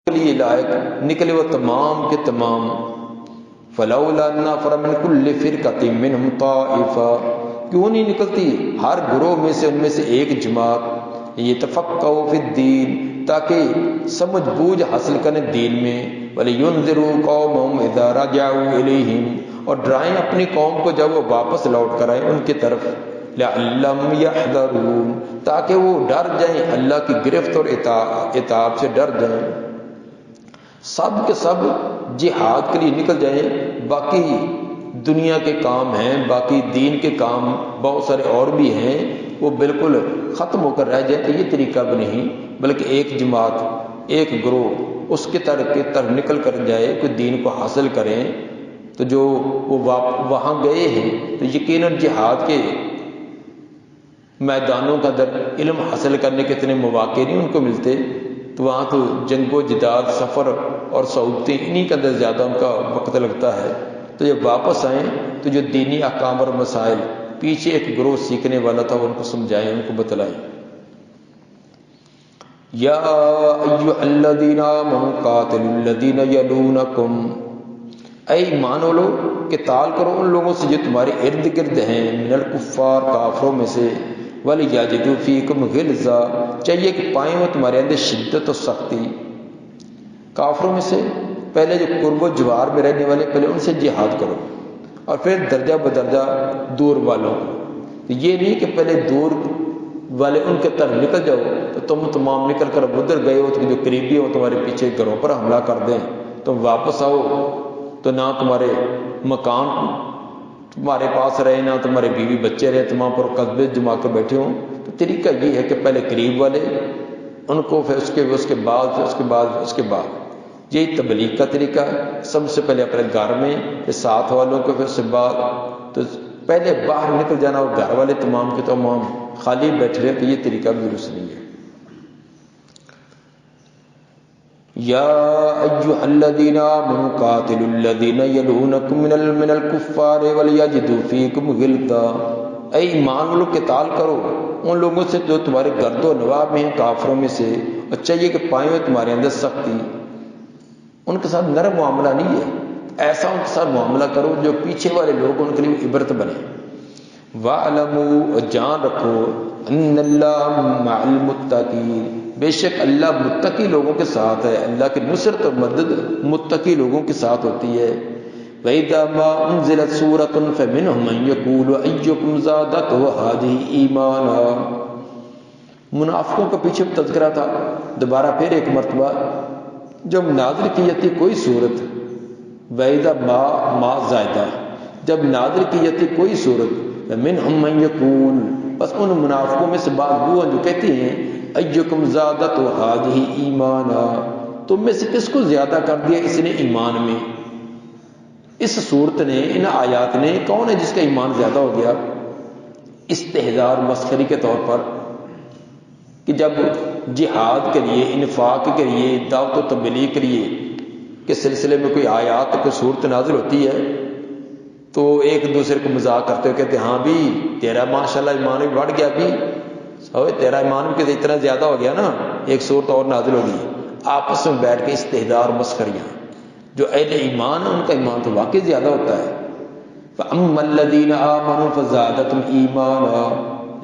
کے لیے لائق نکلے وہ تمام کے تمام. فلولا نفر من كل فرقة منهم طائفة، کیوں نہیں نکلتی ہر گروہ میں سے ان میں سے ایک جماعت، یتفقهوا فی الدین، تاکہ سمجھ بوجھ حاصل کریں دین میں. وَلِيُنذِرُوا قَوْمَهُمْ إِذَا رَجَعُوا إِلَيْهِمْ، اور ڈرائیں اپنی قوم کو جب وہ واپس لوٹ کر آئیں ان کی طرف. لَعَلَّهُمْ يَحْذَرُونَ، تاکہ وہ ڈر جائیں، اللہ کی گرفت اور عتاب سے ڈر جائیں. سب کے سب جہاد کے لیے نکل جائیں. باقی دنیا کے کام ہیں، باقی دین کے کام بہت سارے اور بھی ہیں، وہ بالکل ختم ہو کر رہ جائیں. تو یہ طریقہ بھی نہیں، بلکہ ایک جماعت، ایک گروہ اس کے طرف نکل کر جائے، کوئی دین کو حاصل کریں. تو جو وہ وہاں گئے ہیں تو یقیناً جہاد کے میدانوں کا در علم حاصل کرنے کے اتنے مواقع نہیں ان کو ملتے. تو وہاں تو جنگ و جدال، سفر اور سعودتیں، انہی کے اندر زیادہ ان کا وقت لگتا ہے. تو جب واپس آئیں تو جو دینی احکام اور مسائل پیچھے ایک گروہ سیکھنے والا تھا ان کو سمجھائیں، ان کو بتلائیں. یا ایھا الذین آمنوا قاتلوا الذین یلونکم، اے ایمان والو قتال کرو ان لوگوں سے جو تمہارے ارد گرد ہیں، من الکفار، کافروں میں سے. وَلِيَجِدُوا فِيكُمْ غِلْظَةً، چاہیے کہ پائیں وہ تمہارے اندر شدت و سختی. کافروں میں سے پہلے جو قرب و جوار میں رہنے والے، پہلے ان سے جہاد کرو، اور پھر درجہ بدرجہ دور والوں. یہ نہیں کہ پہلے دور والے ان کے طرف نکل جاؤ تو تم تمام نکل کر ادھر گئے ہو تو جو قریبی ہو تمہارے پیچھے گھروں پر حملہ کر دیں. تم واپس آؤ تو نہ تمہارے مکان تمہارے پاس رہے، نہ تمہارے بیوی بچے رہے، تمام پر قصبے جما کر بیٹھے ہوں. تو طریقہ یہ ہے کہ پہلے قریب والے ان کو، پھر اس کے بعد یہی تبلیغ کا طریقہ ہے. سب سے پہلے اپنے گھر میں، پھر ساتھ والوں کو، پھر اس کے بعد تو پہلے باہر نکل جانا، اور گھر والے تمام کے تمام خالی بیٹھے رہے. تو یہ طریقہ بھی درست نہیں ہے. یا ایھا الذین آمنوا قاتلوا الذین یلونکم من الکفار ولیجدوا فیکم غلظۃ، اے ایمان والو قتال کرو ان لوگوں سے جو تمہارے گرد و نواح میں ہیں، کافروں میں سے، اور چاہیے کہ پائیں تمہارے اندر سختی. ان کے ساتھ نرم معاملہ نہیں ہے، ایسا ان کے ساتھ معاملہ کرو جو پیچھے والے لوگ ان کے لیے عبرت بنے. وَاعْلَمُوا، جان رکھو، ان اللہ مع المتقین، بے شک اللہ متقی لوگوں کے ساتھ ہے. اللہ کی نصرت اور مدد متقی لوگوں کے ساتھ ہوتی ہے. وَإِذَا مَا أُنزِلَتْ سُورَةٌ فَمِنْهُم مَّن يَقُولُ أَيُّكُمْ زَادَتْهُ هَٰذِهِ إِيمَانًا، منافقوں کا پیچھے تذکرہ تھا. دوبارہ پھر ایک مرتبہ جب نازل کی جاتی کوئی صورت، وَإِذَا مَا زائدہ، جب نازل کی جاتی کوئی صورت، فَمِنْهُم مَّن يَقُولُ، بس ان منافقوں میں سے بعض وہ جو کہتے ہیں ایکم زادت هذه ایمانا، تم میں سے کس کو زیادہ کر دیا اس نے ایمان میں. اس صورت نے، ان آیات نے، کون ہے جس کا ایمان زیادہ ہو گیا؟ استہزاء اور مسخری کے طور پر کہ جب جہاد کے لیے، انفاق کے لیے، دعوت و تبلیغ کے لیے کے سلسلے میں کوئی آیات، کوئی صورت نازل ہوتی ہے تو ایک دوسرے کو مذاق کرتے ہوئے کہتے ہیں ہاں بھی تیرا ماشاءاللہ ایمان بھی بڑھ گیا، بھی تیرا ایمان بھی اتنا زیادہ ہو گیا نا، ایک صورت اور نازل ہوگی. آپس میں بیٹھ کے استہزاء اور مسخریاں. جو اہل ایمان ہے ان کا ایمان تو واقعی زیادہ ہوتا ہے. فَأَمَّا الَّذِينَ آمَنُوا فَزَادَتْهُمْ إِيمَانًا،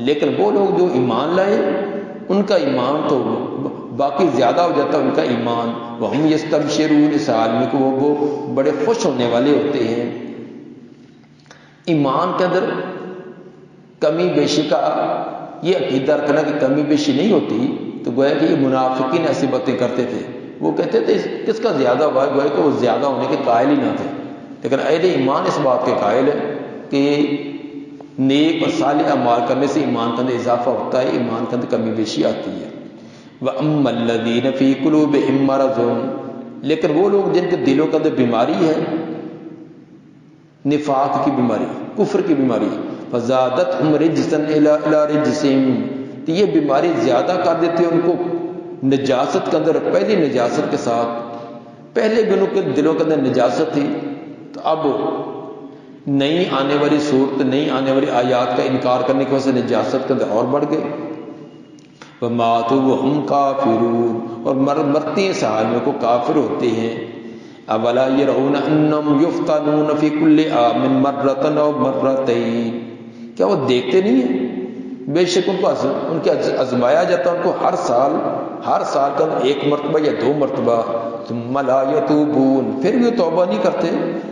لیکن وہ لوگ جو ایمان لائے ان کا ایمان تو باقی زیادہ ہو جاتا ہے ان کا ایمان. وَهُمْ يَسْتَبْشِرُونَ، اس عالم کو وہ بڑے خوش ہونے والے ہوتے ہیں. ایمان کے اندر کمی بیشی کا یہ عقیدہ رکھنا کہ کمی بیشی نہیں ہوتی، تو گویا کہ یہ منافقین ایسی باتیں کرتے تھے. وہ کہتے تھے کس کا زیادہ ہوا ہے، گویا کہ وہ زیادہ ہونے کے قائل ہی نہ تھے. لیکن اہل ایمان اس بات کے قائل ہے کہ نیک اور صالح اعمال کرنے سے ایمان کے اندر اضافہ ہوتا ہے، ایمان کے اندر کمی بیشی آتی ہے. وَأَمَّا الَّذِينَ فِي قُلُوبِهِم مَّرَضٌ، لیکن وہ لوگ جن کے دلوں کے اندر بیماری ہے، نفاق کی بیماری، کفر کی بیماری، فَزَادَتْهُمْ رِجْسًا إِلَىٰ رِجْسِهِمْ، تو یہ بیماری زیادہ کر دیتی ہے ان کو نجاست کے اندر. پہلی نجاست کے ساتھ، پہلے بھی ان کے دلوں کے اندر نجاست تھی، تو اب نئی آنے والی صورت، نئی آنے والی آیات کا انکار کرنے کی وجہ سے نجاست کے اندر اور بڑھ گئے. وماتوا وهم کافرون، اور مرتے ہیں اس حال میں کو کافر ہوتے ہیں۔ اولا يرون انهم يفتنون في كل عام مرة او مرتين، کیا وہ دیکھتے نہیں ہیں بے شک ان کے آزمایا جاتا ہے ان کو ہر سال کا ایک مرتبہ یا 2 مرتبہ، ثم لا يتوبون، پھر بھی توبہ نہیں کرتے،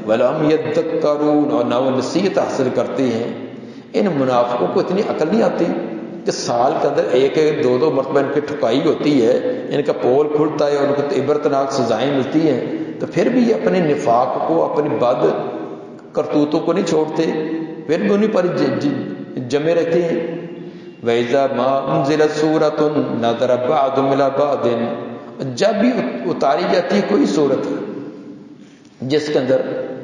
ولا هم يذكرون، اور نہ وہ نصیحت حاصل کرتے ہیں۔ ان منافقوں کو اتنی عقل نہیں آتی کہ سال کے اندر 1-2 مرتبہ ان کی ٹھکائی ہوتی ہے، ان کا پول کھلتا ہے اور ان کو عبرتناک سزائیں ملتی ہیں، تو پھر بھی یہ اپنے نفاق کو، اپنی بد کرتوتوں کو نہیں چھوڑتے، پھر بھی انہیں پر جمے رہتے ہیں۔ وَإِذَا مَا أُنزِلَتْ سُورَةٌ نَظَرَ بَعْضُهُمْ إِلَىٰ بَعْضٍ، جب بھی اتاری جاتی ہے کوئی صورت جس کے اندر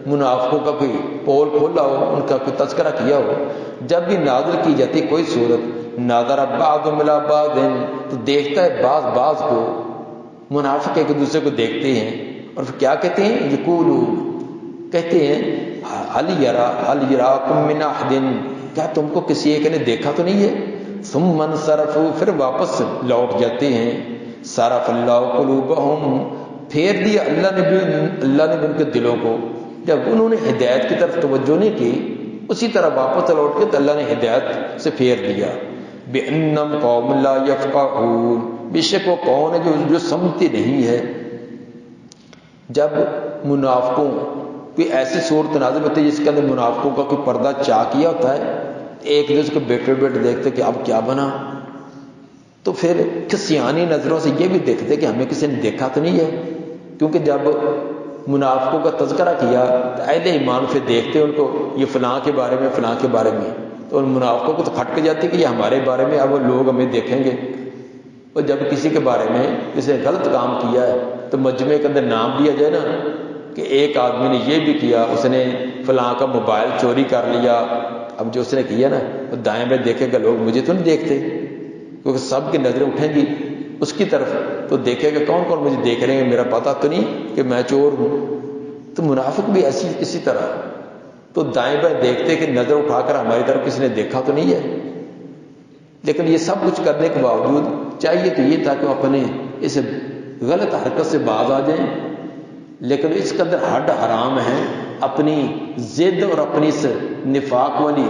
منافقوں کا کوئی پول کھولا ہو، ان کا کوئی تذکرہ کیا ہو، جب بھی نازل کی جاتی کوئی صورت، نَظَرَ بَعْضُهُمْ إِلَىٰ بَعْضٍ، تو دیکھتا ہے بعض کو، منافق ایک دوسرے کو دیکھتے ہیں اور پھر کیا کہتے ہیں، یقولون، کہتے ہیں هَلْ يَرَاكُم مِّنْ أَحَدٍ، کیا تم کو کسی ایک نے دیکھا تو نہیں ہے؟ ثم انصرفوا، پھر واپس لوٹ جاتے ہیں۔ صرف اللہ قلوبہم، پھیر دیا اللہ نے بھی ان کے دلوں کو، جب انہوں نے ہدایت کی طرف توجہ نہیں کی، اسی طرح واپس لوٹ کے تو اللہ نے ہدایت سے پھیر دیا۔ بِأَنَّهُمْ قَوْمٌ لَا يَفْقَهُونَ، بے شک وہ کون ہے جو سمجھتے نہیں ہے۔ جب منافقوں کوئی ایسی صورت نازل ہوتی ہے جس کے اندر منافقوں کا کوئی پردہ چاک کیا ہوتا ہے، ایک دوسرے کو بیٹھے دیکھتے کہ اب کیا بنا، تو پھر کسیانی نظروں سے یہ بھی دیکھتے کہ ہمیں کسی نے دیکھا تو نہیں ہے، کیونکہ جب منافقوں کا تذکرہ کیا تو اہل ایمان پھر دیکھتے ان کو، یہ فلاں کے بارے میں، فلاں کے بارے میں، تو ان منافقوں کو تو کھٹک جاتی کہ یہ ہمارے بارے میں، اب لوگ ہمیں دیکھیں گے۔ اور جب کسی کے بارے میں کسی نے غلط کام کیا ہے تو مجمع کے اندر نام لیا جائے نا کہ ایک آدمی نے یہ بھی کیا، اس نے فلاں کا موبائل چوری کر لیا، اب جو اس نے کیا نا وہ دائیں بائیں دیکھے گا، لوگ مجھے تو نہیں دیکھتے، کیونکہ سب کی نظریں اٹھیں گی اس کی طرف، تو دیکھے گا کون کون مجھے دیکھ رہے ہیں، میرا پتہ تو نہیں کہ میں چور ہوں۔ تو منافق بھی اسی طرح، تو دائیں بائیں دیکھتے کہ نظر اٹھا کر ہماری طرف کسی نے دیکھا تو نہیں ہے، لیکن یہ سب کچھ کرنے کے باوجود چاہیے تو یہ تھا کہ وہ اپنے اس غلط حرکت سے باز آ جائیں، لیکن اس کے اندر حد حرام ہے، اپنی ضد اور اپنی اس نفاق والی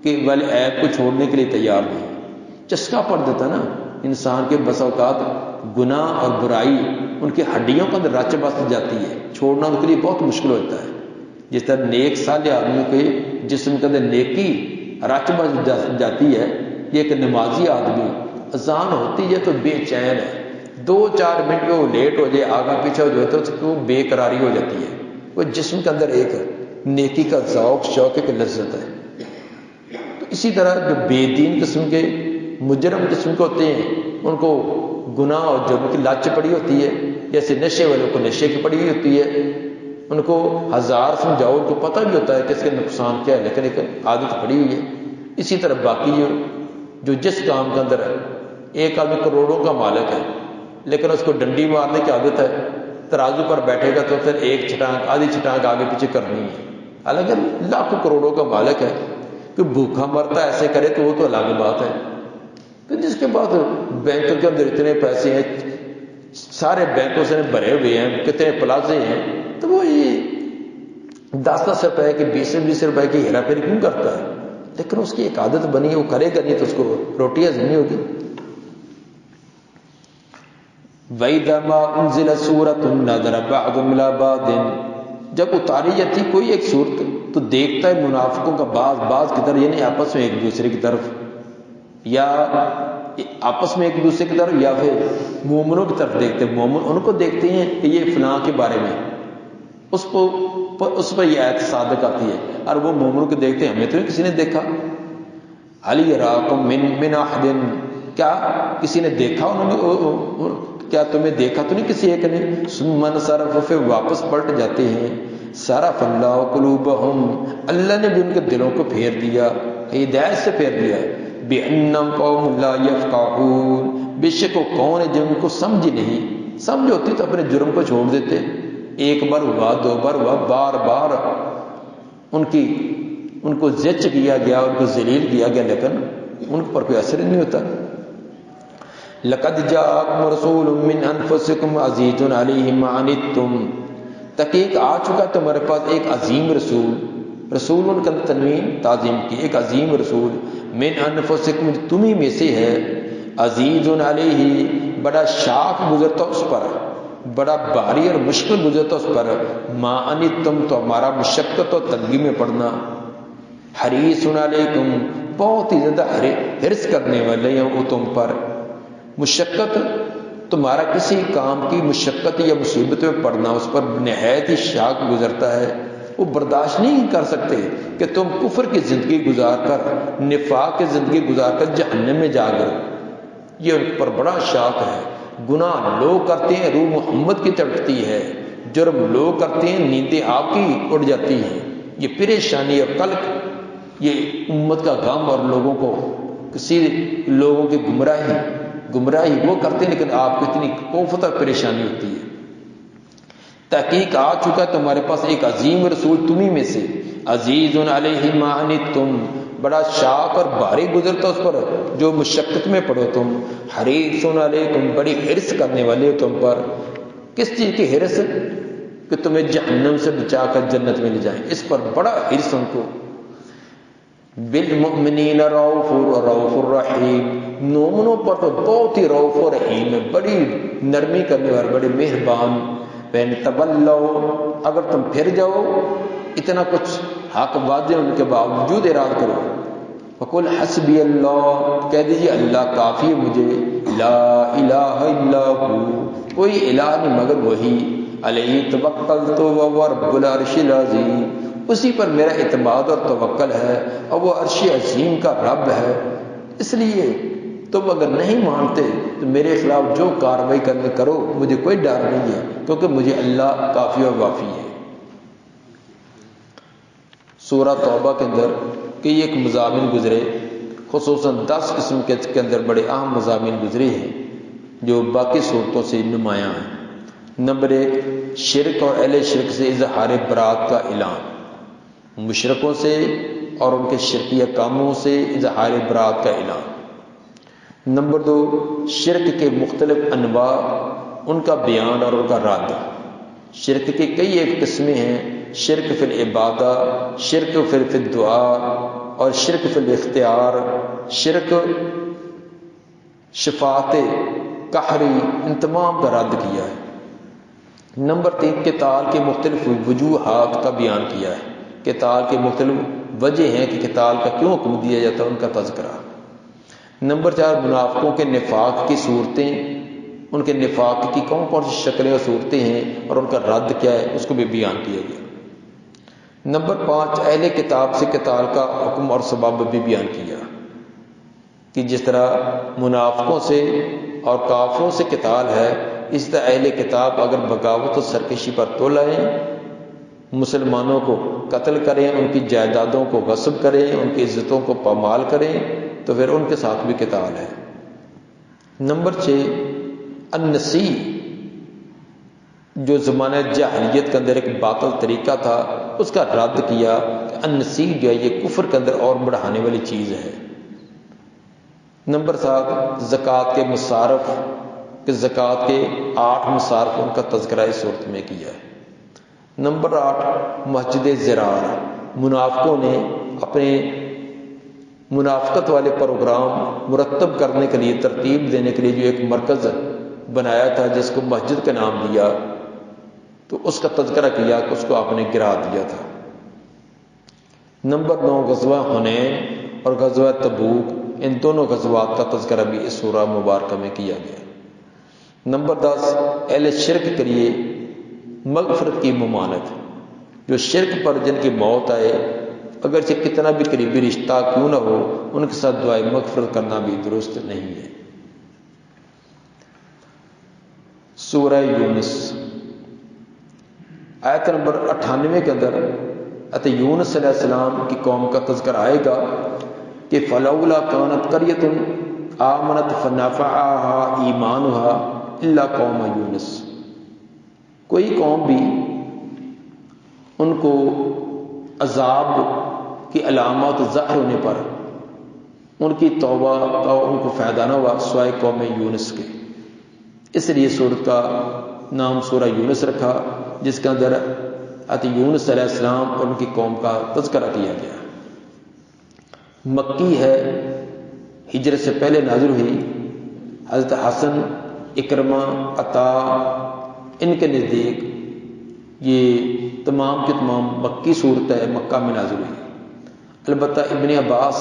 عیب کو چھوڑنے کے لیے تیار نہیں۔ چسکا پڑ دیتا نا انسان کے، بس اوقات گناہ اور برائی ان کی ہڈیوں کے اندر رچ بس جاتی ہے، چھوڑنا ان کے لیے بہت مشکل ہوتا ہے۔ جس طرح نیک صالح آدمی کے جسم کے اندر نیکی رچ بس جاتی ہے، یہ ایک نمازی آدمی اذان ہوتی ہے تو بے چین ہے، 2-4 منٹ میں وہ لیٹ ہو جائے، آگا پیچھے ہو جائے تو اس کو بے قراری ہو جاتی ہے، وہ جسم کے اندر ایک نیکی کا ذوق شوق ایک لذت ہے۔ تو اسی طرح جو بے دین قسم کے مجرم قسم کے ہوتے ہیں ان کو گناہ اور جرم کی لت پڑی ہوتی ہے، جیسے نشے والوں کو نشے کی پڑی ہوئی ہوتی ہے، ان کو 1000 سمجھاؤ ان کو پتہ بھی ہوتا ہے کہ اس کے نقصان کیا ہے، لیکن ایک عادت پڑی ہوئی ہے۔ اسی طرح باقی جو جس کام کے اندر ہے، ایک آدمی کروڑوں کا مالک ہے لیکن اس کو ڈنڈی مارنے کی عادت ہے، ترازو پر بیٹھے گا تو پھر ایک چھٹانک آدھی چھٹانک آگے پیچھے کرنی ہے، حالانکہ لاکھوں کروڑوں کا مالک ہے، کہ بھوکا مرتا ایسے کرے تو وہ تو الگ بات ہے۔ تو جس کے بعد بینک کے اندر اتنے پیسے ہیں، سارے بینکوں سے بھرے ہوئے ہیں، کتنے پلازے ہیں، تو وہ یہ 10-10 روپے کی 20-20 روپے کی ہیرا پھیری کیوں کرتا ہے؟ لیکن اس کی ایک عادت بنی ہے، وہ کرے گا نہیں تو اس کو روٹی ہضم نہیں ہوگی۔ وَإِذَا مَا أُنزِلَتْ سُورَةٌ نَظَرَ بَعْضُهُمْ إِلَىٰ بَعْضٍ، جب اتاری جاتی کوئی ایک صورت تو دیکھتا ہے منافقوں کا بعض کی طرف، یعنی آپس میں ایک دوسرے کی طرف، یا آپس میں ایک دوسرے کی طرف، یا پھر مومنوں کی طرف دیکھتے ہیں، مومن ان کو دیکھتے ہیں کہ یہ فلاں کے بارے میں، اس پر یہ آیت صادق آتی ہے، اور وہ مومنوں کو دیکھتے ہیں ہمیں تو کسی نے دیکھا۔ هَلْ يَرَاكُم مِّنْ أَحَدٍ، کیا کسی نے دیکھا انہوں، کیا تمہیں دیکھا تو نہیں کسی ایک نے؟ ثُمَّ انصَرَفُوا، پھر واپس پلٹ جاتے ہیں۔ صَرَفَ اللَّهُ قُلُوبَهُمْ، اللہ نے بھی ان کے دلوں کو پھیر دیا، ہدایت سے پھیر دیا۔ بِأَنَّهُمْ قَوْمٌ لَا يَفْقَهُونَ، بے شک وہ کون ہے جن کو سمجھ نہیں، سمجھ ہوتی تو اپنے جرم کو چھوڑ دیتے، ایک بار ہوا 2 بار ہوا، بار بار ان کو زچ کیا گیا، ان کو ذلیل کیا گیا، لیکن ان پر کوئی اثر نہیں ہوتا۔ لقد جاءکم رسول من انفسکم عزیز علیہ ما عنتم، تحقیق آ چکا تمہارے پاس ایک عظیم رسول، رسول ان کا تنوین تعظیم کی، ایک عظیم رسول من انفسکم تمہیں میں سے ہے، عزیز علیہ بڑا شاق گزرتا اس پر، بڑا بھاری اور مشکل گزرتا اس پر، ما عنتم تو ہمارا مشقت اور تنگی میں پڑنا، حریص علیکم بہت ہی زیادہ حرص کرنے والے ہیں وہ تم پر، مشقت تمہارا کسی کام کی مشقت یا مصیبت میں پڑنا اس پر نہایت ہی شاق گزرتا ہے، وہ برداشت نہیں کر سکتے کہ تم کفر کی زندگی گزار کر، نفاق کی زندگی گزار کر جہنم میں جا گئے، یہ ان پر بڑا شاق ہے۔ گناہ لوگ کرتے ہیں روح محمد کی تڑپتی ہے، جرم لوگ کرتے ہیں نیندیں آپ کی اڑ جاتی ہیں، یہ پریشانی اور قلق، یہ امت کا غم اور لوگوں کو کسی لوگوں کی گمراہی وہ کرتے ہیں، لیکن آپ کو اتنی کوفت اور پریشانی ہوتی ہے۔ تحقیق آ چکا تمہارے پاس ایک عظیم رسول تمہیں میں سے، عزیز علیہ ما عنتم بڑا شاق اور بھاری گزرتا اس پر جو مشقت میں پڑو تم، حریص علیکم بڑی حرص کرنے والے ہو تم پر، کس چیز کی حرص؟ کہ تمہیں جہنم سے بچا کر جنت میں لے جائیں، اس پر بڑا حرص ان کو۔ بالمؤمنین رؤوف الرحیم، مومنوں پر تو بہت ہی رؤوف و رحیم ہے، بڑی نرمی کرنے والے، بڑے مہربان۔ وَإِن تَوَلَّوْا اگر تم پھر جاؤ، اتنا کچھ حق واضح ان کے باوجود اراد کرو، فَقُلْ حَسْبِيَ اللَّهُ کہہ دیجیے اللہ کافی ہے مجھے، لا الہ الا ہو کوئی الہ نہیں مگر وہی، علیہ توکلت وهو رب العرش العظیم اسی پر میرا اعتماد اور توکل ہے اور وہ عرش عظیم کا رب ہے۔ اس لیے تم اگر نہیں مانتے تو میرے خلاف جو کارروائی کرنے کرو، مجھے کوئی ڈر نہیں ہے، کیونکہ مجھے اللہ کافی اور وافی ہے۔ سورہ توبہ کے اندر کئی ایک مضامین گزرے، خصوصاً 10 قسم کے اندر بڑے اہم مضامین گزرے ہیں جو باقی صورتوں سے نمایاں ہیں۔ نمبر 1، شرک اور اہل شرک سے اظہار برات کا اعلان، مشرکوں سے اور ان کے شرکیہ کاموں سے اظہار برات کا اعلان۔ نمبر 2، شرک کے مختلف انواع، ان کا بیان اور ان کا رد۔ شرک کی کئی ایک قسمیں ہیں، شرک فی العبادہ، شرک فی الدعا اور شرک فی الاختیار، شرک شفاعت قہری، ان تمام کا رد کیا ہے۔ نمبر 3، قتال کے مختلف وجوہات کا بیان کیا ہے، قتال کے مختلف وجہ ہیں کہ قتال کا کیوں حکم دیا جاتا ہے، ان کا تذکرہ۔ نمبر 4، منافقوں کے نفاق کی صورتیں، ان کے نفاق کی کون کون سی شکلیں اور صورتیں ہیں اور ان کا رد کیا ہے، اس کو بھی بیان کیا گیا۔ نمبر 5، اہل کتاب سے قتال کا حکم اور سبب بھی بیان کیا کہ جس طرح منافقوں سے اور کافروں سے قتال ہے، اس طرح اہل کتاب اگر بغاوت و سرکشی پر تول آئیں، مسلمانوں کو قتل کریں، ان کی جائیدادوں کو غصب کریں، ان کی عزتوں کو پامال کریں، تو پھر ان کے ساتھ بھی قتال ہے۔ نمبر 6، النسی، جو زمانہ جاہلیت کے اندر ایک باطل طریقہ تھا، اس کا رد کیا کہ النسی جو ہے یہ کفر کے اندر اور بڑھانے والی چیز ہے۔ نمبر 7، زکوٰۃ کے مصارف، کہ زکوٰۃ کے 8 مصارف ان کا تذکرہ اس صورت میں کیا ہے۔ نمبر 8، مسجد زرار، منافقوں نے اپنے منافقت والے پروگرام مرتب کرنے کے لیے، ترتیب دینے کے لیے جو ایک مرکز بنایا تھا جس کو مسجد کا نام دیا، تو اس کا تذکرہ کیا کہ اس کو آپ نے گرا دیا تھا۔ نمبر 9، غزوہ حنین اور غزوہ تبوک، ان دونوں غزوات کا تذکرہ بھی اس سورہ مبارکہ میں کیا گیا۔ نمبر 10، اہل شرک کے لیے مغفرت کی ممانعت، جو شرک پر جن کی موت آئے، اگرچہ کتنا بھی قریبی رشتہ کیوں نہ ہو، ان کے ساتھ دعائے مغفرت کرنا بھی درست نہیں ہے۔ سورہ یونس آیت نمبر 98 کے اندر یونس علیہ السلام کی قوم کا تذکر آئے گا کہ فلولا کانت قریۃ آمنت فنفعها ایمانها الا قوم یونس، کوئی قوم بھی ان کو عذاب کی علامات ظاہر ہونے پر ان کی توبہ کا ان کو فائدہ نہ ہوا سوائے قوم یونس کے، اس لیے سورت کا نام سورہ یونس رکھا، جس کے اندر حضرت یونس علیہ السلام اور ان کی قوم کا تذکرہ کیا گیا۔ مکی ہے، ہجرت سے پہلے نازل ہوئی۔ حضرت حسن، اکرمہ، عطا ان کے نزدیک یہ تمام کے تمام مکی صورت ہے، مکہ میں نازل ہوئی۔ البتہ ابن عباس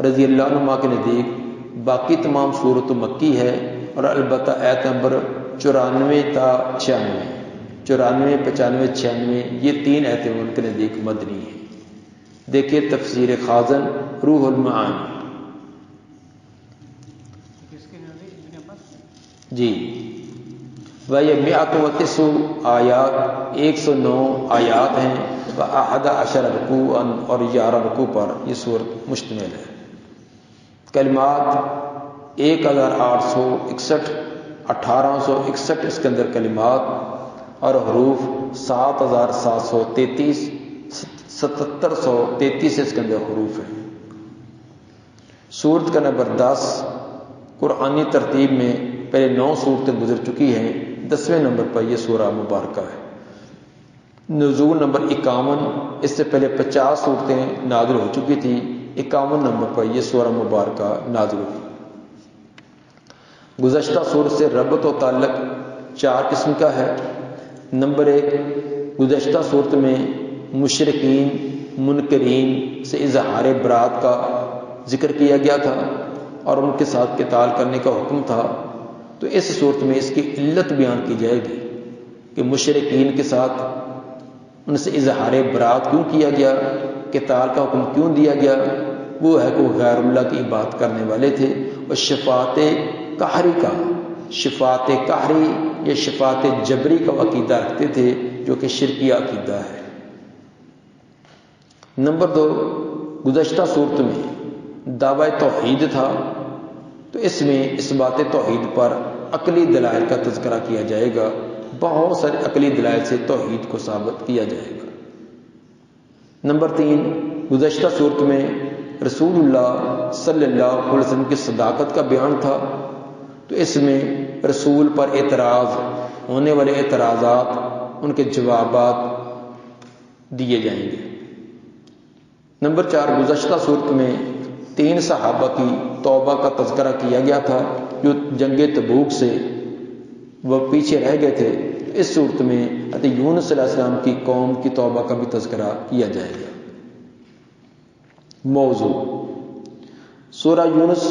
رضی اللہ عنہ کے نزدیک باقی تمام صورت مکی ہے، اور البتہ آیت نمبر 94 تا 96، 94، 95، 96 یہ 3 آیتیں ان کے نزدیک مدنی ہیں۔ دیکھیے تفسیر خازن روح المعانی۔ جی، وَيَ مِئَةٌ وَتِسْعٌ آیات، 109 آیات ہیں، و11 رکوعاً اور 11 رکوع پر یہ سورت مشتمل ہے۔ کلمات 1861، 1861 اس کے اندر کلمات، اور حروف 7733، 7733 اس کے اندر حروف ہیں۔ سورت کا نمبر 10 قرآنی ترتیب میں پہلے 9 صورتیں گزر چکی ہیں، 10ویں نمبر پر یہ سورہ مبارکہ ہے۔ نزول نمبر 51، اس سے پہلے 50 صورتیں نازل ہو چکی تھی، 51 نمبر پر یہ سورہ مبارکہ نازل ہوئی۔ گزشتہ سورت سے ربط و تعلق 4 قسم کا ہے۔ نمبر 1، گزشتہ صورت میں مشرکین، منکرین سے اظہار برات کا ذکر کیا گیا تھا اور ان کے ساتھ قتال کرنے کا حکم تھا، تو اس صورت میں اس کی علت بیان کی جائے گی کہ مشرکین کے ساتھ ان سے اظہار برات کیوں کیا گیا، قتال کا حکم کیوں دیا گیا۔ وہ ہے کہ وہ غیر اللہ کی عبادت کرنے والے تھے، اور شفاعت قہری کا، شفاعت قہری یا شفاعت جبری کا عقیدہ رکھتے تھے، جو کہ شرکیہ عقیدہ ہے۔ نمبر 2، گزشتہ صورت میں دعوی توحید تھا، تو اس میں اس بات توحید پر عقلی دلائل کا تذکرہ کیا جائے گا، بہت سارے عقلی دلائل سے توحید کو ثابت کیا جائے گا۔ نمبر 3، گزشتہ صورت میں رسول اللہ صلی اللہ علیہ وسلم کی صداقت کا بیان تھا، تو اس میں رسول پر اعتراض ہونے والے اعتراضات، ان کے جوابات دیے جائیں گے۔ نمبر 4، گزشتہ صورت میں 3 صحابہ کی توبہ کا تذکرہ کیا گیا تھا، جو جنگ تبوک سے وہ پیچھے رہ گئے تھے۔ اس صورت میں حضرت یونس علیہ السلام کی قوم کی توبہ کا بھی تذکرہ کیا جائے گا۔ موضوع سورہ یونس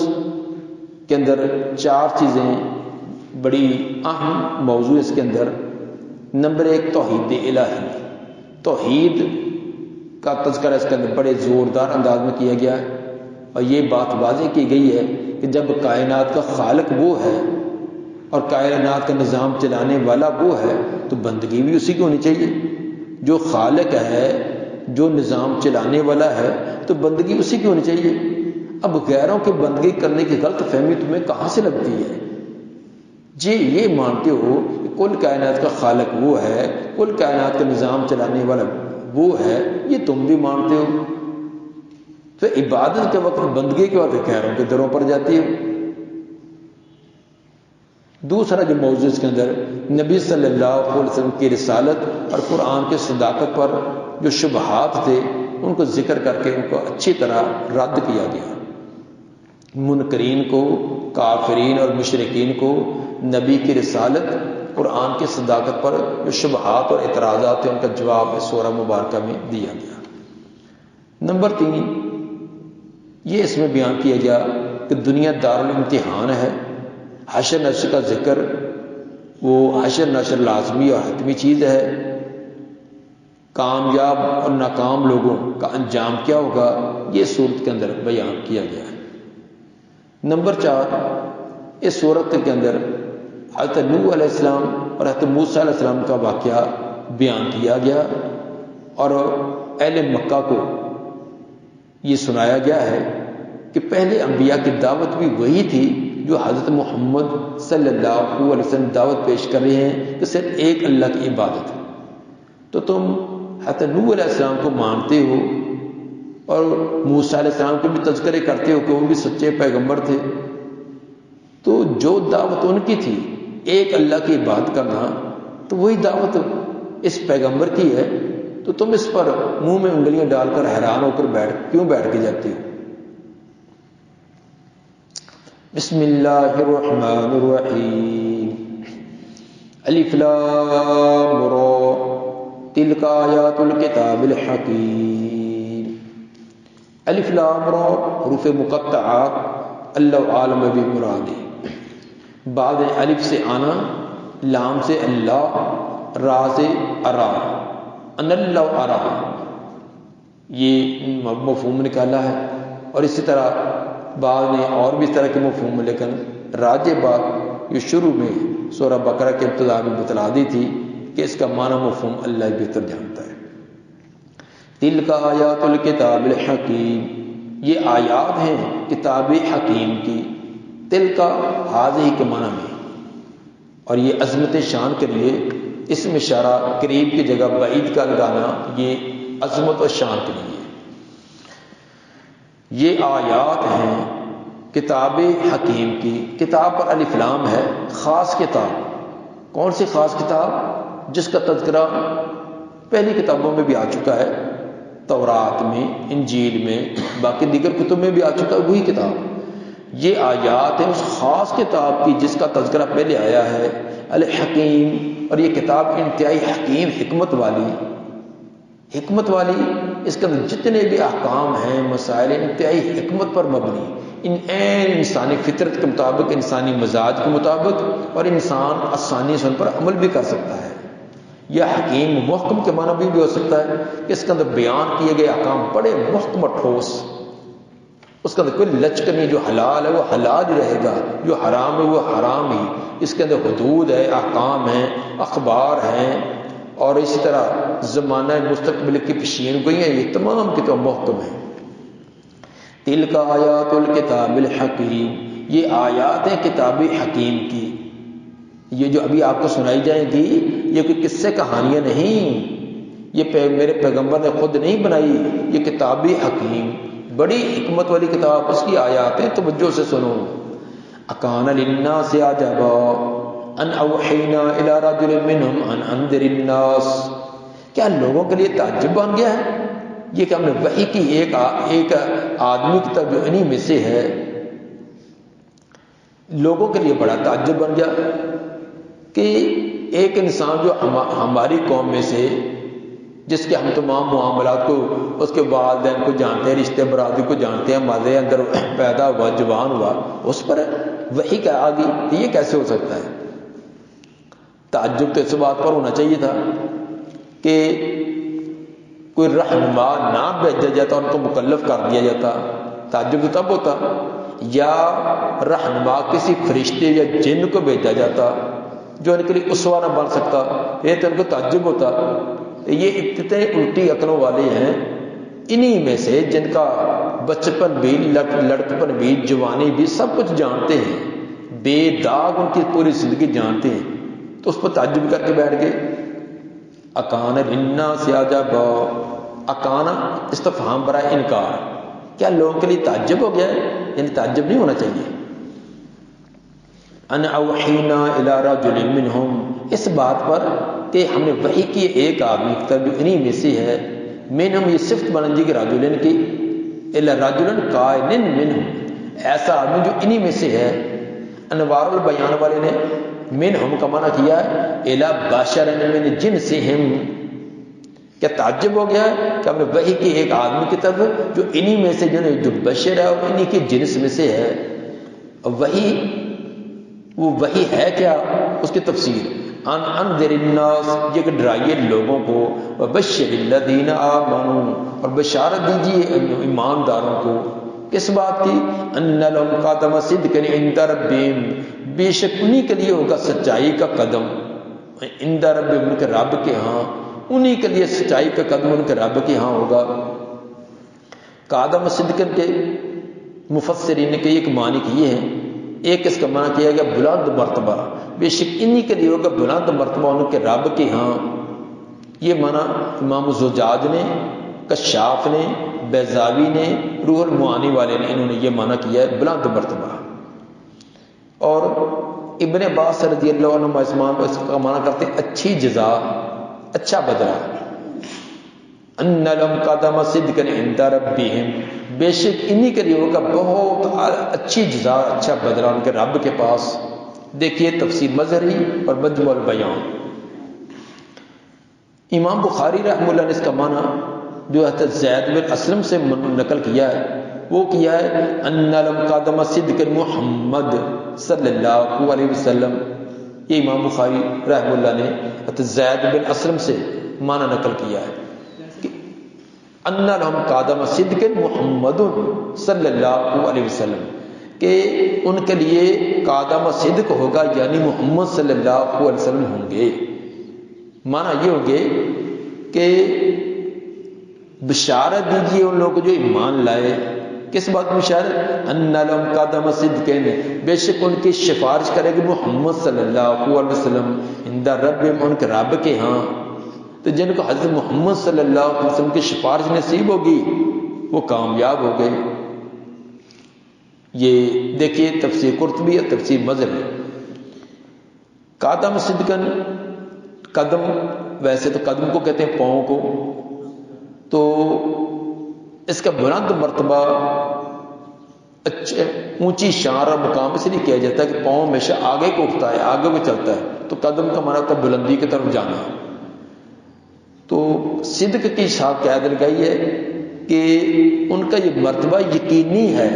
کے اندر 4 چیزیں بڑی اہم موضوع اس کے اندر۔ نمبر 1، توحید الہی، توحید کا تذکرہ اس کے اندر بڑے زوردار انداز میں کیا گیا ہے، اور یہ بات واضح کی گئی ہے کہ جب کائنات کا خالق وہ ہے اور کائنات کا نظام چلانے والا وہ ہے، تو بندگی بھی اسی کی ہونی چاہیے۔ جو خالق ہے، جو نظام چلانے والا ہے، تو بندگی اسی کی ہونی چاہیے۔ اب غیروں کی بندگی کرنے کی غلط فہمی تمہیں کہاں سے لگتی ہے؟ جی یہ مانتے ہو کہ کل کائنات کا خالق وہ ہے، کل کائنات کا نظام چلانے والا وہ ہے، یہ تم بھی مانتے ہو، تو عبادت کے وقت، بندگی کے وقت غیروں کے دروں پر جاتی ہے۔ دوسرا جو موضوع اس کے اندر نبی صلی اللہ علیہ وسلم کی رسالت اور قرآن کے صداقت پر جو شبہات تھے، ان کو ذکر کر کے ان کو اچھی طرح رد کیا گیا۔ منکرین کو، کافرین اور مشرکین کو نبی کی رسالت، قرآن کی صداقت پر جو شبہات اور اعتراضات ہیں، ان کا جواب اس سورہ مبارکہ میں دیا گیا۔ نمبر 3، یہ اس میں بیان کیا گیا کہ دنیا دارالامتحان ہے۔ حشر نشر کا ذکر، وہ حشر نشر لازمی اور حتمی چیز ہے۔ کامیاب اور ناکام لوگوں کا انجام کیا ہوگا، یہ سورت کے اندر بیان کیا گیا ہے۔ نمبر 4، اس سورت کے اندر حضرت نوح علیہ السلام اور حضرت موسیٰ علیہ السلام کا واقعہ بیان کیا گیا، اور اہل مکہ کو یہ سنایا گیا ہے کہ پہلے انبیاء کی دعوت بھی وہی تھی جو حضرت محمد صلی اللہ علیہ وسلم دعوت پیش کر رہے ہیں کہ صرف ایک اللہ کی عبادت ہے۔ تو تم حضرت نوح علیہ السلام کو مانتے ہو، اور موسیٰ علیہ السلام کے بھی تذکرے کرتے ہو کہ وہ بھی سچے پیغمبر تھے، تو جو دعوت ان کی تھی ایک اللہ کی عبادت کرنا، تو وہی دعوت اس پیغمبر کی ہے، تو تم اس پر منہ میں انگلیاں ڈال کر حیران ہو کر کیوں بیٹھ کے جاتی ہو؟ بسم اللہ الرحمن الرحیم، الف لام را تلک آیات الکتاب الحکیم۔ الف لام را حروف مقطعات، اللہ عالم بھی مراد ہے۔ بعد الف سے آنا، لام سے اللہ، را سے ارا، ان اللہ ارا، یہ مفہوم نکالا ہے۔ اور اسی طرح بعض نے اور بھی اس طرح کے مفہوم، لیکن راجح بات یہ شروع میں سورہ بقرہ کے ابتدا میں بتلا دی تھی کہ اس کا معنی مفہوم اللہ بہتر جانتا ہے۔ تلک آیات الکتاب الحکیم، یہ آیات ہیں کتاب حکیم کی۔ تلک حاضی کے معنی میں، اور یہ عظمت شان کے لیے اسم اشارہ قریب کی جگہ بعید کا لگانا، یہ عظمت و شان کے لیے۔ یہ آیات ہیں کتاب حکیم کی۔ کتاب پر الف لام ہے، خاص کتاب۔ کون سی خاص کتاب؟ جس کا تذکرہ پہلی کتابوں میں بھی آ چکا ہے، تورات میں، انجیل میں، باقی دیگر کتب میں بھی آ چکا ہے، وہی کتاب۔ یہ آیات ہیں اس خاص کتاب کی جس کا تذکرہ پہلے آیا ہے، الحکیم۔ اور یہ کتاب انتہائی حکیم، حکمت والی۔ حکمت والی، اس کے اندر جتنے بھی احکام ہیں، مسائل، انتہائی حکمت پر مبنی، انسانی فطرت کے مطابق، انسانی مزاج کے مطابق، اور انسان آسانی سے ان پر عمل بھی کر سکتا ہے۔ یہ حکیم محکم کے معنی بھی ہو سکتا ہے کہ اس کے اندر بیان کیے گئے احکام بڑے محکم اور ٹھوس، اس کے اندر کوئی لچک نہیں، جو حلال ہے وہ حلال ہی رہے گا، جو حرام ہے وہ حرام ہی۔ اس کے اندر حدود ہے، احکام ہیں، اخبار ہیں، اور اسی طرح زمانہ مستقبل کی پیشین گوئیاں، یہ تمام کی تمام محکم ہیں۔ تلک آیات الکتاب الحکیم، یہ آیات ہیں کتاب حکیم کی۔ یہ جو ابھی آپ کو سنائی جائیں گی، یہ کوئی قصے کہانیاں نہیں، یہ میرے پیغمبر نے خود نہیں بنائی، یہ کتاب حکیم، بڑی حکمت والی کتاب، اس کی آیات ہیں، توجہ سے سنو۔ اکان للناس عجبا ان اوحینا الی رجل منہم ان انذر الناس، کیا لوگوں کے لیے تعجب بن گیا ہے یہ کہ ہم نے وحی کی ایک آدمی کی طرف جو انہی میں سے ہے؟ لوگوں کے لیے بڑا تعجب بن گیا کہ ایک انسان جو ہماری قوم میں سے، جس کے ہم تمام معاملات کو، اس کے والدین کو جانتے ہیں، رشتے برادری کو جانتے ہیں، مادے اندر پیدا ہوا، جوان ہوا، اس پر وحی کا آ گئی، یہ کیسے ہو سکتا ہے؟ تعجب تو اس بات پر ہونا چاہیے تھا کہ کوئی رہنما نہ بھیجا جاتا، ان کو مکلف کر دیا جاتا، تعجب تو تب ہوتا، یا رہنما کسی فرشتے یا جن کو بھیجا جاتا جو ان کے لیے اسوہ نہ بن سکتا، یہ تو ان کو تعجب ہوتا۔ یہ ابتدائی الٹی عقلوں والے ہیں، انہی میں سے جن کا بچپن بھی، لڑکپن بھی، جوانی بھی، سب کچھ جانتے ہیں، بے داغ ان کی پوری زندگی جانتے ہیں، تو اس پر تعجب کر کے بیٹھ گئے۔ اکان للناس عجبا، اکانا استفہام برائے انکار، کیا لوگوں کے لیے تعجب ہو گیا ہے؟ یعنی تعجب نہیں ہونا چاہیے۔ ان اوحینا الی رجل منہم، اس بات پر کہ ہم نے وحی کی ایک آدمی کی طرف جو انہی میں سے ہے، منہم، یہ صفت بنجی کی رجلن کی، الی رجل قائل منہم، ایسا آدمی جو انہی میں سے ہے۔ انوار البیان والے نے منہم کا معنی کیا ہے الی بشر من جنسہم، کیا تعجب ہو گیا ہے کہ ہم نے وحی کی ایک آدمی کی طرف جو انہی میں سے، جو بشر ہے اور انہی کے جنس میں سے ہے۔ وحی، وہ وحی ہے کیا؟ اس کی تفسیر ان انذر الناس، یہ کہ ڈرائیے لوگوں کو، وبشر الذین آمنوا، اور بشارت دیجیے ایمانداروں کو، کس بات کی؟ ان لهم قدم صدق عند ربهم، بے شک انہی کے لیے ہوگا سچائی کا قدم، عند ربهم، ان کے رب کے ہاں، انہی کے لیے سچائی کا قدم ان کے رب کے ہاں ہوگا۔ قدم صدق کے مفسرین نے ایک معنی کیے ہیں، ایک اس کا معنی کیا گیا بلند مرتبہ، بے شک انہی کے لیے ہوگا بلند مرتبہ ان کے رب کے ہاں۔ یہ معنی امام زجاج نے، کشاف نے، بیضاوی نے، روح المعانی والے نے، انہوں نے یہ معنی کیا ہے بلند مرتبہ. اور ابن عباس رضی اللہ عنہ اس کا معنی کرتے ہیں اچھی جزا، اچھا بدلہ. ان لهم قدم صدق عند ربهم، بے شک انہی کے لیے ہوگا بہت اچھی جزا، اچھا بدلہ ان کے رب کے پاس. دیکھیے تفسیر مظہری اور مجموع البیان. امام بخاری رحمہ اللہ نے اس کا معنی جو حضرت زید بن اسلم سے نقل کیا ہے وہ کیا ہے ان لم قدم صدق محمد صلی اللہ علیہ وسلم. یہ امام بخاری رحمہ اللہ نے حضرت زید بن اسلم سے معنی نقل کیا ہے کہ ان لم قدم صدق محمد صلی اللہ علیہ وسلم، کہ ان کے لیے قادم صدق ہوگا، یعنی محمد صلی اللہ علیہ وسلم ہوں گے. معنی یہ ہوں گے کہ بشارت دیجیے ان لوگوں کو جو ایمان لائے. کس بات کی بشارت؟ ان لهم قدم صدق، بے شک ان کی سفارش کرے گی محمد صلی اللہ علیہ وسلم عند ربهم، ان کے رب کے ہاں. تو جن کو حضرت محمد صلی اللہ علیہ وسلم کی سفارش نصیب ہوگی وہ کامیاب ہو گئے. یہ دیکھیے تفسیر قرطبی اور تفسیر مظہری. قدم صدقن، قدم ویسے تو قدم کو کہتے ہیں پاؤں کو، تو اس کا بلند مرتبہ اچھے اونچی شان اور مقام اس لیے کیا جاتا ہے کہ پاؤں ہمیشہ آگے کو اٹھتا ہے، آگے کو چلتا ہے. تو قدم کا معنی ہوتا ہے بلندی کی طرف جانا. تو صدق کی ساتھ قید لگائی ہے کہ ان کا یہ مرتبہ یقینی ہے،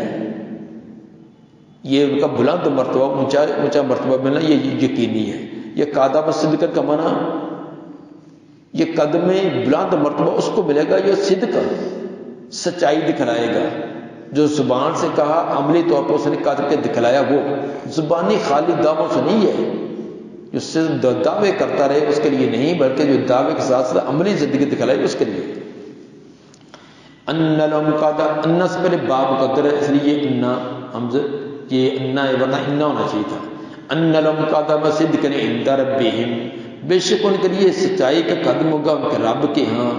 یہ ان کا بلند مرتبہ، اونچا مرتبہ ملنا یہ یقینی ہے. یہ قادم صدق کا معنی، یہ قدم بلند مرتبہ اس کو ملے گا جو صدق سچائی دکھلائے گا، جو زبان سے کہا عملی طور پر اس نے کر کے دکھلایا. وہ زبانی خالی دعووں سے نہیں ہے، جو صرف دعوے کرتا رہے اس کے لیے نہیں، بلکہ جو دعوے کے ساتھ ساتھ عملی زندگی دکھلائے اس کے لیے. ان لهم قدم، ان سے پہلے باب مقدر ہے اس لیے یہ انا حمزہ، یہ انا ہے ورنہ انا ہونا چاہیے تھا. ان لهم قدم صدق عند ربهم، بے شک ان کے لیے سچائی کا قدم ہوگا ان کے رب کے ہاں.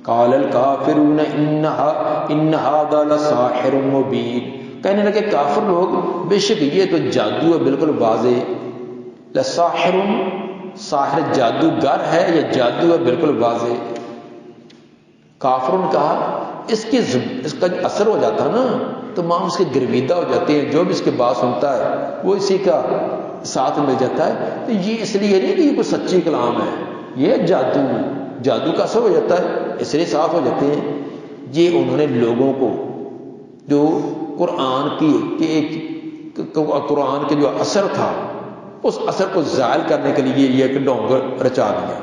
قال الکافرون ان هذا لساحر مبین، کہنے لگے کافر لوگ بے شک یہ تو جادو ہے بالکل واضح. لساحر، ساحر جادوگر ہے یا جادو ہے بالکل واضح. کافروں نے کہا اس کا اثر ہو جاتا نا تو ماں اس کے گرویدہ ہو جاتے ہیں، جو بھی اس کے بات سنتا ہے وہ اسی کا ساتھ مل جاتا ہے. تو یہ اس لیے نہیں کہ یہ کوئی سچی کلام ہے، یہ جادو کا اثر ہو جاتا ہے، اس لیے صاف ہو جاتے ہیں. یہ انہوں نے لوگوں کو جو قرآن کے جو اثر تھا اس اثر کو زائل کرنے کے لیے یہ ایک ڈھونگ رچا دیا.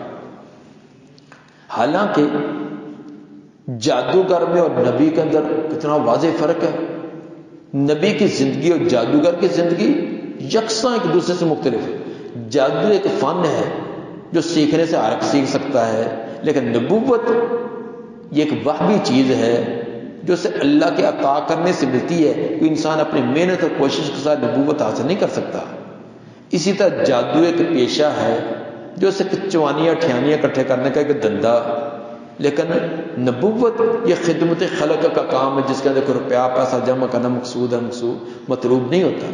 حالانکہ جادوگر میں اور نبی کے اندر کتنا واضح فرق ہے. نبی کی زندگی اور جادوگر کی زندگی یکساں ایک دوسرے سے مختلف ہے. جادو ایک فن ہے جو سیکھنے سے ہر ایک سیکھ سکتا ہے، لیکن نبوت یہ ایک وہبی چیز ہے جو اسے اللہ کے عطا کرنے سے ملتی ہے. کہ انسان اپنی محنت اور کوشش کے ساتھ نبوت حاصل نہیں کر سکتا. اسی طرح جادو ایک پیشہ ہے جو اسے چوانیاں ٹھیانیاں اکٹھے کرنے کا ایک دھندا، لیکن نبوت یہ خدمت خلق کا کام ہے جس کے اندر روپیہ پیسہ جمع کرنا مقصود ہے، مطلوب نہیں ہوتا.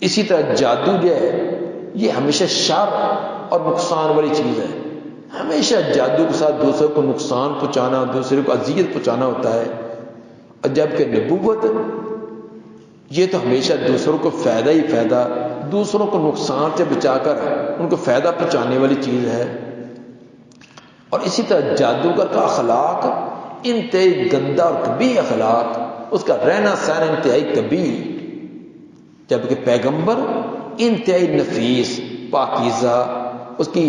اسی طرح جادو جو ہے یہ ہمیشہ شر اور نقصان والی چیز ہے. ہمیشہ جادو کے ساتھ دوسروں کو نقصان پہنچانا، دوسروں کو اذیت پہنچانا ہوتا ہے. اور جبکہ نبوت یہ تو ہمیشہ دوسروں کو فائدہ ہی فائدہ، دوسروں کو نقصان سے بچا کر ان کو فائدہ پہنچانے والی چیز ہے. اور اسی طرح جادوگر کا اخلاق انتہائی گندا اور کبھی اخلاق، اس کا رہنا سہنا انتہائی کبھی، جبکہ پیغمبر انتہائی نفیس پاکیزہ، اس کی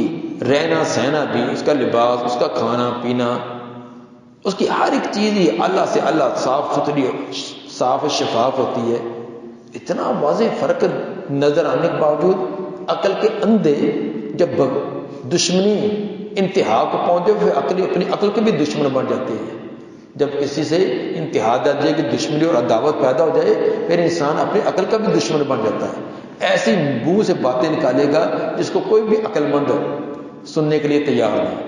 رہنا سہنا بھی، اس کا لباس، اس کا کھانا پینا، اس کی ہر ایک چیز ہی اللہ سے اللہ صاف ستھری صاف شفاف ہوتی ہے. اتنا واضح فرق نظر آنے کے باوجود عقل کے اندھے جب دشمنی انتہا کو پہنچے پھر اپنی عقل کے بھی دشمن بن جاتے ہیں. جب کسی سے انتہا درجے کی دشمنی اور عداوت پیدا ہو جائے پھر انسان اپنی عقل کا بھی دشمن بن جاتا ہے. ایسی منہ سے باتیں نکالے گا جس کو کوئی بھی عقل مند سننے کے لیے تیار نہیں.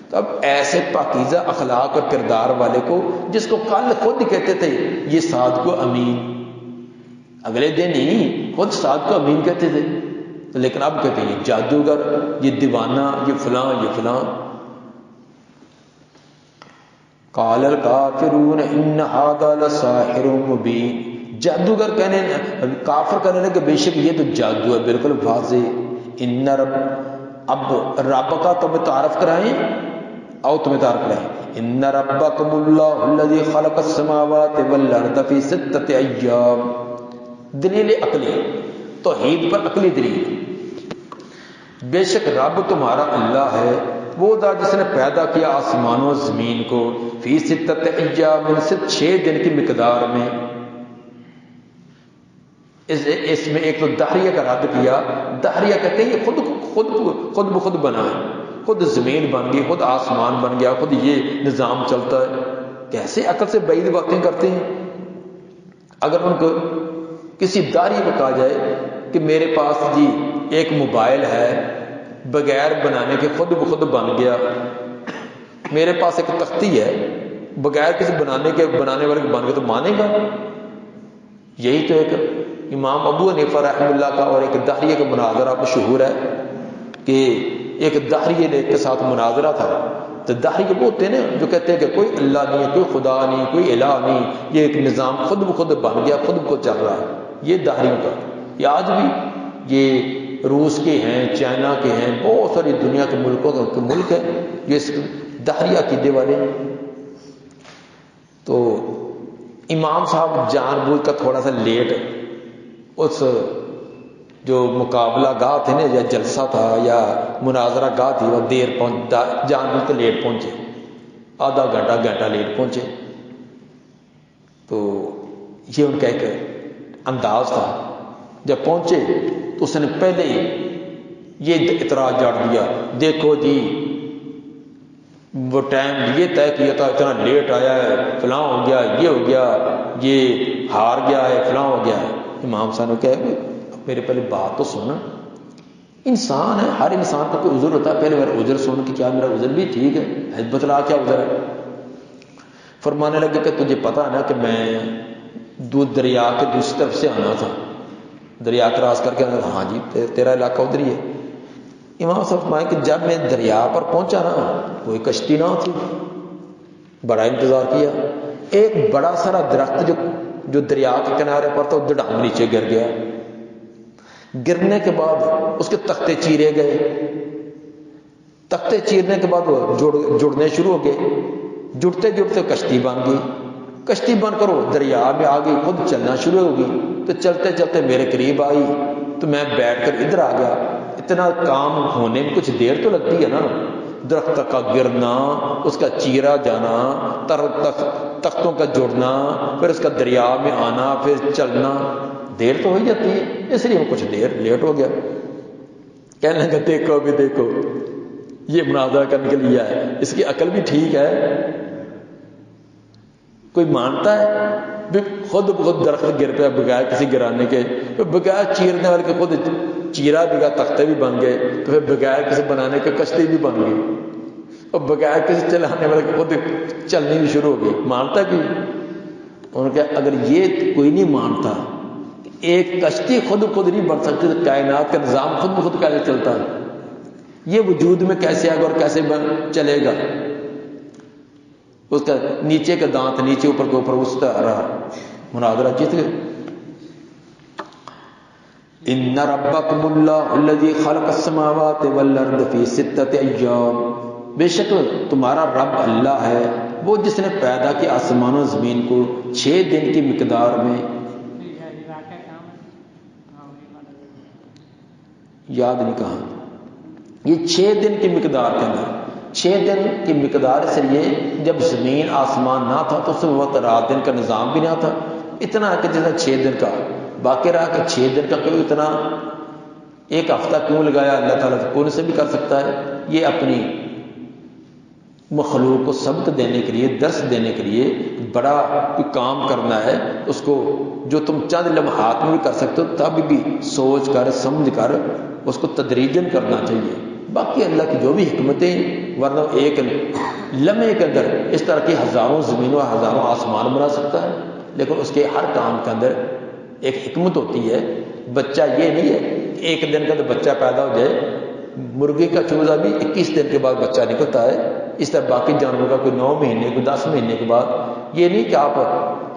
تو تو اب ایسے پاکیزہ اخلاق اور کردار والے کو، جس کو کل خود کہتے تھے یہ صادق و امین، اگلے دن ہی خود صادق و امین کہتے تھے، لیکن اب کہتے ہیں یہ جادوگر، یہ دیوانہ، یہ فلاں یہ فلاں۔ قال الکافرون ان ھذا لساحر مبین، جادوگر کہنے، کافر کہنے لگے بے شک یہ تو جادو ہے بالکل واضح۔ ان رب، اب رب کا تمہیں تعارف کرائیں، او تمہیں تعارف کرائیں، ان ربکم اللہ الذی خلق السماوات والارض فی ستۃ ایام، دلیل عقلی، توحید پر عقلی دلیل، بے شک رب تمہارا اللہ ہے، وہ ذات جس نے پیدا کیا آسمانوں و زمین کو، فی ستۃ ایام، صرف 6 دن کی مقدار میں۔ اس میں ایک تو دہریہ کا رد کیا، دہریہ کہتے ہیں یہ خود بخود بنا ہے، خود زمین بن گئی، خود آسمان بن گیا، خود یہ نظام چلتا ہے۔ کیسے عقل سے بعید باتیں کرتے ہیں؟ اگر ان کو کسی داہریہ کو کہا جائے کہ میرے پاس جی ایک موبائل ہے بغیر بنانے کے خود بخود بن گیا، میرے پاس ایک تختی ہے بغیر کسی بنانے والے کے بن گیا، تو مانے گا؟ یہی تو ایک امام ابو حنیفہ رحمہ اللہ کا اور ایک دہریہ کا مناظرہ مشہور ہے کہ ایک دہریہ کے ساتھ مناظرہ تھا، تو دہریہ وہ ہوتے ہیں نا جو کہتے ہیں کہ کوئی اللہ نہیں ہے، کوئی خدا نہیں، کوئی الہ نہیں، یہ ایک نظام خود بخود بن گیا، خود بخود چل رہا ہے، یہ دہریوں کا۔ یہ آج بھی یہ روس کے ہیں، چائنا کے ہیں، بہت ساری دنیا کے ملکوں کے ملک ہیں جو اس دہریہ عقیدے والے۔ تو امام صاحب جان بوجھ کر تھوڑا سا لیٹ اس جو مقابلہ گاہ تھے نا، یا جلسہ تھا یا مناظرہ گاہ تھی، وہ دیر جان بوجھ کر لیٹ پہنچے، آدھا گھنٹہ لیٹ پہنچے۔ تو یہ ان کا ایک انداز تھا، جب پہنچے تو اس نے پہلے ہی یہ اعتراض جاڑ دیا، دیکھو جی وہ ٹائم یہ طے کیا تھا، اتنا لیٹ آیا ہے، فلاں ہو گیا، یہ ہو گیا، یہ ہار گیا ہے، فلاں ہو گیا ہے۔ امام صاحب نے کہا میرے پہلے بات تو سن، انسان ہے، ہر انسان کا کوئی عذر ہوتا ہے، پہلے میرا عذر سن کہ کیا میرا عذر بھی ٹھیک ہے، بتلا کیا عذر ہے۔ فرمانے لگے کہ تجھے پتا ہے نا کہ میں دریا کے دوسری طرف سے آنا تھا، دریا کراس کر کے آنا تھا۔ ہاں جی تیرا علاقہ ادھر ہی ہے۔ امام صاحب فرمائے کہ جب میں دریا پر پہنچا نا، کوئی کشتی نہ تھی، بڑا انتظار کیا، ایک بڑا سارا درخت جو دریا کے کنارے پر تھا، دڑام نیچے گر گیا، گرنے کے بعد اس کے تختے چیرے گئے، تختے چیرنے کے بعد وہ جڑنے شروع ہو گئے، جڑتے جڑتے کشتی بن گئی، کشتی بن کر وہ دریا میں آ گئی، خود چلنا شروع ہو گئی، تو چلتے چلتے میرے قریب آئی، تو میں بیٹھ کر ادھر آ گیا۔ اتنا کام ہونے میں کچھ دیر تو لگتی ہے نا، درخت کا گرنا، اس کا چیرا جانا، تختوں کا جڑنا، پھر اس کا دریا میں آنا، پھر چلنا، دیر تو ہو ہی جاتی ہے، اس لیے وہ کچھ دیر لیٹ ہو گیا۔ کہنے لگا دیکھو ابھی دیکھو، یہ مناظرہ کرنے کے لیے ہے، اس کی عقل بھی ٹھیک ہے، کوئی مانتا ہے خود بخود درخت گر پہ بغیر کسی گرانے کے، بغیر چیرنے والے کے خود چیرا بھی گیا، تختے بھی بن گئے، تو پھر بغیر کسی بنانے کے کشتی بھی بن گئی، اور بغیر کسی چلانے والے کے خود چلنی بھی شروع ہو گئی۔ مانتا کہ انہوں نے کہا اگر یہ کوئی نہیں مانتا، ایک کشتی خود نہیں بن سکتی، تو کائنات کا نظام خود بخود کیسے چلتا ہے؟ یہ وجود میں کیسے آئے گا اور کیسے چلے گا؟ اس کا نیچے کا دانت نیچے، اوپر کے اوپر اس طرح رہا، مناظرہ جیت گئے۔ ان ربکم اللہ الذی خلق السماوات والارض فی ستۃ ایام، بے شک تمہارا رب اللہ ہے، وہ جس نے پیدا کیا آسمان و زمین کو 6 دن کی مقدار میں۔ یاد نہیں کہا، یہ 6 دن کی مقدار کے اندر، 6 دن کی مقدار اس لیے جب زمین آسمان نہ تھا تو اس وقت رات دن کا نظام بھی نہ تھا، اتنا کہ جیسا 6 دن کا باقی رہا کہ 6 دن کا کوئی اتنا ایک ہفتہ کیوں لگایا؟ اللہ تعالیٰ تو کون سے بھی کر سکتا ہے۔ یہ اپنی مخلوق کو سبق دینے کے لیے، درس دینے کے لیے بڑا کوئی کام کرنا ہے، اس کو جو تم چند لمحات میں بھی کر سکتے ہو، تب بھی سوچ کر سمجھ کر اس کو تدریجاً کرنا چاہیے، باقی اللہ کی جو بھی حکمتیں، ورنہ ایک لمحے کے اندر اس طرح کی ہزاروں زمینوں ہزاروں آسمان بنا سکتا ہے، لیکن اس کے ہر کام کے اندر ایک حکمت ہوتی ہے۔ بچہ یہ نہیں ہے کہ ایک دن کے اندر بچہ پیدا ہو جائے، مرغی کا چوزا بھی 21 دن کے بعد بچہ نکلتا ہے، اس طرح باقی جانوروں کا کوئی 9 مہینے کوئی 10 مہینے کے بعد۔ یہ نہیں کہ آپ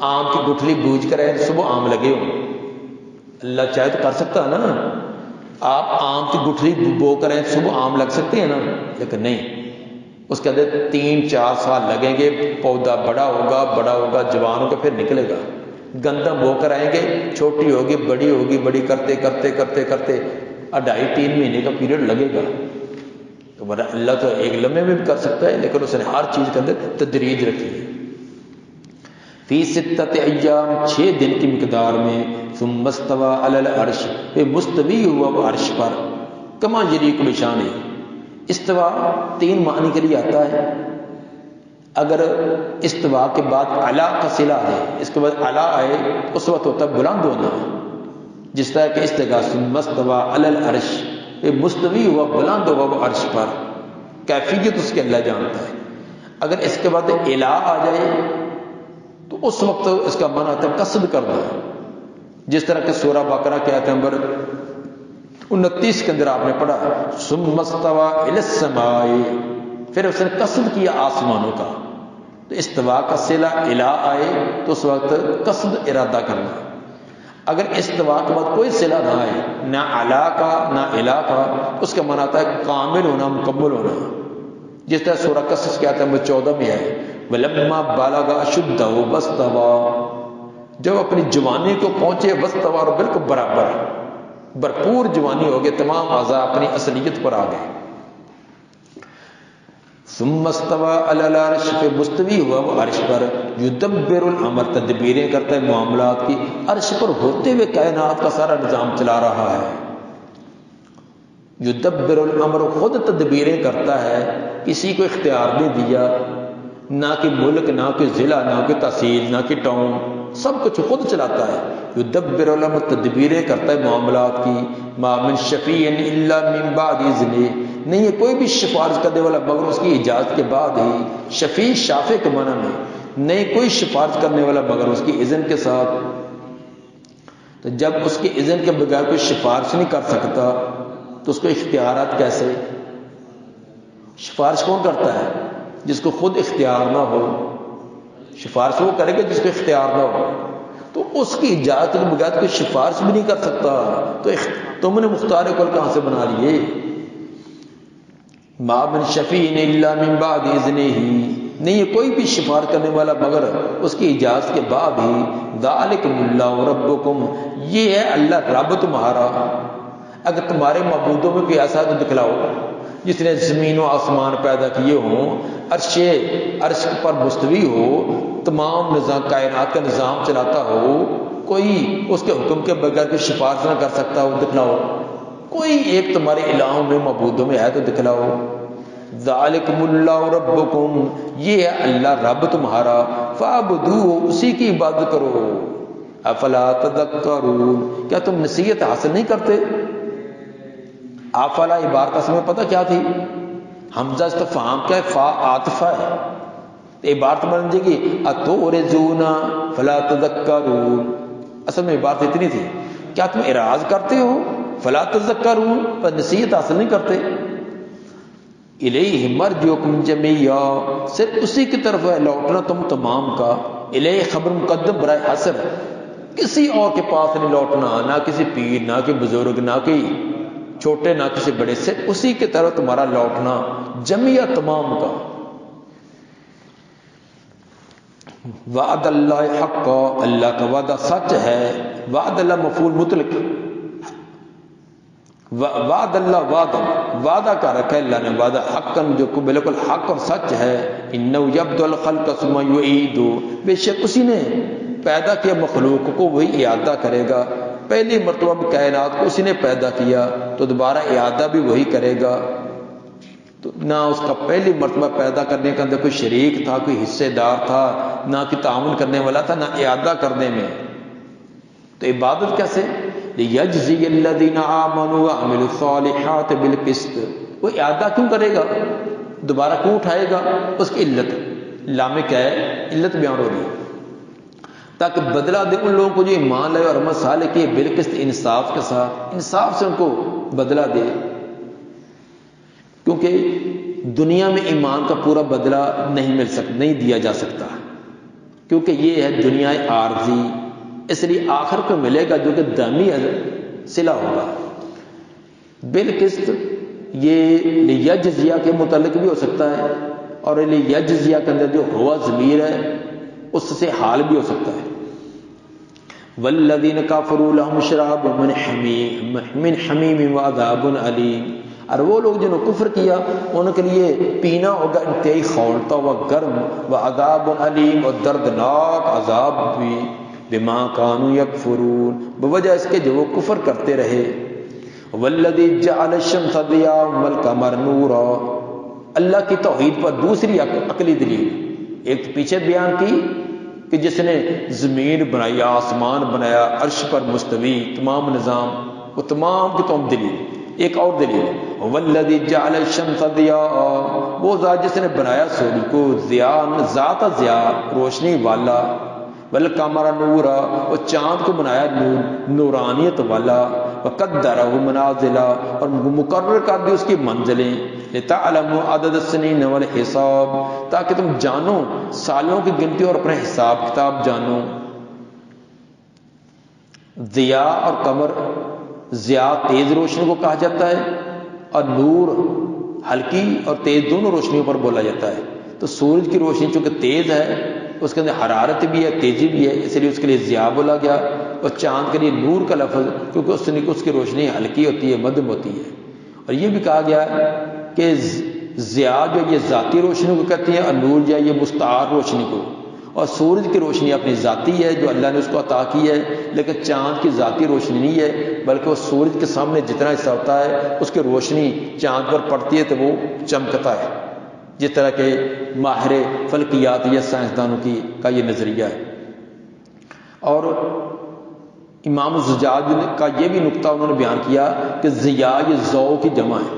آم کی گٹھلی بوجھ کر صبح آم لگے ہوں، اللہ چاہے تو کر سکتا ہے نا، آپ آم کی گٹھلی بو کریں صبح آم لگ سکتے ہیں نا، لیکن نہیں، اس کے اندر 3-4 سال لگیں گے، پودا بڑا ہوگا جوان ہوگا پھر نکلے گا۔ گندم بو کر آئیں گے، چھوٹی ہوگی بڑی کرتے 2.5-3 مہینے کا پیریڈ لگے گا۔ تو اللہ تو ایک لمحے میں بھی کر سکتا ہے، لیکن اس نے ہر چیز کے اندر تدریج رکھی ہے۔ فی 6 ایام 6 دن کی مقدار میں، ثم استوى علی العرش، پھر مستوی ہوا وہ عرش پر، کما یلیق بشانہ۔ استوا 3 معنی کے لیے آتا ہے۔ اگر استوا کے بعد علا کا صلہ ہے، اس کے بعد علا آئے اس وقت ہوتا ہے بلند ہونا، جس طرح کہ استوا ثم استوى علی العرش، پھر مستوی ہوا بلند ہوا وہ عرش پر، کیفیت اس کے اللہ جانتا ہے۔ اگر اس کے بعد الا آ جائے تو اس وقت اس کا معنی آتا ہے قصد کرنا، جس طرح کہ سورہ بقرہ کے آیت نمبر 29 کے اندر آپ نے پڑھا ثم استوى الی السماء، پھر اس نے قصد کیا آسمانوں کا۔ تو استوا کا صلہ الا آئے تو اس وقت قصد ارادہ کرنا۔ اگر استوا کے بعد کوئی صلہ نہ آئے، نہ علا کا نہ الا کا، اس کا معنی آتا ہے کامل ہونا، مکمل ہونا، جس طرح سورہ قصص کے آیت نمبر 14 میں ہے وَلَمَّا بَلَغَ أَشُدَّهُ وَاسْتَوَىٰ، جب اپنی جوانی کو پہنچے، واسطوا، اور بالکل برابر بھرپور جوانی ہو گئے، تمام اعضاء اپنی اصلیت پر آ گئے۔ ثم استوى علی العرش، پھر مستوی ہوا وہ عرش پر، یدبر الامر، تدبیریں کرتا ہے معاملات کی، عرش پر ہوتے ہوئے کائنات کا سارا نظام چلا رہا ہے۔ یدبر الامر، خود تدبیریں کرتا ہے، کسی کو اختیار نہیں دیا، نہ کہ ملک، نہ کہ ضلع، نہ کہ تحصیل، نہ کہ ٹاؤن، سب کچھ خود چلاتا ہے۔ یدبر الامر، تدبیریں کرتا ہے معاملات کی۔ ما من شفیع الا من بعد اذنہ، نہیں ہے کوئی بھی سفارش کرنے والا مگر اس کی اجازت کے بعد ہی۔ شفیع شافع کے معنی میں، نہیں کوئی سفارش کرنے والا مگر اس کی اذن کے ساتھ۔ تو جب اس کی اذن کے بغیر کوئی سفارش نہیں کر سکتا تو اس کو اختیارات کیسے؟ سفارش کون کرتا ہے؟ جس کو خود اختیار نہ ہو۔ سفارش وہ کرے گا جس کو اختیار نہ ہو، تو اس کی اجازت کے بغیر کوئی سفارش بھی نہیں کر سکتا، تو تم نے مختار کل کہاں سے بنا لیے؟ ما من شفیع الا من بعد اذنہ، نہیں ہے کوئی بھی سفارش کرنے والا مگر اس کی اجازت کے بعد ہی۔ ذالکم اللہ ربکم، یہ ہے اللہ رب تمہارا۔ اگر تمہارے معبودوں میں کوئی ایسا تو دکھلاؤ جس نے زمین و آسمان پیدا کیے ہوں، عرش پر مستوی ہو، تمام نظام کائنات کا نظام چلاتا ہو، کوئی اس کے حکم کے بغیر کوئی سفارش نہ کر سکتا ہو، دکھلاؤ۔ کوئی ایک تمہارے الہوں میں معبودوں میں ہے تو دکھلاؤ۔ ذالکم اللہ ربکم، یہ ہے اللہ رب تمہارا، فاعبدوہ، اسی کی عبادت کرو۔ افلا تذکرون، کیا تم نصیحت حاصل نہیں کرتے؟ افلا عبارت اصل میں پتہ کیا تھی؟ حمزہ استفہام کیا ہے؟ فا عاطفہ ہے، تو عبارت بن جائے گی اتورزون فلا تذکرون۔ اصل میں عبارت اتنی تھی، کیا تم اعراض کرتے ہو؟ فلا تذکرون، پر نصیحت حاصل نہیں کرتے۔ الیہ مرجعکم جمیعا، صرف اسی کی طرف ہے لوٹنا تم تمام کا۔ الیہ خبر مقدم برائے حسر، کسی اور کے پاس نہیں لوٹنا، نہ کسی پیر، نہ کوئی بزرگ، نہ کوئی چھوٹے، نہ کسی بڑے، صرف اسی کی طرف تمہارا لوٹنا، جمیعا تمام کا۔ وعد اللہ حق، اللہ کا وعدہ سچ ہے۔ وعد اللہ مفعول مطلق، وعد اللہ وعدہ کا رکھا ہے اللہ نے، وعدہ حقاً جو بالکل حق اور سچ ہے۔ انہ یبدأ الخلق ثم یعیدہ، بے شک اسی نے پیدا کیا مخلوق کو، وہی اعادہ کرے گا۔ پہلی مرتبہ کائنات کو اسی نے پیدا کیا تو دوبارہ اعادہ بھی وہی کرے گا۔ تو نہ اس کا پہلی مرتبہ پیدا کرنے کے اندر کوئی شریک تھا، کوئی حصے دار تھا، نہ کوئی تعاون کرنے والا تھا، نہ اعادہ کرنے میں۔ تو عبادت کیسے؟ لِيَجْزِيَ الَّذِينَ آمَنُوا وَعَمِلُوا الصَّالِحَاتِ بِالْقِسْطِ، وہ اعادہ کیوں کرے گا، دوبارہ کیوں اٹھائے گا؟ اس کی علت، لام کیا ہے؟ علت بیان ہو رہی ہے، تاکہ بدلہ دے ان لوگوں کو جو ایمان لائے اور عمل صالح کیے بالقسط، انصاف کے ساتھ، انصاف سے ان کو بدلہ دے۔ کیونکہ دنیا میں ایمان کا پورا بدلہ نہیں مل سکتا، نہیں دیا جا سکتا، کیونکہ یہ ہے دنیا عارضی، اس لیے آخر کو ملے گا جو کہ دائمی صلہ ہوگا بالقسط۔ یہ لیجزیہ کے متعلق بھی ہو سکتا ہے، اور لیجزیہ کے اندر جو ہوا ضمیر ہے اس سے حال بھی ہو سکتا ہے۔ والذین کفروا لهم شراب من حمیم وعذاب علیم، اور وہ لوگ جنہوں نے کفر کیا ان کے لیے پینا ہوگا انتہائی کھولتا ہوا گرم، وعذاب علیم، اور دردناک عذاب بھی، بما کانوا یکفرون، بوجہ اس کے جو وہ کفر کرتے رہے۔ والذی جعل الشمس ضیاء والقمر نورا، اللہ کی توحید پر دوسری عقلی دلیل، ایک پیچھے بیان کی کہ جس نے زمین بنائی، آسمان بنایا، عرش پر مستوی، تمام نظام، وہ تمام کی تمام دلیل۔ ایک اور دلیل، والذی جعل الشمس ضیاء، وہ ذات جس نے بنایا سورج کو ضیاء، ذات ضیاء، روشنی والا، والقمر نورا، اور چاند کو بنایا نورانیت والا، وقدرہ منازلہ، اور مقرر کر دی اس کی منزلیں، لتعلموا عدد السنین والحساب، تاکہ تم جانو سالوں کی گنتی اور اپنا حساب کتاب جانو۔ ضیاء اور قمر، ضیاء تیز روشنی کو کہا جاتا ہے، اور نور ہلکی اور تیز دونوں روشنیوں پر بولا جاتا ہے۔ تو سورج کی روشنی چونکہ تیز ہے، اس کے اندر حرارت بھی ہے، تیزی بھی ہے، اس لیے اس کے لیے ضیاء بولا گیا، اور چاند کے لیے نور کا لفظ، کیونکہ اس کی روشنی ہلکی ہوتی ہے، مدھم ہوتی ہے۔ اور یہ بھی کہا گیا کہ ضیاء جو یہ ذاتی روشنی کو کہتے ہیں، اور نور جو ہے یہ مستعار روشنی کو، اور سورج کی روشنی اپنی ذاتی ہے جو اللہ نے اس کو عطا کی ہے، لیکن چاند کی ذاتی روشنی نہیں ہے، بلکہ وہ سورج کے سامنے جتنا حصہ ہوتا ہے اس کی روشنی چاند پر پڑتی ہے تو وہ چمکتا ہے، جس طرح کہ ماہر فلکیات یا سائنسدانوں کا یہ نظریہ ہے۔ اور امام الزجاج کا یہ بھی نقطہ انہوں نے بیان کیا کہ ضیاء یہ ضوء کی جمع ہے،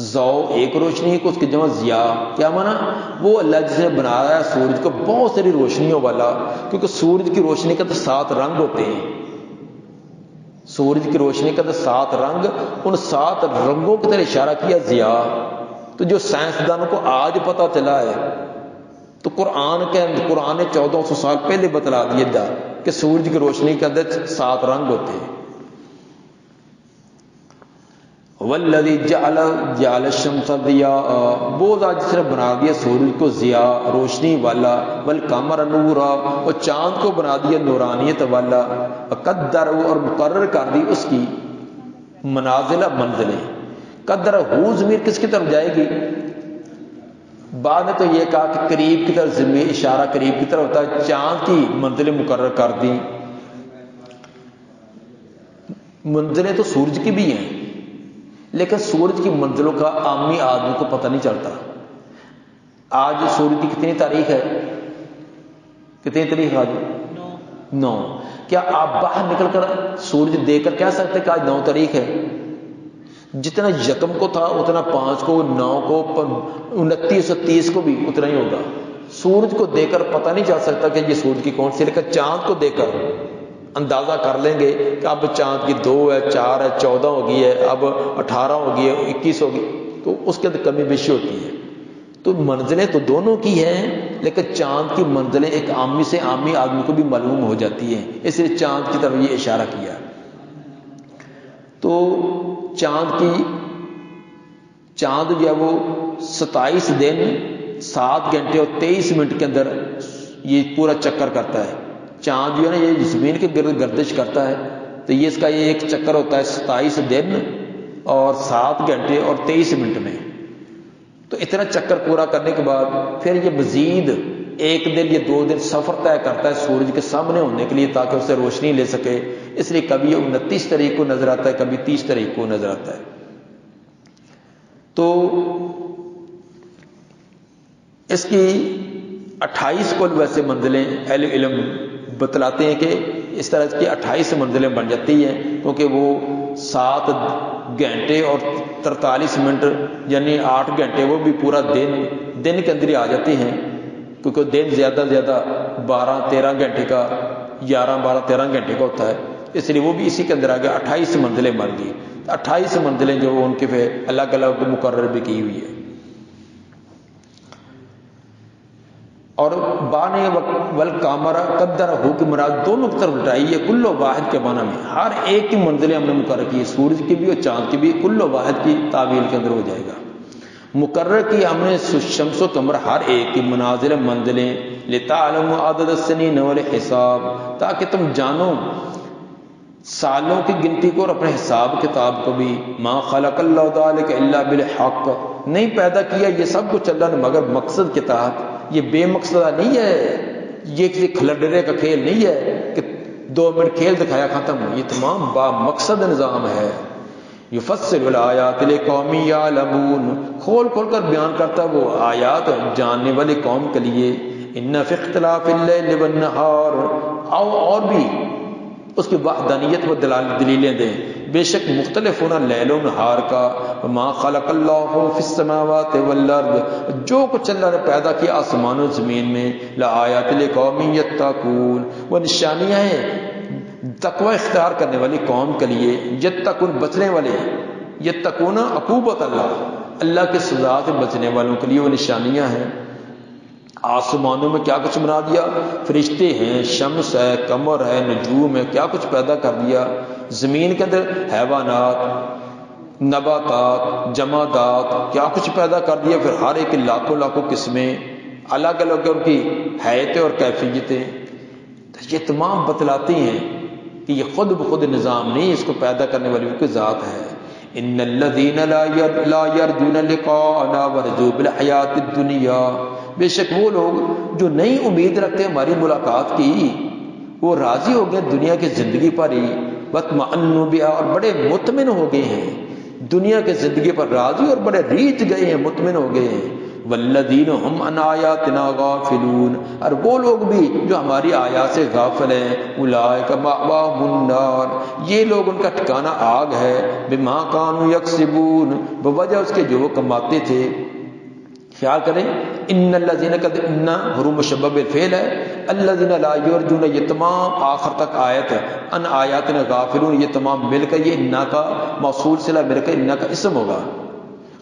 ضوء ایک روشنی ہے کہ اس کی جمع ضیاء، کیا مانا؟ وہ اللہ جس نے بنایا ہے سورج کو بہت ساری روشنیوں والا، کیونکہ سورج کی روشنی کا تو 7 رنگ ہوتے ہیں، سورج کی روشنی کا تو 7 رنگ، ان 7 رنگوں کی طرح اشارہ کیا ضیاء۔ تو جو سائنسدانوں کو آج پتہ چلا ہے، تو قرآن نے 1400 سال پہلے بتلا دیا تھا کہ سورج کی روشنی کے اندر 7 رنگ ہوتے ہیں۔ والذی جعل الشمس ضیاء، وہ ذات جس نے بنا دیا سورج کو ضیاء، روشنی والا، والقمر نورا، اور چاند کو بنا دیا نورانیت والا، وقدرہ، اور مقرر کر دی اس کی منازل، منزلیں۔ قدرہ ضمیر کس کی طرف جائے گی؟ بعد نے تو یہ کہا کہ قریب کی طرف ضمیر اشارہ قریب کی طرف ہوتا ہے، چاند کی منزلیں مقرر کر دی۔ منزلیں تو سورج کی بھی ہیں، لیکن سورج کی منزلوں کا عامی آدمی کو پتہ نہیں چلتا۔ آج سورج کی کتنی تاریخ ہے؟ کتنی تاریخ آج؟ 9۔ کیا آپ باہر نکل کر سورج دیکھ کر کہہ سکتے کہ آج 9 تاریخ ہے؟ جتنا یکم کو تھا اتنا 5 کو، 9 کو، 29 اور 30 کو بھی اتنا ہی ہوگا۔ سورج کو دیکھ کر پتہ نہیں چل سکتا کہ یہ سورج کی کون سی، لیکن چاند کو دیکھ کر اندازہ کر لیں گے کہ اب چاند کی 2 ہے، 4 ہے، 14 ہو گئی ہے، اب 18 ہو گئی ہے، 21 ہو گئی، تو اس کے اندر کمی بیشی ہوتی ہے۔ تو منزلیں تو دونوں کی ہیں، لیکن چاند کی منزلیں ایک عامی سے عامی آدمی کو بھی معلوم ہو جاتی ہیں، اس لیے چاند کی طرف یہ اشارہ کیا۔ تو چاند جو ہے وہ 27 دن 7 گھنٹے اور 23 منٹ کے اندر یہ پورا چکر کرتا ہے۔ چاند جو ہے نا یہ زمین کے گرد گردش کرتا ہے، تو یہ اس کا یہ ایک چکر ہوتا ہے 27 دن اور 7 گھنٹے اور 23 منٹ میں۔ تو اتنا چکر پورا کرنے کے بعد پھر یہ مزید 1 دن یا 2 دن سفر طے کرتا ہے سورج کے سامنے ہونے کے لیے، تاکہ اسے روشنی لے سکے۔ اس لیے کبھی 29 تاریخ کو نظر آتا ہے، کبھی 30 تاریخ کو نظر آتا ہے۔ تو اس کی 28 کل ویسے منزلیں اہل علم بتلاتے ہیں کہ اس طرح کی 28 منزلیں بن جاتی ہیں، کیونکہ وہ 7 گھنٹے اور 43 منٹ یعنی 8 گھنٹے وہ بھی پورا دن کے اندر ہی آ جاتے ہیں، کیونکہ دن زیادہ سے زیادہ 12-13 گھنٹے کا 11-12-13 گھنٹے کا ہوتا ہے، اس لیے وہ بھی اسی کے اندر آ گیا۔ 28 منزلیں بن گئی، 28 منزلیں جو ان کے پہ الگ الگ مقرر بھی کی ہوئی ہے۔ اور بانے والقمر قدرہ کی مراد دونوں کی طرف اٹھائی ہے، کل واحد کے معنی میں ہر ایک کی منزلیں ہم نے مقرر کی، سورج کی بھی اور چاند کی بھی، کل واحد کی تعویل کے اندر ہو جائے گا۔ مقرر کی ہم نے شمس و قمر ہر ایک کی منازل منزلیں، لتعلموا عدد السنین والحساب، تاکہ تم جانو سالوں کی گنتی کو اور اپنے حساب کتاب کو بھی۔ ما خلق اللہ ذلک الا بالحق، نہیں پیدا کیا یہ سب کچھ اللہ نے مگر مقصد کے تحت، یہ بے مقصدہ نہیں ہے، یہ کسی کھلڈرے کا کھیل نہیں ہے کہ 2 منٹ کھیل دکھایا ختم، یہ تمام با مقصد نظام ہے۔ یفصل الآیات لقوم یعلمون، کھول کھول کر بیان کرتا وہ آیات جاننے والے قوم کے لیے۔ ان فی اختلاف اللیل والنہار، اور بھی اس کی وحدانیت و دلیلیں دیں، بے شک مختلف ہونا لیل و نہار کا۔ ما خلق اللہ فی السماوات والارض، جو کچھ اللہ نے پیدا کیا آسمان و زمین میں، لآیات لقوم یتقون، وہ نشانیاں ہیں تقوی اختیار کرنے والی قوم کے لیے، یتقون بچنے والے، یتقون عقوبت اللہ کے سزا سے بچنے والوں کے لیے وہ نشانیاں ہیں۔ آسمانوں میں کیا کچھ بنا دیا، فرشتے ہیں، شمس ہے، قمر ہے، نجوم ہے، کیا کچھ پیدا کر دیا۔ زمین کے اندر حیوانات، نباتات، جمادات، کیا کچھ پیدا کر دیا، پھر ہر ایک لاکھوں لاکھوں قسمیں، الگ الگ ان کی حیتیں اور کیفیتیں، یہ تمام بتلاتی ہیں کہ یہ خود بخود نظام نہیں، اس کو پیدا کرنے والی کوئی ذات ہے۔ ان الذین لا یرجون لقاءنا ورضوا بالحیات الدنیا، بے شک وہ لوگ جو نہیں امید رکھتے ہماری ملاقات کی، وہ راضی ہو گئے دنیا کی زندگی پر ہی، واطمأنوا بہا، اور بڑے مطمئن ہو گئے ہیں دنیا کی زندگی پر، راضی اور بڑے ریچھ گئے ہیں، مطمئن ہو گئے ہیں۔ والذین هم عن آیاتنا غافلون، اور وہ لوگ بھی جو ہماری آیات سے غافل ہیں، اولئک مأواہم النار، یہ لوگ ان کا ٹھکانہ آگ ہے، بما کانوا یکسبون، بوجہ اس کے جو وہ کماتے تھے۔ خیال کریں، ان الذین قد، ان حروف مشبہ بالفعل ہے، الذین لا یرجون، یہ تمام آخر تک آیت ان آیاتنا غافلون، یہ تمام مل کر یہ انا کا موصول صلہ مل کر انا کا اسم ہوگا،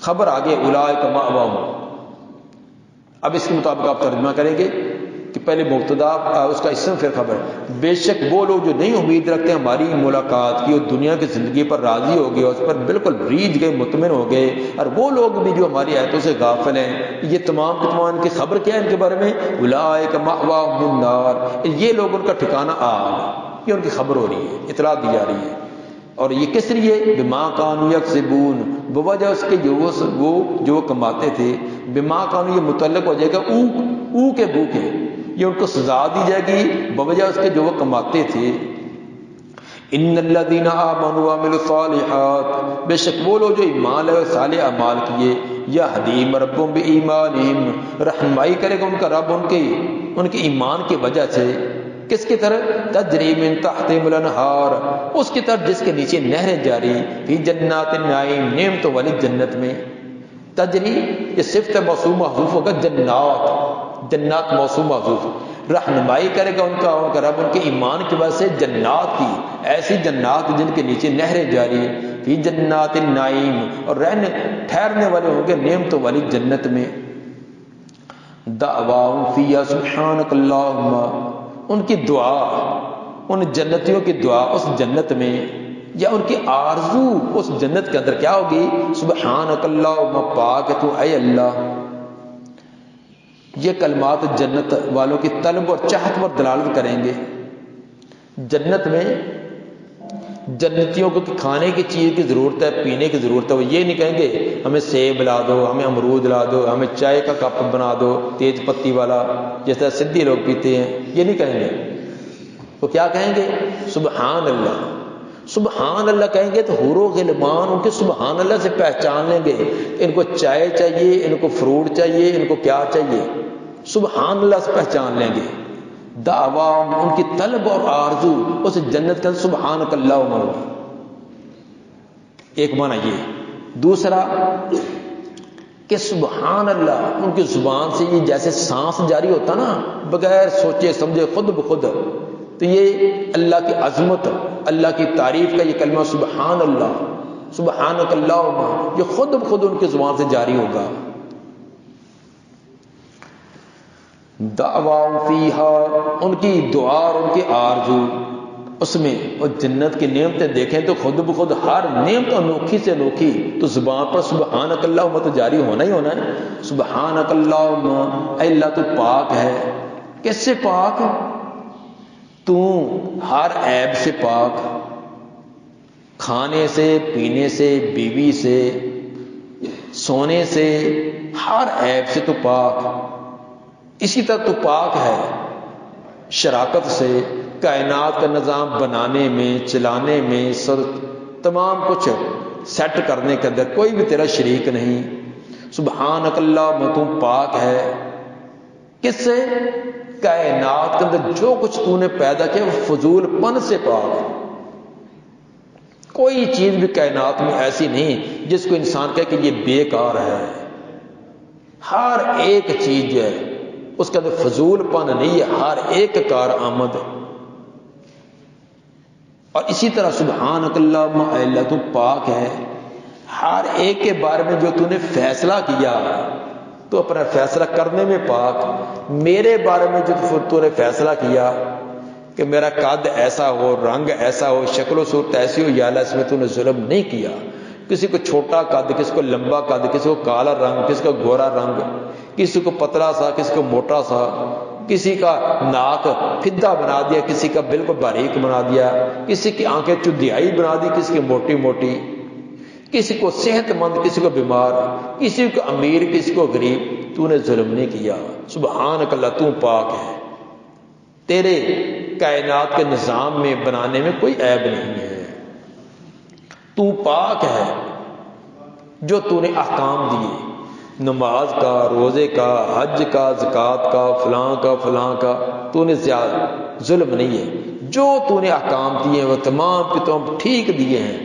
خبر آگے اولئک مأواہم۔ اب اس کے مطابق آپ ترجمہ کریں گے کہ پہلے مبتدا اس کا اسم پھر خبر۔ بے شک وہ لوگ جو نہیں امید رکھتے ہماری ملاقات کی اور دنیا کی زندگی پر راضی ہو گئے، اس پر بالکل ریجھ گئے، مطمئن ہو گئے، اور وہ لوگ بھی جو ہماری آیتوں سے غافل ہیں، یہ تمام کے تمام کی خبر کیا ہے ان کے بارے میں، اولئک مأواہم النار، یہ لوگ ان کا ٹھکانہ آگ، یہ ان کی خبر ہو رہی ہے، اطلاع دی جا رہی ہے۔ اور یہ کس لیے، بما کانوا یکسبون، بوجہ اس کے جو کماتے تھے، بما کانوا یہ متعلق ہو جائے گا او کے بو کے، یہ ان کو سزا دی جائے گی بوجہ اس کے جو وہ کماتے تھے۔ ان الذین آمنوا وعملوا الصالحات، بے شک وہ لوگ جو ایمان لائے اور صالح اعمال کیے، یہدیہم ربہم بایمانہم، رہنمائی کرے گا ان کا رب ان کے ایمان کی وجہ سے، کس کی طرح، تجری من تحتہم الانہار، اس کی طرف جس کے نیچے نہریں جاری، فی جنات النعیم، نعمتوں والی جنت میں۔ تجری یہ صفت موصول محذوف ہوگا، جنات موصول محذوف، رہنمائی کرے گا ان کا رب ان کے ایمان کی وجہ سے جنات کی، ایسی جنات جن کے نیچے نہریں جاری، فی جنات النعیم، اور ٹھہرنے والے ہوں گے نعمتوں والی جنت میں۔ دعواہم فیہا سبحانک اللہم، ان کی دعا، ان جنتیوں کی دعا اس جنت میں، یا ان کی آرزو اس جنت کے اندر کیا ہوگی، سبحانک اللہم، پاک ہے تو اے اللہ۔ یہ کلمات جنت والوں کی طلب اور چاہت پر دلالت کریں گے۔ جنت میں جنتیوں کو کھانے کی چیز کی ضرورت ہے، پینے کی ضرورت ہے، وہ یہ نہیں کہیں گے ہمیں سیب لا دو، ہمیں امرود لا دو، ہمیں چائے کا کپ بنا دو تیز پتی والا جیسا سدھی لوگ پیتے ہیں، یہ نہیں کہیں گے۔ وہ کیا کہیں گے، سبحان اللہ، سبحان اللہ کہیں گے تو حور و غلمان ان کے سبحان اللہ سے پہچان لیں گے، ان کو چائے چاہیے، ان کو فروٹ چاہیے، ان کو کیا چاہیے، سبحان اللہ سے پہچان لیں گے۔ دعوام، ان کی طلب اور آرزو اس جنت کا سبحانک اللہم ہوگی۔ ایک معنی یہ، دوسرا کہ سبحان اللہ ان کی زبان سے یہ جیسے سانس جاری ہوتا نا بغیر سوچے سمجھے خود بخود، تو یہ اللہ کی عظمت، اللہ کی تعریف کا یہ کلمہ سبحان اللہ، سبحانک اللہم، یہ خود بخود ان کی زبان سے جاری ہوگا۔ دعواؤں فیہا، ان کی دعا اور ان کی آرزو اس میں، اور جنت کی نعمتیں دیکھیں تو خود بخود ہر نعمت انوکھی سے انوکھی، تو زبان پر سبحانک اللہم تو جاری ہونا ہی ہونا ہے۔ سبحانک اللہم، اے اللہ تو پاک ہے، کس سے پاک؟ تو ہر عیب سے پاک، کھانے سے، پینے سے، بیوی سے، سونے سے، ہر عیب سے تو پاک۔ اسی طرح تو پاک ہے شراکت سے، کائنات کا نظام بنانے میں، چلانے میں، تمام کچھ سیٹ کرنے کے اندر کوئی بھی تیرا شریک نہیں۔ سبحانک اللہ، تو پاک ہے کس سے؟ کائنات کے اندر جو کچھ تو نے پیدا کیا وہ فضول پن سے پاک ہے۔ کوئی چیز بھی کائنات میں ایسی نہیں جس کو انسان کہے کہ یہ بیکار ہے۔ ہر ایک چیز جو ہے اس کا فضول پن نہیں ہے، ہر ایک کار آمد۔ اور اسی طرح سبحانک اللہم، اے اللہ تو پاک ہے ہر ایک کے بارے میں جو تو نے فیصلہ کیا، تو اپنا فیصلہ کرنے میں پاک۔ میرے بارے میں جو تو نے فیصلہ کیا کہ میرا قد ایسا ہو، رنگ ایسا ہو، شکل و صورت ایسی ہو، یا اللہ اس میں تو نے ظلم نہیں کیا۔ کسی کو چھوٹا قد، کسی کو لمبا قد، کسی کو کالا رنگ، کسی کو گورا رنگ، کسی کو پتلا سا، کسی کو موٹا سا، کسی کا ناک پھدا بنا دیا، کسی کا بالکل باریک بنا دیا، کسی کی آنکھیں چدھیائی بنا دی، کسی کی موٹی موٹی، کسی کو صحت مند، کسی کو بیمار، کسی کو امیر، کسی کو غریب۔ تو نے ظلم نہیں کیا۔ سبحانک اللہ، تو پاک ہے، تیرے کائنات کے نظام میں بنانے میں کوئی عیب نہیں ہے۔ تو پاک ہے جو تو نے احکام دیے، نماز کا، روزے کا، حج کا، زکوٰۃ کا، فلاں کا فلاں کا، تو نے زیادہ ظلم نہیں ہے۔ جو تو نے احکام دیے ہیں وہ تمام کے تمام ٹھیک دیے ہیں۔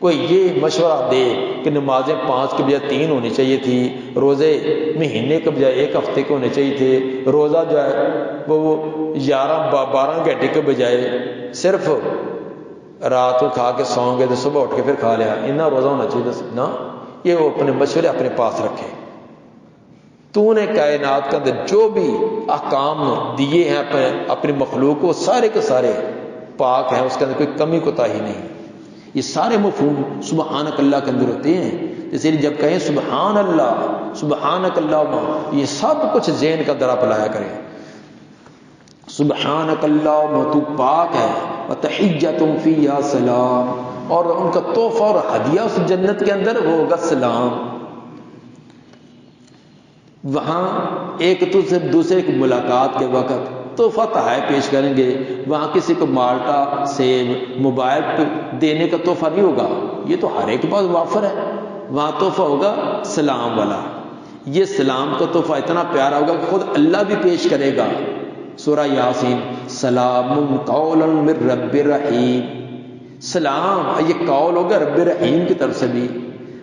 کوئی یہ مشورہ دے کہ نمازیں 5 کے بجائے 3 ہونی چاہیے تھی، روزے مہینے کے بجائے 1 ہفتے کے ہونے چاہیے تھے، روزہ جو ہے وہ 11-12 گھنٹے کے بجائے صرف رات کو کھا کے سو گئے تو صبح اٹھ کے پھر کھا لیا، اتنا روزہ ہونا چاہیے نا۔ یہ وہ اپنے مشورے اپنے پاس رکھے۔ تو نے کائنات کے اندر جو بھی احکام دیے ہیں اپنی مخلوق کو، سارے کے سارے پاک ہیں، اس کے اندر کوئی کمی کوتاہی نہیں۔ یہ سارے مفہوم سبحانک اللہ کے اندر ہوتے ہیں۔ جیسے جب کہیں سبحان اللہ، سبحانک اللہم، یہ سب کچھ ذہن کا درا پلایا کریں۔ سبحانک اللہم، تو پاک ہے، وتحیتہم فیہا سلام، اور ان کا تحفہ اور ہدیہ اس جنت کے اندر وہ ہوگا سلام۔ وہاں ایک دوسرے کی ملاقات کے وقت تحفہ تحائف پیش کریں گے، وہاں کسی کو مالٹا، سیب، موبائل دینے کا تحفہ نہیں ہوگا، یہ تو ہر ایک کے پاس وافر ہے۔ وہاں تحفہ ہوگا سلام والا۔ یہ سلام کا تحفہ اتنا پیارا ہوگا کہ خود اللہ بھی پیش کرے گا۔ سورہ یاسین، سلام قولا من رب رحیم، سلام یہ قول ہوگا رب رحیم کی طرف سے بھی۔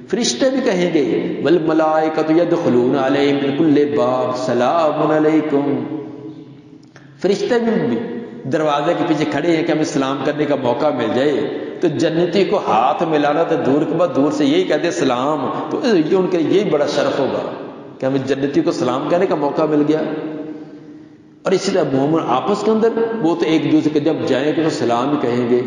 فرشتے بھی کہیں گے والملائکۃ یدخلون علیہم من کل باب سلام علیکم، فرشتے بھی دروازے کے پیچھے کھڑے ہیں کہ ہمیں سلام کرنے کا موقع مل جائے، تو جنتی کو ہاتھ ملانا تو دور کے بعد دور سے یہی کہتے سلام، تو یہ ان کے لیے یہی بڑا شرف ہوگا کہ ہمیں جنتی کو سلام کہنے کا موقع مل گیا۔ اور اسی طرح مومن آپس کے اندر وہ تو ایک دوسرے کے جب جائیں گے تو سلام ہی کہیں گے۔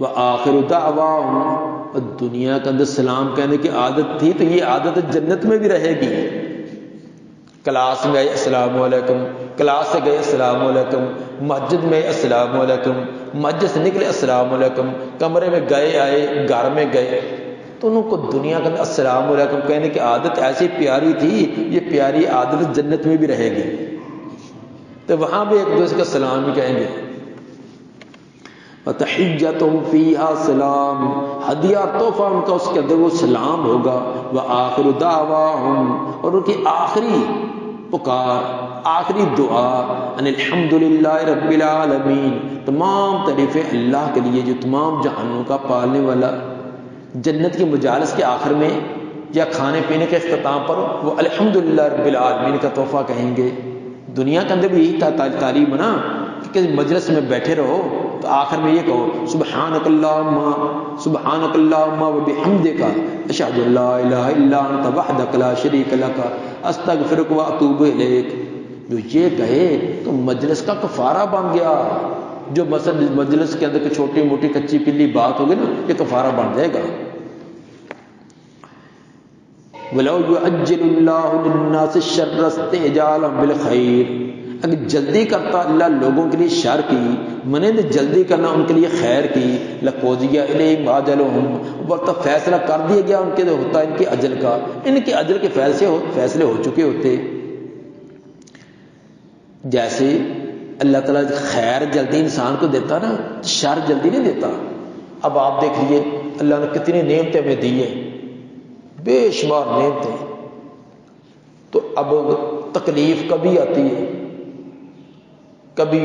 وآخر دعواہم، دنیا کے اندر سلام کہنے کی عادت تھی تو یہ عادت جنت میں بھی رہے گی۔ کلاس میں آئے السلام علیکم، کلاس سے گئے السلام علیکم، مسجد میں السلام علیکم، مسجد سے نکلے السلام علیکم، کمرے میں گئے آئے، گھر میں گئے، تو ان کو دنیا کے اندر السلام علیکم کہنے کی عادت ایسی پیاری تھی، یہ پیاری عادت جنت میں بھی رہے گی، تو وہاں بھی ایک دوسرے کا سلام ہی کہیں گے۔ وتحیتہم فیہا سلام، ہدیہ اور تحفہ ان کا اس کے اندر وہ سلام ہوگا۔ وآخر دعواہم، اور ان کی آخری پکار، آخری دعا، ان الحمدللہ رب العالمین، تمام تعریفیں اللہ کے لیے جو تمام جہانوں کا پالنے والا، جنت کی مجالس کے آخر میں یا کھانے پینے کے اختتام پر وہ الحمدللہ رب العالمین کا تحفہ کہیں گے. دنیا کے اندر بھی یہی تعلیم نا کہ مجلس میں بیٹھے رہو تو آخر میں یہ کہو سبحانک اللہم و بحمدک اشہد ان لا الہ الا انت وحدک لا شریک لک استغفرک و اتوب الیک. جو یہ کہے تو مجلس کا کفارہ بن گیا. جو مثلا مجلس کے اندر کوئی چھوٹی موٹی کچی پلی بات ہوگی نا یہ کفارہ بن جائے گا. وَلَوْ يُعَجِّلُ اللَّهُ لِلنَّاسِ الشَّرَّ اسْتِعْجَالًا بِالْخَيْرِ. اگر جلدی کرتا اللہ لوگوں کے لیے شر کی منند جلدی کرنا ان کے لیے خیر کی لَقُضِيَ إِلَيْهِمْ أَجَلُهُمْ وقت فیصلہ کر دیا گیا ان کے ہوتا ان کے اجل کا. ان کے اجل کے فیصلے ہو چکے ہوتے. جیسے اللہ تعالیٰ خیر جلدی انسان کو دیتا نا شر جلدی نہیں دیتا. اب آپ دیکھ لیجیے اللہ نے کتنی نعمتیں ہمیں دی ہیں بے شمار نعمتیں. تو اب تکلیف کبھی آتی ہے کبھی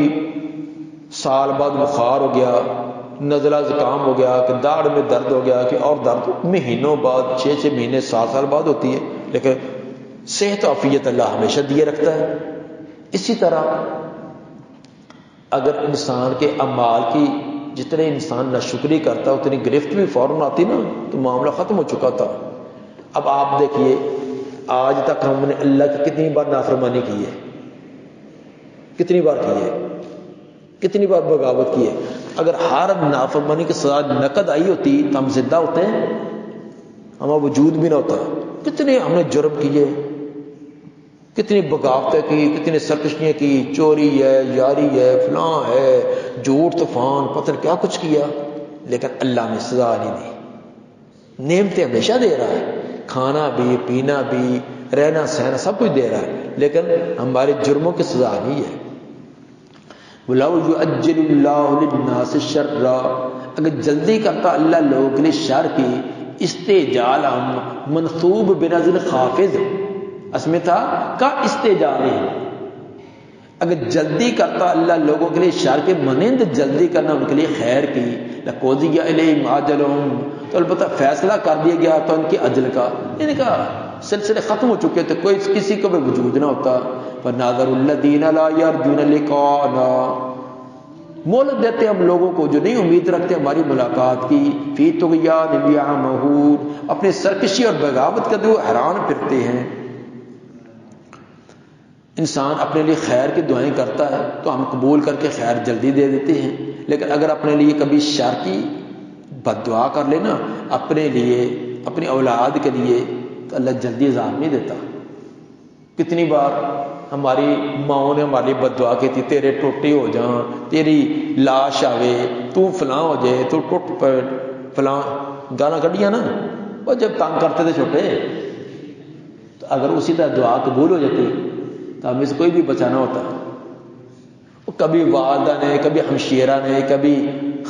سال بعد بخار ہو گیا نزلہ زکام ہو گیا کہ داڑھ میں درد ہو گیا کہ اور درد مہینوں بعد 6 مہینے 7 سال بعد ہوتی ہے. لیکن صحت و عافیت اللہ ہمیشہ دیے رکھتا ہے. اسی طرح اگر انسان کے اعمال کی جتنے انسان ناشکری کرتا اتنی گرفت بھی فوراً آتی نا تو معاملہ ختم ہو چکا تھا. اب آپ دیکھیے آج تک ہم نے اللہ کی کتنی بار نافرمانی کی ہے کتنی بار کی ہے کتنی بار بغاوت کی ہے. اگر ہر نافرمانی کے ساتھ نقد آئی ہوتی تو ہم زندہ ہوتے ہیں ہمارا وجود بھی نہ ہوتا. کتنے ہم نے جرم کیے کتنی بغاوتیں کی کتنی سرکشیاں کی چوری ہے یاری ہے فلاں ہے جھوٹ طوفان پتہ کیا کچھ کیا. لیکن اللہ نے سزا نہیں دی. نعمتیں ہمیشہ دے رہا ہے کھانا بھی پینا بھی رہنا سہنا سب کچھ دے رہا ہے لیکن ہمارے جرموں کی سزا نہیں ہے. وَلَوْ يُعَجِّلُ اللَّهُ لِلنَّاسِ الشَّرَّ اگر جلدی کرتا اللہ لوگوں کے لیے شر کی استعجالہم منصوب بنزل خافض اس میں تھا کا استعجالہم. اگر جلدی کرتا اللہ لوگوں کے لیے شر کے منند جلدی کرنا ان کے لیے خیر کی لَقُضِيَ إِلَيْهِمْ أَجَلُهُمْ تو البتہ فیصلہ کر دیا گیا تو ان کے اجل کا. ان کا سلسلے ختم ہو چکے تھے کوئی کسی کا بھی وجود نہ ہوتا. فَنَاظَرُ الَّذِينَ لَا يَرْجُونَ لِقَاءَنَا مہلت دیتے ہم لوگوں کو جو نہیں امید رکھتے ہماری ملاقات کی فی طغیان یعمہون اپنی سرکشی اور بغاوت کرتے ہوئے حیران پھرتے ہیں. انسان اپنے لیے خیر کی دعائیں کرتا ہے تو ہم قبول کر کے خیر جلدی دے دیتے ہیں. لیکن اگر اپنے لیے کبھی شر کی بد دعا کر لینا اپنے لیے اپنی اولاد کے لیے تو اللہ جلدی عذاب نہیں دیتا. کتنی بار ہماری ماؤں نے ہمارے لیے بد دعا کی تھی تیرے ٹوٹے ہو جاں تیری لاش آوے تو فلاں ہو جائے تو ٹوٹ پڑ فلاں گانا کھڑیاں نا وہ جب تنگ کرتے تھے چھوٹے تو اگر اسی طرح دعا قبول ہو جاتی تو ہمیں سے کوئی بھی بچانا ہوتا. کبھی والدہ نے کبھی ہمشیرہ نے کبھی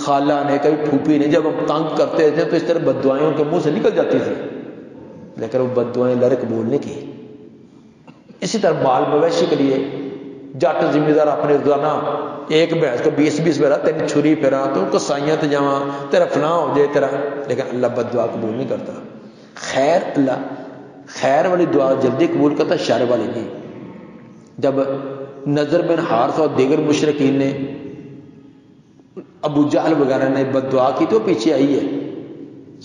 خالہ نے کبھی پھوپھی نے جب ہم تنگ کرتے تھے تو اس طرح بد دعائیں ان کے منہ سے نکل جاتی تھی لیکن وہ بد دعائیں اللہ نے قبول نہیں کی. اسی طرح بال مویشی کے لیے جٹ ذمہ دار اپنے روزانہ ایک بھینس کو 20 پھیرا تین چھری پھیرا تو ان کو سائیاں تے جاواں تیرا فلاں ہو جائے تیرا لیکن اللہ بد دعا قبول نہیں کرتا. خیر اللہ خیر والی دعا جلدی قبول کرتا شر والی نہیں. جب نضر بن حارثہ اور دیگر مشرکین نے ابو جہل وغیرہ نے بد دعا کی تو پیچھے آئی ہے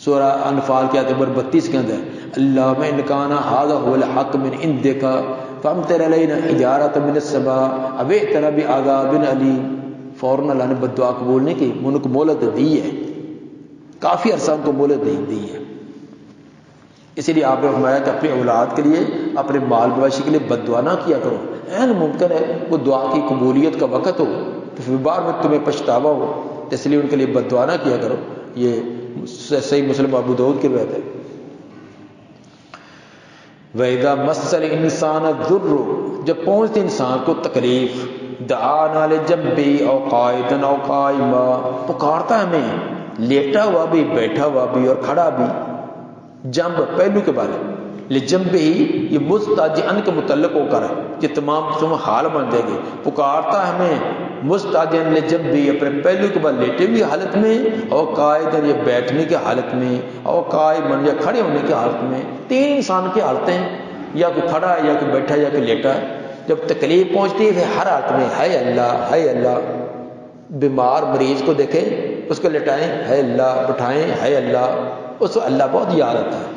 سورہ انفال کے آیت نمبر 32 کے اندر اللہم ان کان ھذا ھو الحق من عندک فامطر علینا حجارۃ من السماء او ائتنا بعذاب علیم. فوراً اللہ نے بد دعا قبول نہیں کی ان کو مہلت دی ہے کافی عرصہ ان کو مہلت دی ہے. اسی لیے آپ نے فرمایا کہ اپنی اولاد کے لیے اپنے مال مویشی کے لیے بد دعا نہ کیا کرو. ممکن ہے وہ دعا کی قبولیت کا وقت ہو تو پھر بعد میں تمہیں پچھتاوا ہو اس لیے ان کے لیے بد دعا نہ کیا کرو. یہ صحیح مسلم ابو داؤد کی روایت ہے. وَإِذَا مَسَّ الْإِنسَانَ الضُّرُّ جب پہنچتی انسان کو تکلیف دعانا لِجَنبِهِ أَوْ قَاعِدًا أَوْ قَائِمًا پکارتا ہے ہمیں لیٹا ہوا بھی بیٹھا ہوا بھی اور کھڑا بھی. جنب پہلو کے بارے لجنبه یہ مستاجعن کے متعلق ہو کر ہے کہ تمام حال بن جائے گی. پکارتا ہمیں مستعجن جب بھی اپنے پہلو کے بعد لیٹے ہوئی حالت میں، اور قائدن یا بیٹھنے کی حالت میں، اور قائمن یا کھڑے ہونے کی حالت میں. 3 انسان کی حالتیں ہیں، یا کوئی کھڑا ہے، یا کوئی بیٹھا ہے، یا کوئی لیٹا ہے. جب تکلیف پہنچتی ہے ہر حالت میں ہے اللہ ہے اللہ. بیمار مریض کو دیکھیں، اس کو لٹائیں ہے اللہ، بٹھائیں ہے اللہ، اس کو اللہ بہت یاد آتا ہے.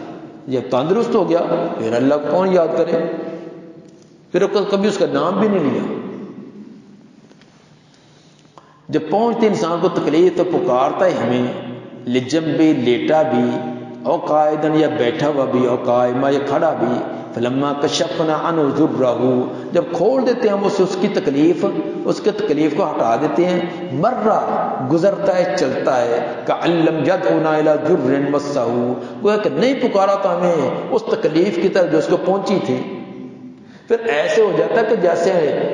یہ تندرست ہو گیا پھر اللہ کو کون یاد کرے، پھر کبھی اس کا نام بھی نہیں لیا. جب پہنچتے انسان کو تکلیف تو پکارتا ہے ہمیں لجم بھی، لیٹا بھی، اور قائدن یا بیٹھا ہوا بھی، اور قائمہ یا کھڑا بھی. فلما کشفنا عنہ ضرہ، جب کھول دیتے ہیں ہم اس کی تکلیف، اس کے تکلیف کو ہٹا دیتے ہیں. مرہ گزرتا ہے، چلتا ہے. کأن لم یدعنا الی ضر مسہ، گویا کہ نہیں پکارا تھا ہمیں اس تکلیف کی طرف جو اس کو پہنچی تھی. پھر ایسے ہو جاتا ہے کہ جیسے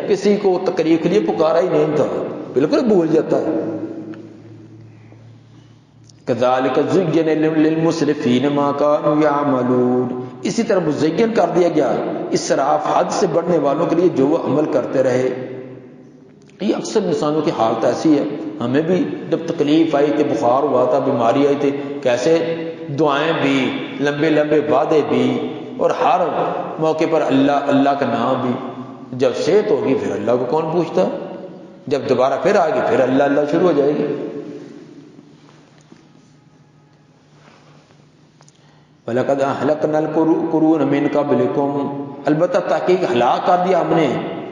کسی کو تکلیف کے لیے پکارا ہی نہیں تھا، بالکل بھول جاتا ہے. کذالک زین للمسرفین ما کانوا یعملون، اسی طرح مزین کر دیا گیا اسراف، حد سے بڑھنے والوں کے لیے جو وہ عمل کرتے رہے. یہ اکثر انسانوں کی حالت ایسی ہے. ہمیں بھی جب تکلیف آئی تھی، بخار ہوا تھا، بیماری آئی تھی، کیسے دعائیں بھی، لمبے لمبے وعدے بھی، اور ہر موقع پر اللہ اللہ کا نام بھی. جب صحت ہوگی پھر اللہ کو کون پوچھتا، جب دوبارہ پھر آئے گی پھر اللہ اللہ شروع ہو جائے گی. وَلَقَدْ أَهْلَكْنَا الْقُرُونَ مِنْ قَبْلِكُمْ، البتہ تحقیق ہلاک کر دیا ہم نے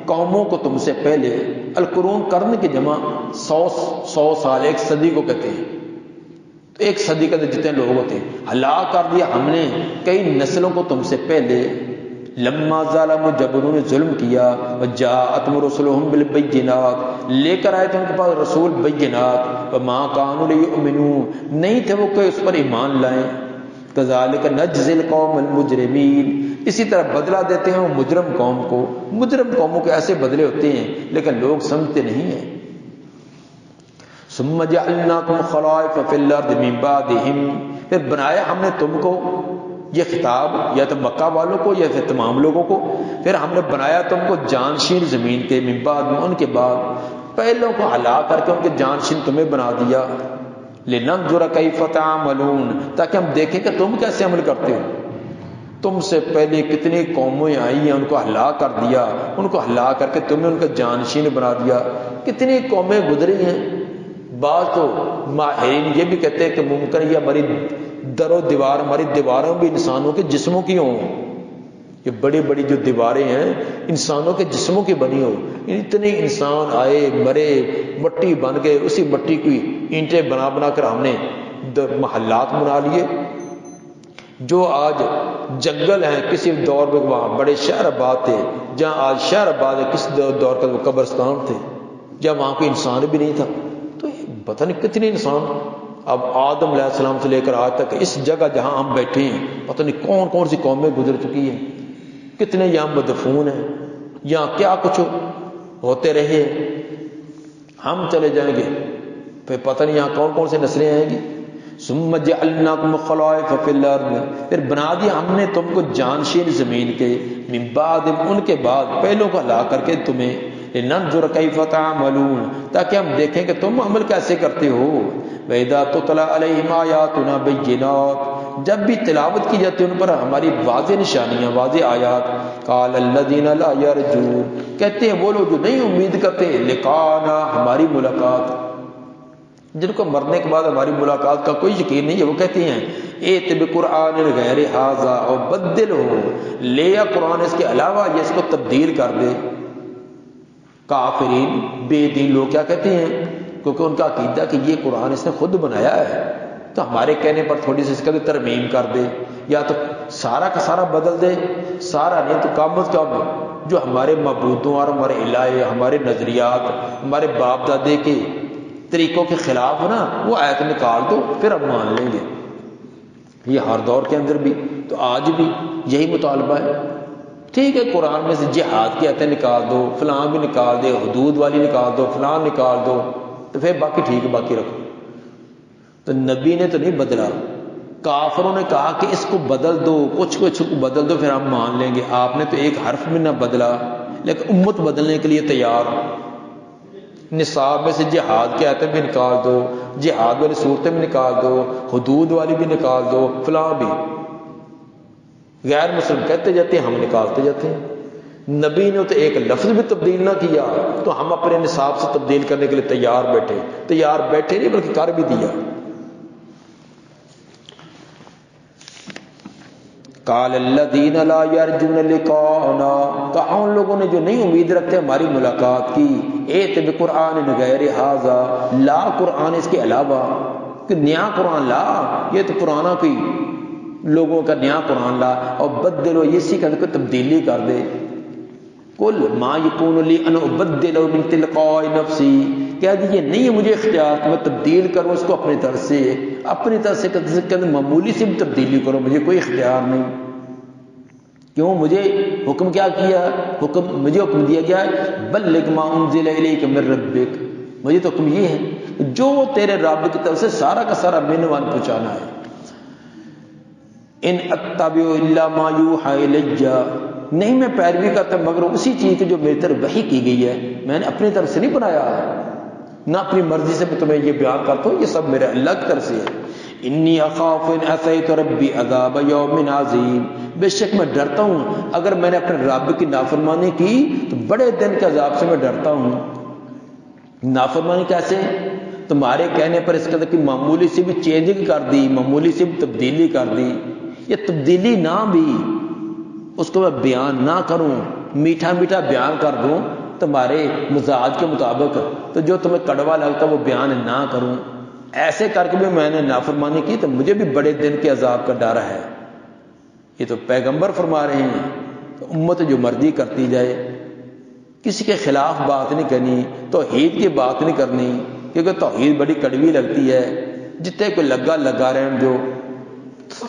قوموں کو تم سے پہلے. القرون کرن کی جمع 100 سال، 1 صدی کو کہتے ہیں. تو 1 صدی کے جتنے لوگ ہوتے ہیں، ہلاک کر دیا ہم نے کئی نسلوں کو تم سے پہلے. لما ظالموا، جب انہوں نے ظلم کیا. وجاءتهم رسلهم بالبينات، لے کر آئے تھے ان کے پاس رسول بینات. وما كانوا ليؤمنوا، نہیں تھے وہ کہ اس پر ایمان لائیں. کذالک نجزی القوم المجرمین، اسی طرح بدلہ دیتے ہیں وہ مجرم قوم کو. مجرم قوموں کے ایسے بدلے ہوتے ہیں لیکن لوگ سمجھتے نہیں ہیں. ثم جعلناکم خلائف فی الارض من بعدہم، پھر بنایا ہم نے تم کو، یہ خطاب یا تو مکہ والوں کو یا پھر تمام لوگوں کو، پھر ہم نے بنایا تم کو جانشین زمین کے، من بعد میں ان کے بعد، پہلوں کو ہلاک کر کے ان کے جانشین تمہیں بنا دیا. لننظر کیف تعملون، تاکہ ہم دیکھیں کہ تم کیسے عمل کرتے ہو. تم سے پہلے کتنی قومیں آئی ہیں، ان کو ہلاک کر دیا، ان کو ہلاک کر کے تمہیں ان کا جانشین بنا دیا. کتنی قومیں گزری ہیں. بعض تو ماہرین یہ بھی کہتے ہیں کہ ممکن یہ ہماری در و دیوار، ہماری دیواروں بھی انسانوں کے جسموں کی ہوں. یہ بڑی بڑی جو دیواریں ہیں انسانوں کے جسموں کی بنی ہو. اتنے انسان آئے، مرے، مٹی بن گئے، اسی مٹی کی اینٹیں بنا بنا کر ہم نے محلات بنا لیے. جو آج جنگل ہیں کسی دور میں وہاں بڑے شہر آباد تھے، جہاں آج شہر آباد ہے کس دور کا وہ قبرستان تھے، جہاں وہاں کوئی انسان بھی نہیں تھا. تو پتہ نہیں کتنے انسان اب آدم علیہ السلام سے لے کر آج تک اس جگہ جہاں ہم بیٹھے ہیں پتہ نہیں کون کون سی قومیں گزر چکی ہیں، کتنے یہاں مدفون ہیں، یہاں کیا کچھ ہوتے رہے. ہم چلے جائیں گے پھر پتہ نہیں یہاں کون کون سے نسلیں آئیں گی. ثم جعلناکم خلائف فی الارض، پھر بنا دیا ہم نے تم کو جانشین زمین کے، من بعد، ان کے بعد پہلوں کو ہلاک کر کے تمہیں. لننظر کیف تعملون، تاکہ ہم دیکھیں کہ تم عمل کیسے کرتے ہو. وَإِذَا تُتْلَىٰ عَلَيْهِمْ آيَاتُنَا بَيِّنَاتٍ، جب بھی تلاوت کی جاتی ہے ان پر ہماری واضح نشانیاں، واضح آیات. قَالَ الَّذِينَ لَا يَرْجُونَ، کہتے ہیں وہ لوگ جو نہیں امید کرتے، لقاءنا، ہماری ملاقات، جن کو مرنے کے بعد ہماری ملاقات کا کوئی یقین نہیں ہے، وہ کہتے ہیں ایت بقرآن غیر ھذا او بدلہ، لے یا قرآن اس کے علاوہ یہ اس کو تبدیل کر دے. کافرین، بے دین لوگ کیا کہتے ہیں، کیونکہ ان کا عقیدہ کہ یہ قرآن اس نے خود بنایا ہے تو ہمارے کہنے پر تھوڑی سی اس کا بھی ترمیم کر دے، یا تو سارا کا سارا بدل دے. سارا نہیں تو کم از کم جو ہمارے معبودوں اور ہمارے الہ، ہمارے نظریات، ہمارے باپ دادے کے طریقوں کے خلاف نا وہ آیت نکال دو، پھر ہم مان لیں گے. یہ ہر دور کے اندر بھی، تو آج بھی یہی مطالبہ ہے. ٹھیک ہے قرآن میں سے جہاد کی آیتیں نکال دو، فلاں بھی نکال دے، حدود والی نکال دو، فلاں نکال دو، تو پھر باقی ٹھیک ہے باقی رکھو. تو نبی نے تو نہیں بدلا، کافروں نے کہا کہ اس کو بدل دو، کچھ کچھ کو بدل دو پھر ہم مان لیں گے. آپ نے تو ایک حرف بھی نہ بدلا، لیکن امت بدلنے کے لیے تیار. نصاب میں سے جہاد کی آیتیں بھی نکال دو، جہاد والی صورتیں بھی نکال دو، حدود والی بھی نکال دو، فلاں بھی. غیر مسلم کہتے جاتے ہیں، ہم نکالتے جاتے ہیں. نبی نے تو ایک لفظ بھی تبدیل نہ کیا تو ہم اپنے نصاب سے تبدیل کرنے کے لیے تیار بیٹھے نہیں بلکہ کر بھی دیا. قال الذین لا یرجون لقاءنا، کہا ان لوگوں نے جو نہیں امید رکھتے ہماری ملاقات کی. ایت بقرآن غیر ھذا، لا قرآن اس کے علاوہ، کہ نیا قرآن لا، یہ تو پرانا کوئی لوگوں کا نیا قرآن لا، اور بدلو اسی کا کوئی تبدیلی کر دے. قل ما یکون لی ان ابدل من تلقاء نفسی، کہہ دیجیے نہیں ہے مجھے اختیار کہ میں تبدیل کروں اس کو اپنی طرف سے کہ معمولی سے بھی تبدیلی کروں، مجھے کوئی اختیار نہیں. کیوں؟ مجھے حکم کیا کیا؟ مجھے حکم دیا گیا ہے بلغ ما انزل الیک من ربک، مجھے تو حکم یہ ہے جو تیرے رب کی طرف سے سارا کا سارا مینوان پہنچانا ہے. ان اتبع الا ما یوحی الی، نہیں میں پیروی کرتا مگر اسی چیز کی جو میری طرف وحی کی گئی ہے. میں نے اپنی طرف سے نہیں بنایا، نہ اپنی مرضی سے میں تمہیں یہ بیان کرتا ہوں، یہ سب میرے اللہ کی طرف سے ہے. انی اخاف ان عصیت ربی عذاب یوم عظیم، بے شک میں ڈرتا ہوں اگر میں نے اپنے رب کی نافرمانی کی تو بڑے دن کے عذاب سے میں ڈرتا ہوں. نافرمانی کیسے؟ تمہارے کہنے پر اس قدر کی معمولی سے بھی چینجنگ کر دی، معمولی سے بھی تبدیلی کر دی. یہ تبدیلی نہ بھی اس کو میں بیان نہ کروں، میٹھا میٹھا بیان کر دوں تمہارے مزاج کے مطابق، تو جو تمہیں کڑوا لگتا وہ بیان نہ کروں، ایسے کر کے بھی میں نے نافرمانی کی تو مجھے بھی بڑے دن کے عذاب کا ڈر ہے. یہ تو پیغمبر فرما رہے ہیں. تو امت جو مرضی کرتی جائے، کسی کے خلاف بات نہیں کرنی، توحید کی بات نہیں کرنی، کیونکہ توحید بڑی کڑوی لگتی ہے. جتنے کو لگا رہے جو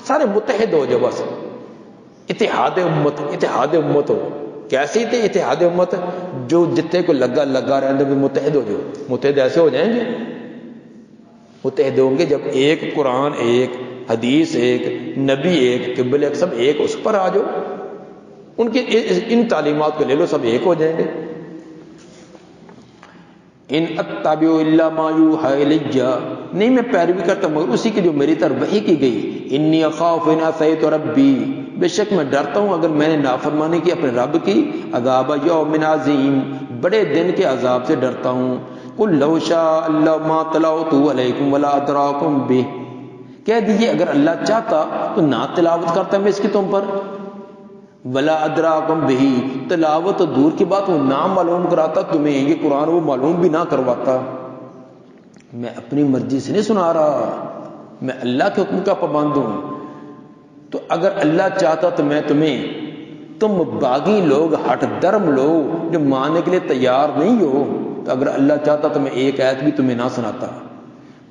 سارے متحد ہو جاؤ، بس اتحاد امت ہو. کیسی تھے اتحاد امت؟ جو جتنے کو لگا رہے بھی متحد ہو جاؤ. متحد ایسے ہو جائیں گے، متحد ہوں گے جب ایک قرآن، ایک حدیث، ایک نبی، ایک قبلہ، ایک سب ایک، اس پر آ جاؤ، ان کی ان تعلیمات کو لے لو، سب ایک ہو جائیں گے. ان اتبع الا ما یوحی الی، نہیں میں پیروی کرتا مگر اسی کی جو میری طرف وحی کی گئی. انی اخاف ان عصیت ربی، بے شک میں ڈرتا ہوں اگر میں نے نافرمانی کی اپنے رب کی، عذاب یوم عظیم، بڑے دن کے عذاب سے ڈرتا ہوں. قل لو شاء اللہ ما تلوت علیکم ولا ادراکم بہ، کہہ دیجیے اگر اللہ چاہتا تو نہ تلاوت کرتا میں اس کی تم پر، ولا ادراکم بہ، تلاوت تو دور کی بات، وہ نہ معلوم کراتا تمہیں یہ قرآن، وہ معلوم بھی نہ کرواتا. میں اپنی مرضی سے نہیں سنا رہا، میں اللہ کے حکم کا پابند ہوں. تو اگر اللہ چاہتا تو میں تم باغی لوگ، ہٹ درم لوگ جو ماننے کے لیے تیار نہیں ہو، تو اگر اللہ چاہتا تو میں ایک آیت بھی تمہیں نہ سناتا.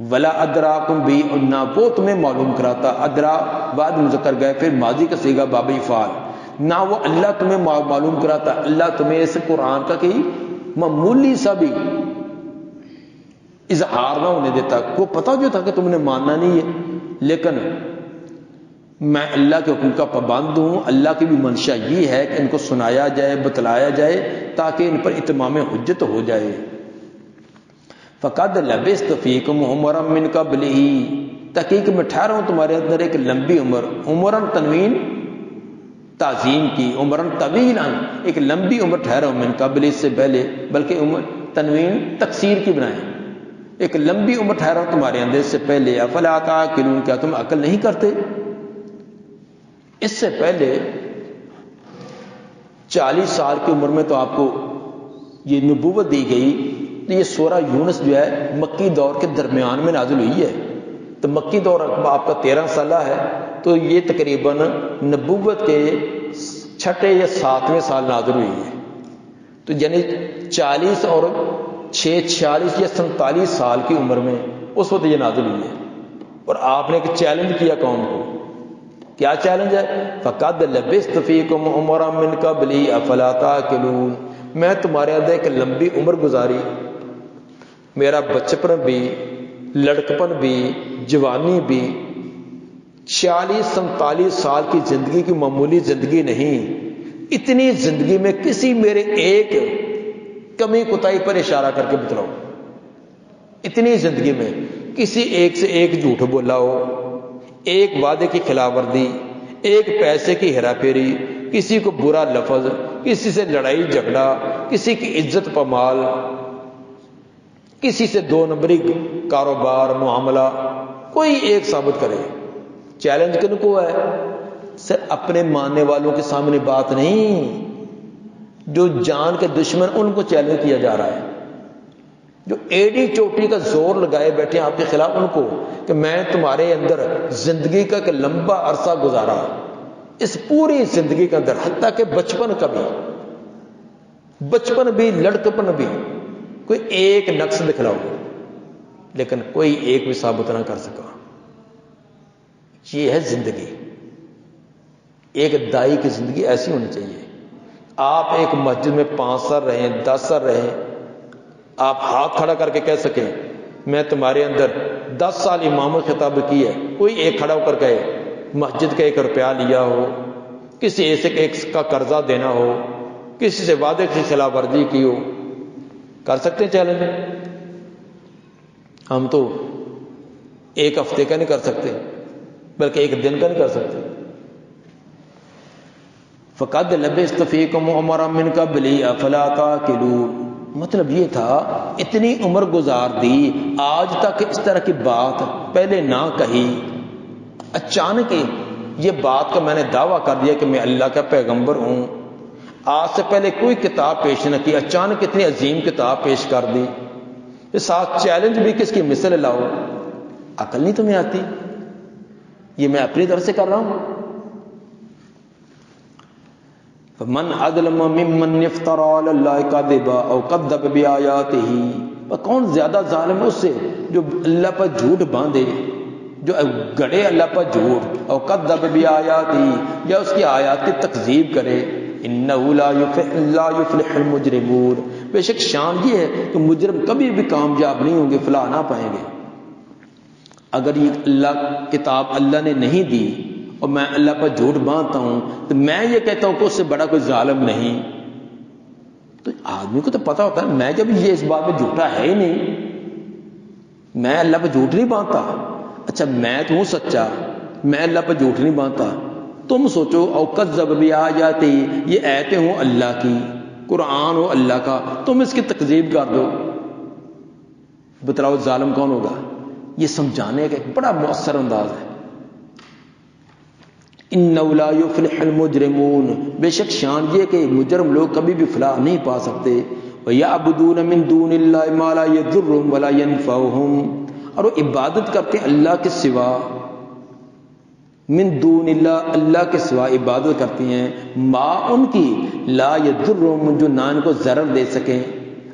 ولا ادراکم بھی، اور نہ وہ تمہیں معلوم کراتا. ادرا بعد مذکر گئے، پھر ماضی کا صیغہ باب افعال، نہ وہ اللہ تمہیں معلوم کراتا. اللہ تمہیں اس قرآن کا کہ معمولی سا بھی اظہار نہ ہونے دیتا. کو پتہ جو تھا کہ تم نے ماننا نہیں ہے، لیکن میں اللہ کے حکم کا پابند ہوں. اللہ کی بھی منشا یہ ہے کہ ان کو سنایا جائے، بتلایا جائے، تاکہ ان پر اتمام حجت ہو جائے. فقد لبثت فیکم عمرا من قبلہ، تحقیق میں ٹھہرا ہوں تمہارے اندر ایک لمبی عمر. عمرن تنوین تعظیم کی، عمرن طویلا، ایک لمبی عمر ٹھہرا ہوں، من قبل اس سے پہلے، بلکہ عمر تنوین تکسیر کی بنائیں، ایک لمبی عمر ٹھہرا ہوں تمہارے اندر اس سے پہلے. افلا تعقلون، کیا تم عقل نہیں کرتے؟ اس سے پہلے 40 سال کی عمر میں تو آپ کو یہ نبوت دی گئی. تو یہ سورہ یونس جو ہے مکی دور کے درمیان میں نازل ہوئی ہے. تو مکی دور آپ کا 13 سالہ ہے، تو یہ تقریباً نبوت کے 6 یا 7ویں سال نازل ہوئی ہے. تو یعنی 40 اور 6 46 یا 47 سال کی عمر میں اس وقت یہ نازل ہوئی ہے. اور آپ نے ایک چیلنج کیا قوم کو. کیا چیلنج ہے؟ فقد لبثت فیکم عمرا من قبلی افلا تعقلون، میں تمہارے اندر ایک لمبی عمر گزاری، میرا بچپن بھی، لڑکپن بھی، جوانی بھی، 40 47 سال کی زندگی کی معمولی زندگی نہیں. اتنی زندگی میں کسی میرے ایک کمی کوتاہی پر اشارہ کر کے بتلاؤ، اتنی زندگی میں کسی ایک سے ایک جھوٹ بولا ہو، ایک وعدے کی خلاف ورزی، ایک پیسے کی ہیرا پھیری، کسی کو برا لفظ، کسی سے لڑائی جھگڑا، کسی کی عزت پامال، کسی سے دو نمبری کاروبار معاملہ، کوئی ایک ثابت کرے۔ چیلنج کن کو ہے؟ سر اپنے ماننے والوں کے سامنے بات نہیں، جو جان کے دشمن ان کو چیلنج کیا جا رہا ہے، جو ایڈی چوٹی کا زور لگائے بیٹھے ہیں آپ کے خلاف، ان کو کہ میں تمہارے اندر زندگی کا ایک لمبا عرصہ گزارا، اس پوری زندگی کے اندر حتیٰ کہ بچپن بھی لڑکپن بھی کوئی ایک نقص دکھلاؤ، لیکن کوئی ایک بھی ثابت نہ کر سکا۔ یہ ہے زندگی۔ ایک دائی کی زندگی ایسی ہونی چاہیے۔ آپ ایک مسجد میں 5 سال رہیں، 10 سال رہیں، آپ ہاتھ کھڑا کر کے کہہ سکیں میں تمہارے اندر 10 سال امامت خطاب کی ہے، کوئی ایک کھڑا ہو کر کہے مسجد کا 1 روپیہ لیا ہو، کسی ایسے ایک کا قرضہ دینا ہو، کسی سے وعدے کی خلاف ورزی کی ہو، کر سکتے ہیں چیلنج؟ ہم تو 1 ہفتے کا نہیں کر سکتے، بلکہ 1 دن کا نہیں کر سکتے۔ فقد لبثت فیکم عمرا من قبلی افلا تعقلون، مطلب یہ تھا اتنی عمر گزار دی، آج تک اس طرح کی بات پہلے نہ کہی، اچانک یہ بات کا میں نے دعویٰ کر دیا کہ میں اللہ کا پیغمبر ہوں، آج سے پہلے کوئی کتاب پیش نہ کی، اچانک اتنی عظیم کتاب پیش کر دی، اس ساتھ چیلنج بھی کس کی مثل لاؤ، عقل نہیں تمہیں آتی؟ یہ میں اپنی طرف سے کر رہا ہوں۔ فمن اظلم ممن افترى على الله كذبا او كذب بآياته، کون زیادہ ظالم ہے اس سے جو اللہ پر جھوٹ باندھے، جو گڑے اللہ پر جھوٹ، او كذب بآياته، یا اس کی آیات کی تکذیب کرے۔ انه لا يفلح المجرمون، بے شک شان یہ ہے کہ مجرم کبھی بھی کامیاب نہیں ہوں گے، فلاح نہ پائیں گے۔ اگر یہ اللہ کتاب اللہ نے نہیں دی اور میں اللہ پر جھوٹ باندھتا ہوں تو میں یہ کہتا ہوں کہ اس سے بڑا کوئی ظالم نہیں، تو آدمی کو تو پتا ہوتا ہے میں جب یہ اس بات میں جھوٹا ہے ہی نہیں، میں اللہ پر جھوٹ نہیں باندھتا، اچھا میں تو ہوں سچا، میں اللہ پر جھوٹ نہیں باندھتا، تم سوچو او کذب بآیاتی، یہ آیتیں ہوں اللہ کی، قرآن ہو اللہ کا، تم اس کی تکذیب کر دو، بتلاؤ ظالم کون ہوگا؟ یہ سمجھانے کا ایک بڑا مؤثر انداز ہے۔ اِنَّهُ لَا يُفْلِحُ الْمُجْرِمُونَ، بے شک شان یہ کہ مجرم لوگ کبھی بھی فلاح نہیں پا سکتے۔ وَيَعْبُدُونَ مِن دُونِ اللَّهِ مَا لَا يَضُرُّهُمْ وَلَا يَنفَعُهُمْ، اور وہ عبادت کرتے ہیں اللہ کے سوا، من دون اللہ، اللہ کے سوا عبادت کرتی ہیں، ما ان کی، لا يضرهم، جو نہ ان کو ضرر دے سکیں،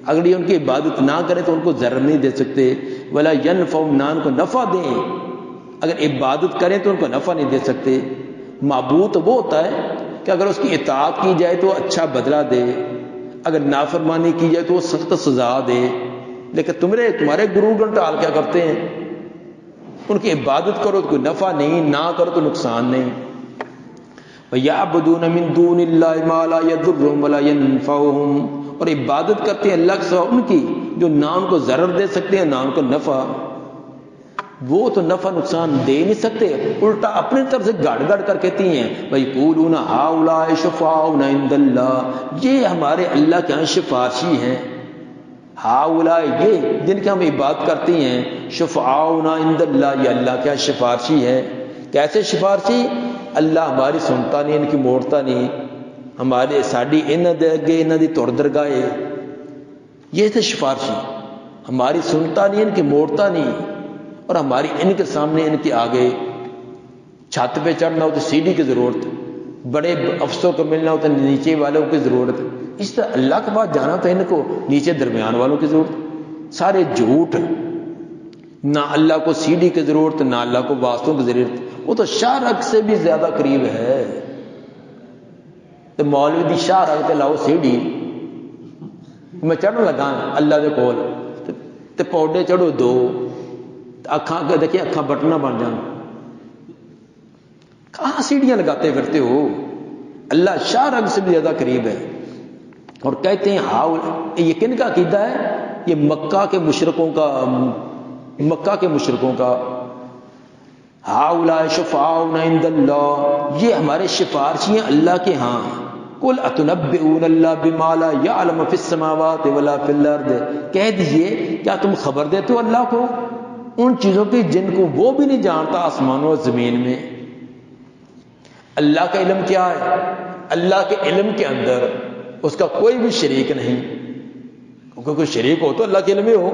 اگر یہ ان کی عبادت نہ کریں تو ان کو ضرر نہیں دے سکتے، ولا ينفعهم، نہ ان کو نفع دیں، اگر عبادت کریں تو ان کو نفع نہیں دے سکتے۔ معبود وہ ہوتا ہے کہ اگر اس کی اطاعت کی جائے تو اچھا بدلہ دے، اگر نافرمانی کی جائے تو وہ سخت سزا دے، لیکن تمہارے گرو گھنٹال کیا کرتے ہیں؟ ان کی عبادت کرو تو کوئی نفع نہیں، نہ کرو تو نقصان نہیں۔ وَيَعْبُدُونَ مِن دُونِ اللَّهِ مَا لَا يَضُرُّهُمْ وَلَا يَنفَعُهُمْ، اور عبادت کرتے ہیں اللہ کے سوا ان کی جو نہ ان کو ضرر دے سکتے ہیں نہ ان کو نفع، وہ تو نفع نقصان دے نہیں سکتے، الٹا اپنی طرف سے گاڑ گاڑ کر کہتی ہیں وَيَقُولُونَ هَؤُلَاءِ شُفَعَاؤُنَا عِندَ اللَّهِ، یہ ہمارے اللہ کے ہاں سفارشی ہیں، ہاؤلاء یہ جن کی ہم عبادت کرتی ہیں، شفعاؤنا عند اللہ، یہ اللہ کے سفارشی ہے۔ کیسے سفارشی؟ اللہ ہماری سنتا نہیں، ان کی موڑتا نہیں، ہمارے ساڑی انہاں دے اگے انہاں دی تر درگاہے، یہ تھے سفارشی، ہماری سنتا نہیں، ان کی موڑتا نہیں، اور ہماری ان کے سامنے ان کے آگے، چھت پہ چڑھنا ہو تو سیڑھی کی ضرورت، بڑے افسروں کو ملنا ہو تو نیچے والوں کی ضرورت، اس طرح اللہ کے پاس جانا تو ان کو نیچے درمیان والوں کی ضرورت، سارے جھوٹ، نہ اللہ کو سیڑھی کی ضرورت نہ اللہ کو واسطوں کی ضرورت، وہ تو شاہ رگ سے بھی زیادہ قریب ہے، تو مولوی دی شاہ رگ تے لاؤ سیڑھی، میں چڑھن لگا اللہ دے کول تے پوڈے چڑھو 2، اکھاں کے دیکھیں اکھاں بٹنا بن جان، کہاں سیڑھیاں لگاتے پھرتے ہو؟ اللہ شاہ رگ سے بھی زیادہ قریب ہے. اور کہتے ہیں یہ کن کا عقیدہ ہے؟ یہ مکہ کے مشرکوں کا ہاؤلاء شفاعون عند اللہ، یہ ہمارے شفارشی ہیں اللہ کے ہاں. قل اتنبئون اللہ بما لا یعلم فی السماوات ولا فی الارض، کہہ دیجئے کیا تم خبر دیتے ہو اللہ کو ان چیزوں کی جن کو وہ بھی نہیں جانتا آسمانوں اور زمین میں. اللہ کا علم کیا ہے؟ اللہ کے علم کے اندر اس کا کوئی بھی شریک نہیں، کیونکہ کوئی شریک ہو تو اللہ کے علم ہی ہو.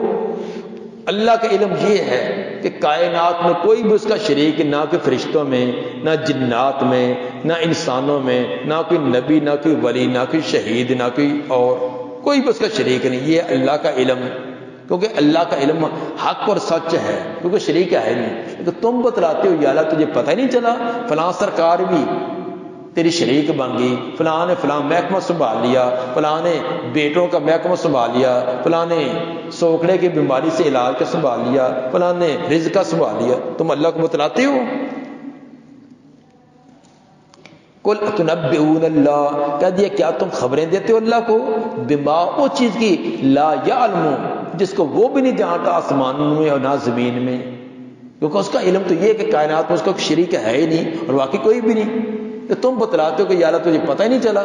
اللہ کا علم یہ ہے کہ کائنات میں کوئی بھی اس کا شریک، نہ کہ فرشتوں میں، نہ جنات میں، نہ انسانوں میں، نہ کوئی نبی، نہ کوئی ولی، نہ کوئی شہید، نہ کوئی اور کوئی بھی اس کا شریک نہیں. یہ اللہ کا علم، کیونکہ اللہ کا علم حق اور سچ ہے، کیونکہ شریک ہے نہیں. تو تم بتلاتے ہو یا اللہ تجھے پتہ ہی نہیں چلا فلاں سرکار بھی تیری شریک بن گئی، فلاں نے فلاں محکمہ سنبھال لیا، فلاں نے بیٹوں کا محکمہ سنبھال لیا، فلاں نے سوکھڑے کی بیماری سے علاج کا سنبھال لیا، فلاں نے رزق کا سنبھال لیا. تم اللہ کو بتلاتے ہو. قل اتنبئون اللہ، کہہ دیا کیا تم خبریں دیتے ہو اللہ کو بما، وہ چیز کی لا یعلم، جس کو وہ بھی نہیں جانتا آسمانوں میں اور نہ زمین میں. کیونکہ اس کا علم تو یہ ہے کہ کائنات میں اس کا شریک ہے ہی نہیں اور باقی کوئی بھی نہیں. تو تم بتلاتے ہو کہ یا اللہ تجھے پتہ ہی نہیں چلا،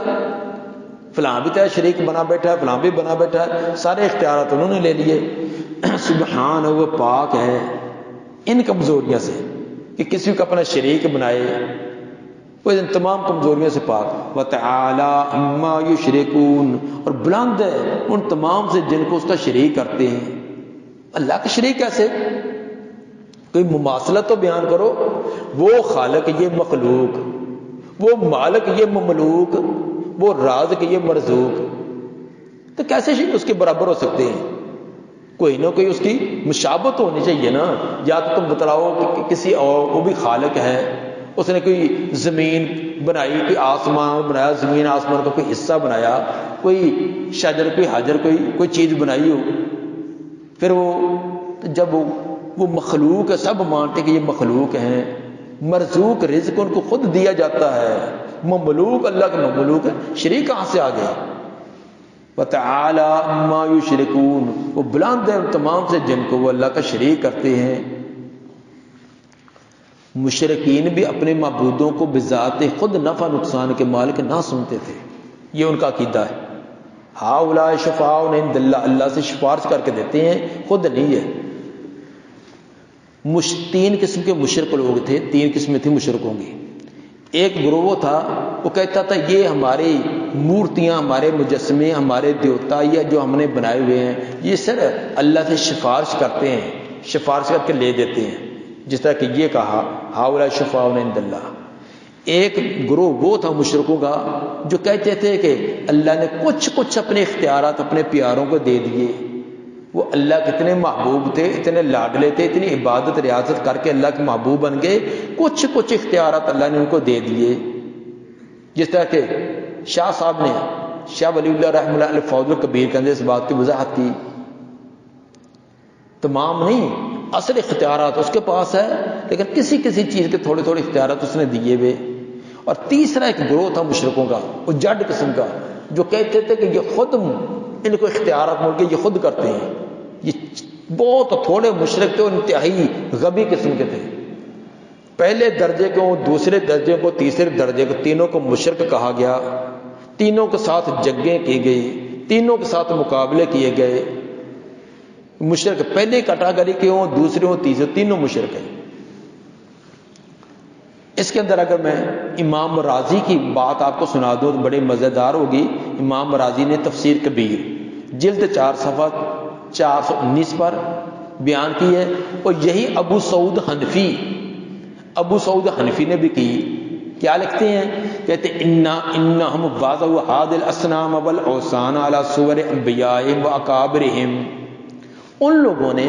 فلاں بھی تیرا شریک بنا بیٹھا ہے، فلاں بھی بنا بیٹھا ہے، سارے اختیارات انہوں نے لے لیے. سبحان، وہ پاک ہے ان کمزوریوں سے کہ کسی کو اپنا شریک بنائے، وہ ان تمام کمزوریوں سے پاک. وتعالی عما یشرکون، اور بلند ہے ان تمام سے جن کو اس کا شریک کرتے ہیں. اللہ کا شریک کیسے؟ کوئی مماثلت تو بیان کرو. وہ خالق یہ مخلوق، وہ مالک یہ مملوک، وہ رازق یہ مرزوق، تو کیسے اس کے برابر ہو سکتے ہیں؟ کوئی نہ کوئی اس کی مشابہت ہونی چاہیے نا. یا تو تم بتلاؤ کہ کسی اور وہ بھی خالق ہے، اس نے کوئی زمین بنائی، کوئی آسمان بنایا، زمین آسمان کا کوئی حصہ بنایا، کوئی شجر، کوئی حجر، کوئی چیز بنائی ہو. پھر وہ جب وہ مخلوق ہے، سب مانتے کہ یہ مخلوق ہیں، مرزوق رزق ان کو خود دیا جاتا ہے، مملوک اللہ کا مملوک ہے، شریک کہاں سے آ گیا؟ وتعالی عما یشرکون، وہ بلند ہے تمام سے جن کو وہ اللہ کا شریک کرتے ہیں. مشرکین بھی اپنے معبودوں کو بذات خود نفع نقصان کے مالک نہ سنتے تھے، یہ ان کا عقیدہ ہے. ہاؤلاء شفاعون عند اللہ، اللہ سے سفارش کر کے دیتے ہیں، خود نہیں ہے. تین قسم کے مشرک لوگ تھے، تین قسمیں تھیں مشرکوں کی. ایک گروہ وہ تھا، وہ کہتا تھا یہ ہماری مورتیاں، ہمارے مجسمے، ہمارے دیوتا، یہ جو ہم نے بنائے ہوئے ہیں، یہ سر اللہ سے سفارش کرتے ہیں، سفارش کر کے لے دیتے ہیں. جس طرح کہ یہ کہا ہاؤلاء شفاعون عند اللہ. ایک گروہ وہ تھا مشرکوں کا جو کہتے تھے کہ اللہ نے کچھ اپنے اختیارات اپنے پیاروں کو دے دیے. وہ اللہ کتنے محبوب تھے، اتنے لاڈلے تھے، اتنی عبادت ریاضت کر کے اللہ کے محبوب بن گئے، کچھ اختیارات اللہ نے ان کو دے دیے. جس طرح کہ شاہ صاحب نے، شاہ ولی اللہ رحمہ اللہ علیہ فوز الکبیر کے اندر اس بات کی وضاحت کی. تمام نہیں، اصل اختیارات اس کے پاس ہے، لیکن کسی چیز کے تھوڑے اختیارات اس نے دیے ہوئے. اور تیسرا ایک گروہ تھا مشرکوں کا، وہ جڈ قسم کا، جو کہتے تھے کہ یہ خود ان کو اختیارات مل کے یہ خود کرتے ہیں. یہ بہت تھوڑے مشرک تھے، انتہائی غبی قسم کے تھے. پہلے درجے کو، دوسرے درجے کو، تیسرے درجے کو، تینوں کو مشرک کہا گیا. تینوں کے ساتھ جنگیں کی گئی، تینوں کے ساتھ مقابلے کیے گئے. مشرک پہلے کیٹاگری کے ہوں، دوسرے ہوں، تیسرے، تینوں مشرک ہیں. اس کے اندر اگر میں امام رازی کی بات آپ کو سنا دوں تو بڑے مزیدار ہوگی. امام رازی نے تفسیر کبیر جلد 4 صفحہ 419 پر بیان کی ہے، اور یہی ابو سعود حنفی نے بھی کی. کیا لکھتے ہیں؟ کہتے انہم واضعوا هذه الاصنام والاوثان على صور انبیائهم واکابرهم. ان لوگوں نے،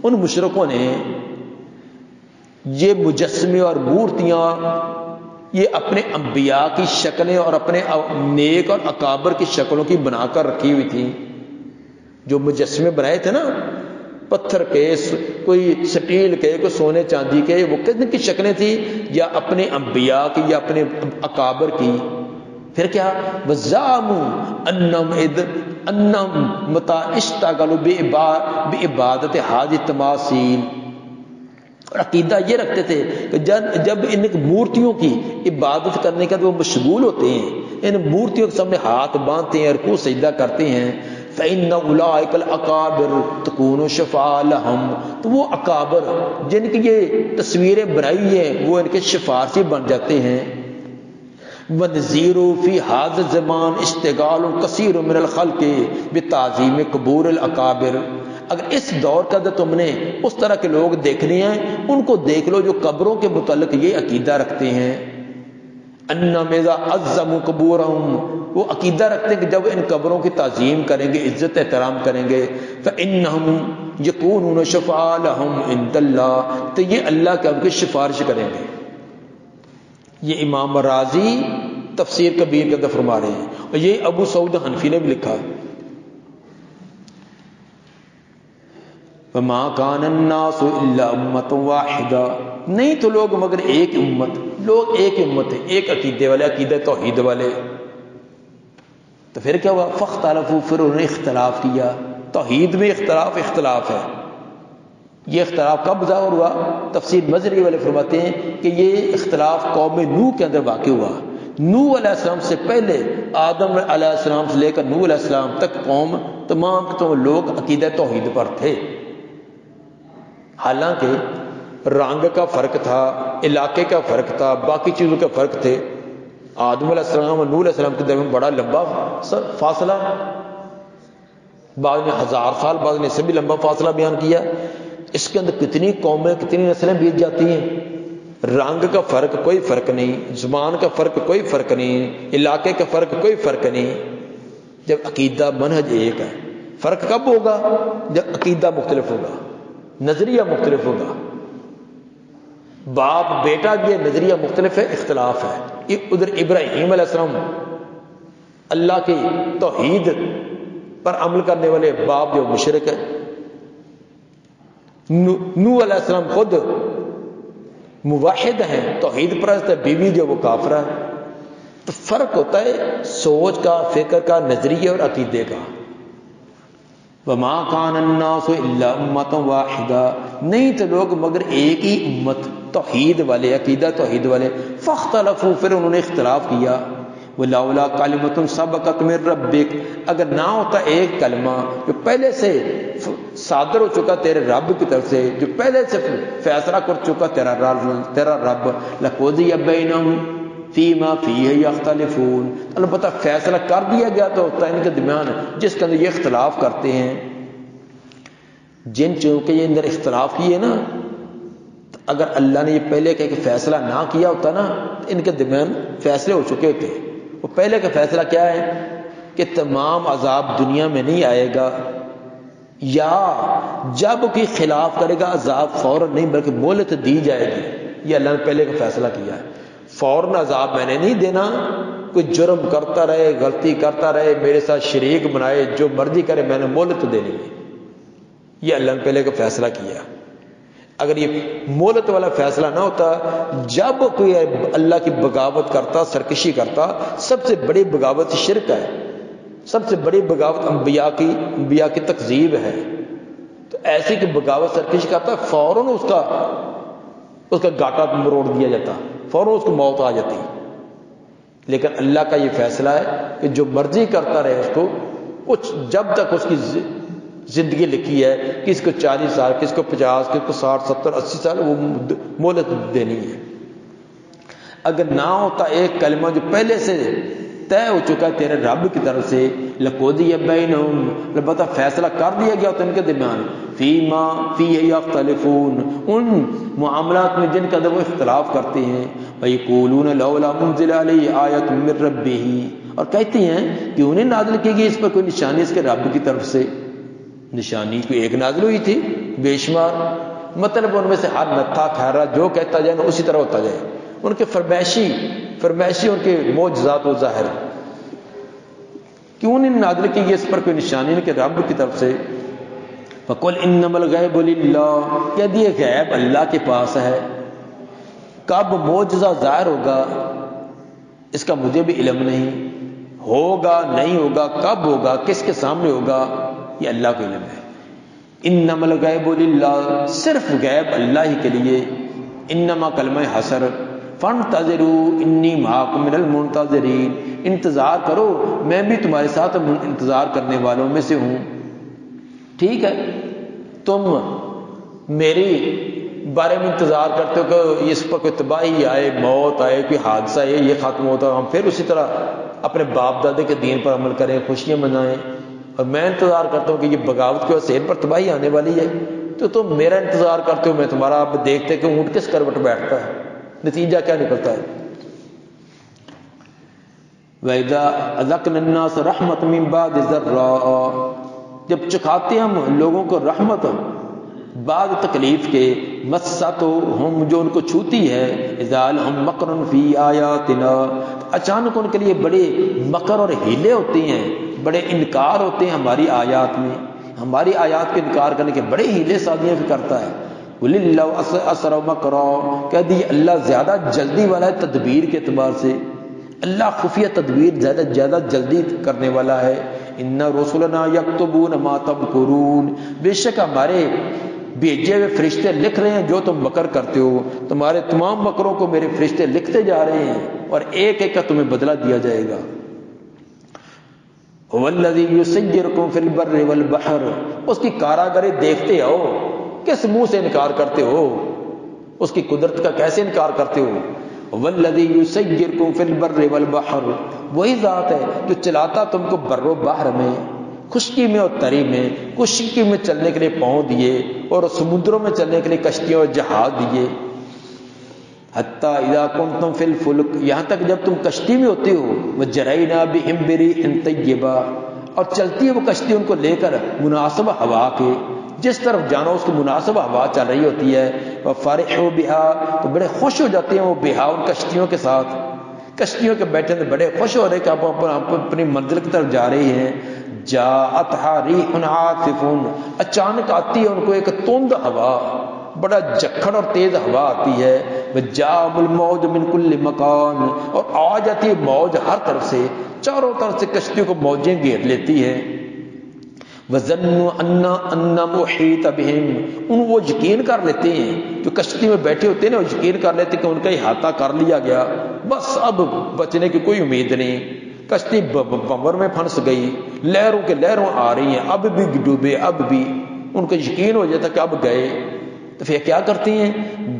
ان مشرکوں نے یہ مجسمے اور مورتیاں یہ اپنے انبیاء کی شکلیں اور اپنے نیک اور اکابر کی شکلوں کی بنا کر رکھی ہوئی تھی. جو مجسمے بنائے تھے نا، پتھر کے، کوئی سٹیل کے، کوئی سونے چاندی کے، وہ کتنے کی شکلیں تھیں، یا اپنے انبیاء کی یا اپنے اکابر کی. پھر کیا وزعموا انہم متى اشتغلوا بعبادت هذه التماثيل، اور عقیدہ یہ رکھتے تھے کہ جب ان مورتیوں کی عبادت کرنے کا وہ مشغول ہوتے ہیں، ان مورتیوں کے سامنے ہاتھ باندھتے ہیں، رکوع سجدہ کرتے ہیں، فإن أولئك الأكابر تكون شفاعة لهم، تو وہ اکابر جن کی یہ تصویریں بنائی ہیں وہ ان کے شفارسی بن جاتے ہیں۔ وَنَذِيرُ فِي هَذَا الزَّمَانِ اشْتِغَالٌ كَثِيرٌ مِنَ الْخَلْقِ بِتَعْظِيمِ قُبُورِ الْأَكَابِرِ، اگر اس دور کا تم نے اس طرح کے لوگ دیکھنے ہیں، ان کو دیکھ لو جو قبروں کے متعلق یہ عقیدہ رکھتے ہیں، اَنَّهُمْ إِذَا عَظَّمُوا قُبُورَهُمْ، وہ عقیدہ رکھتے ہیں کہ جب ان قبروں کی تعظیم کریں گے، عزت احترام کریں گے، فَإِنَّهُمْ يَكُونُونَ شُفَعَاءَ لَهُمْ عِندَ اللَّهِ، تو یہ اللہ کے ان کی سفارش کریں گے۔ یہ امام رازی تفسیر کبیر کے اندر فرما رہے ہیں، اور یہ ابو سعود حنفی نے بھی لکھا۔ وَمَا كَانَ النَّاسُ إِلَّا أُمَّةً وَاحِدَةً، نہیں تو لوگ مگر ایک امت، لوگ ایک امت ہے، ایک عقیدے والے، عقیدہ توحید والے۔ تو پھر کیا ہوا؟ فاختلفوا، پھر انہوں نے اختلاف کیا۔ توحید میں اختلاف ہے۔ یہ اختلاف کب ظاہر ہوا؟ تفسیر مظہری والے فرماتے ہیں کہ یہ اختلاف قوم نوح کے اندر واقع ہوا۔ نوح علیہ السلام سے پہلے آدم علیہ السلام سے لے کر نوح علیہ السلام تک قوم تمام لوگ عقیدہ توحید پر تھے، حالانکہ رنگ کا فرق تھا، علاقے کا فرق تھا، باقی چیزوں کا فرق تھے۔ آدم علیہ السلام اور نوح علیہ السلام کے درمیان بڑا لمبا فاصلہ، بعض نے 1000 سال، بعض نے سے بھی لمبا فاصلہ بیان کیا۔ اس کے اندر کتنی قومیں، کتنی نسلیں بیت جاتی ہیں، رنگ کا فرق کوئی فرق نہیں، زبان کا فرق کوئی فرق نہیں، علاقے کا فرق کوئی فرق نہیں، جب عقیدہ منہج ایک ہے۔ فرق کب ہوگا؟ جب عقیدہ مختلف ہوگا، نظریہ مختلف ہوگا، باپ بیٹا یہ نظریہ مختلف ہے، اختلاف ہے۔ ادھر ابراہیم علیہ السلام اللہ کی توحید پر عمل کرنے والے باپ جو مشرک ہے، نوح علیہ السلام خود موحد ہیں، توحید پرست ہے، بیوی جو وہ کافرہ ہے۔ تو فرق ہوتا ہے سوچ کا، فکر کا، نظریے اور عقیدے کا۔ وَمَا كَانَ النَّاسُ إِلَّا أُمَّةً وَاحِدَةً، نہیں تو لوگ مگر ایک ہی امت، توحید والے، عقیدہ توحید والے۔ فَاخْتَلَفُوا، پھر انہوں نے اختلاف کیا۔ وَلَوْلَا كَلِمَةٌ سَبَقَتْ مِن رَبِّكَ، اگر نہ ہوتا ایک کلمہ جو پہلے سے صادر ہو چکا تیرے رب کی طرف سے، جو پہلے سے فیصلہ کر چکا تیرا رب، لَقُضِيَ بَيْنَهُمْ فِيمَا فِيهِ يَخْتَلِفُونَ، البتہ فیصلہ کر دیا گیا تو ہوتا ہے ان کے درمیان جس کے اندر یہ اختلاف کرتے ہیں۔ جن چیزوں کے یہ اندر اختلاف کیے نا، اگر اللہ نے یہ پہلے کہ فیصلہ نہ کیا ہوتا نا تو ان کے درمیان فیصلے ہو چکے ہوتے۔ وہ پہلے کا فیصلہ کیا ہے کہ تمام عذاب دنیا میں نہیں آئے گا، یا جب کوئی خلاف کرے گا عذاب فوراً نہیں بلکہ مہلت دی جائے گی۔ یہ اللہ نے پہلے کا فیصلہ کیا ہے، فوراً عذاب میں نے نہیں دینا، کوئی جرم کرتا رہے، غلطی کرتا رہے، میرے ساتھ شریک بنائے، جو مرضی کرے، میں نے مہلت دینی ہے۔ یہ اللہ نے پہلے کا فیصلہ کیا۔ اگر یہ مہلت والا فیصلہ نہ ہوتا، جب کوئی اللہ کی بغاوت کرتا، سرکشی کرتا، سب سے بڑی بغاوت شرک ہے، سب سے بڑی بغاوت انبیاء کی تکذیب ہے۔ تو ایسی کہ بغاوت سرکشی کرتا، فوراً اس کا گاٹا مروڑ دیا جاتا، فوراً اس کو موت آ جاتی۔ لیکن اللہ کا یہ فیصلہ ہے کہ جو مرضی کرتا رہے، اس کو کچھ جب تک اس کی زندگی لکھی ہے، کس کو 40 سال، کس کو 50، کس کو 60، 70، 80 سال، وہ مہلت دینی ہے۔ اگر نہ ہوتا ایک کلمہ جو پہلے سے طے ہو چکا ہے تیرے رب کی طرف سے، لَقُضِيَ بَيْنَهُمْ، البتہ فیصلہ کر دیا گیا ہوتا ان کے درمیان، فِيمَا فِيهِ يَخْتَلِفُونَ، ان معاملات میں جن کا اندر وہ اختلاف کرتے ہیں۔ وَيَقُولُونَ لَوْلَا أُنزِلَ عَلَيْهِ آيَةٌ مِّن رَّبِّهِ، اور کہتے ہیں کہ انہیں نازل کی گئی اس پر کوئی نشانی اس کے رب کی طرف سے۔ نشانی کوئی ایک نازل ہوئی تھی، بے شمار، مطلب ان میں سے ہر نتھا کھیرا جو کہتا جائے نا اسی طرح ہوتا جائے۔ ان کے فرمائشی ان کے معجزات و ظاہر، کیوں نہیں نازل کی گئی اس پر کوئی نشانی ان کے رب کی طرف سے۔ فَقُلْ إِنَّمَا الْغَيْبُ لِلَّهِ، کہہ دیے غیب اللہ کے پاس ہے۔ کب معجزہ ظاہر ہوگا، اس کا مجھے بھی علم نہیں، ہوگا نہیں ہوگا، کب ہوگا، کس کے سامنے ہوگا، یہ اللہ کو علم ہے۔ انما الغیب للہ، صرف غیب اللہ ہی کے لیے۔ انما کلمہ حسر، فانتظروا انی معکم من المنتظرین، انتظار کرو میں بھی تمہارے ساتھ انتظار کرنے والوں میں سے ہوں۔ ٹھیک ہے، تم میری بارے میں انتظار کرتے ہو کہ اس پر کوئی تباہی آئے، موت آئے، کوئی حادثہ آئے، یہ ختم ہوتا، ہم پھر اسی طرح اپنے باپ دادے کے دین پر عمل کریں، خوشیاں منائیں، اور میں انتظار کرتا ہوں کہ یہ بغاوت کی وجہ سے ان پر تباہی آنے والی ہے، تو تم میرا انتظار کرتے ہو، میں تمہارا۔ آپ دیکھتے کہ اونٹ کس کروٹ بیٹھتا ہے، نتیجہ کیا نکلتا ہے؟ وَإِذَا أَذَقْنَا النَّاسَ رَحْمَةً مِّن بَعْدِ ضَرَّاءٍ، جب چکھاتے ہم لوگوں کو رحمت بعد تکلیف کے، مَسَّتْهُمْ، جو ان کو چھوتی ہے، اِذَا لَهُم مَّكْرٌ فِي آيَاتِنَا، اچانک ان کے لیے بڑے مکر اور ہیلے ہوتے ہیں، بڑے انکار ہوتے ہیں ہماری آیات میں، ہماری آیات کے انکار کرنے کے بڑے ہیلے سازیاں بھی کرتا ہے۔ وَلِلَّهُ أَسْرَعُ مَكْرًا، کہہ دی اللہ زیادہ جلدی والا ہے تدبیر کے اعتبار سے، اللہ خفیہ تدبیر زیادہ جلدی کرنے والا ہے۔ اِنَّ رُسُلَنَا يَكْتُبُونَ مَا تَمْكُرُونَ، بے شک ہمارے بھیجے ہوئے فرشتے لکھ رہے ہیں جو تم مکر کرتے ہو، تمہارے تمام مکروں کو میرے فرشتے لکھتے جا رہے ہیں، اور ایک ایک کا تمہیں بدلہ دیا جائے گا۔ هُوَ الَّذِي يُسَيِّرُكُمْ فِي الْبَرِّ وَالْبَحْرِ، اس کی کاراگری دیکھتے ہو، کس منہ سے انکار کرتے ہو، اس کی قدرت کا کیسے انکار کرتے ہو؟ وَالَّذِي يُسَيِّرُكُمْ فِي الْبَرِّ وَالْبَحْرِ، وہی ذات ہے جو چلاتا تم کو بر و بحر میں، خشکی میں اور تری میں، خشکی میں چلنے کے لیے پاؤں دیے اور سمندروں میں چلنے کے لیے کشتیوں اور جہاز دیے۔ حتیٰ اذا کنتم فی الفلک، یہاں تک جب تم کشتی میں ہوتے ہو، وجرینا بہم بريح طیبہ، اور چلتی ہے وہ کشتی ان کو لے کر مناسب ہوا کے، جس طرف جانا اس کی مناسب ہوا چل رہی ہوتی ہے، وفرحوا بها، تو بڑے خوش ہو جاتے ہیں وہ بہا، ان کشتیوں کے ساتھ، کشتیوں کے بیٹھے بڑے خوش ہو رہے کہ آپ اپنی منزل کی طرف جا رہے ہیں۔ جاءتها ريح عاصف، اچانک آتی ہے ان کو ایک تند ہوا، بڑا جکھڑ اور تیز ہوا آتی ہے۔ وجاء الموج من كل مکان، اور آ جاتی ہے موج ہر طرف سے، چاروں طرف سے کشتیوں کو موجیں گھیر لیتی ہیں۔ وَظَنُّوا أَنَّ مُحِيطَ بِهِمْ، وہ یقین کر لیتے ہیں، جو کشتی میں بیٹھے ہوتے ہیں نا، وہ یقین کر لیتے ہیں کہ ان کا احاطہ کر لیا گیا، بس اب بچنے کی کوئی امید نہیں، کشتی بمر میں پھنس گئی، لہروں کے لہروں آ رہی ہیں، اب بھی ڈوبے، اب بھی ان کو یقین ہو جاتا کہ اب گئے، تو پھر کیا کرتی ہیں؟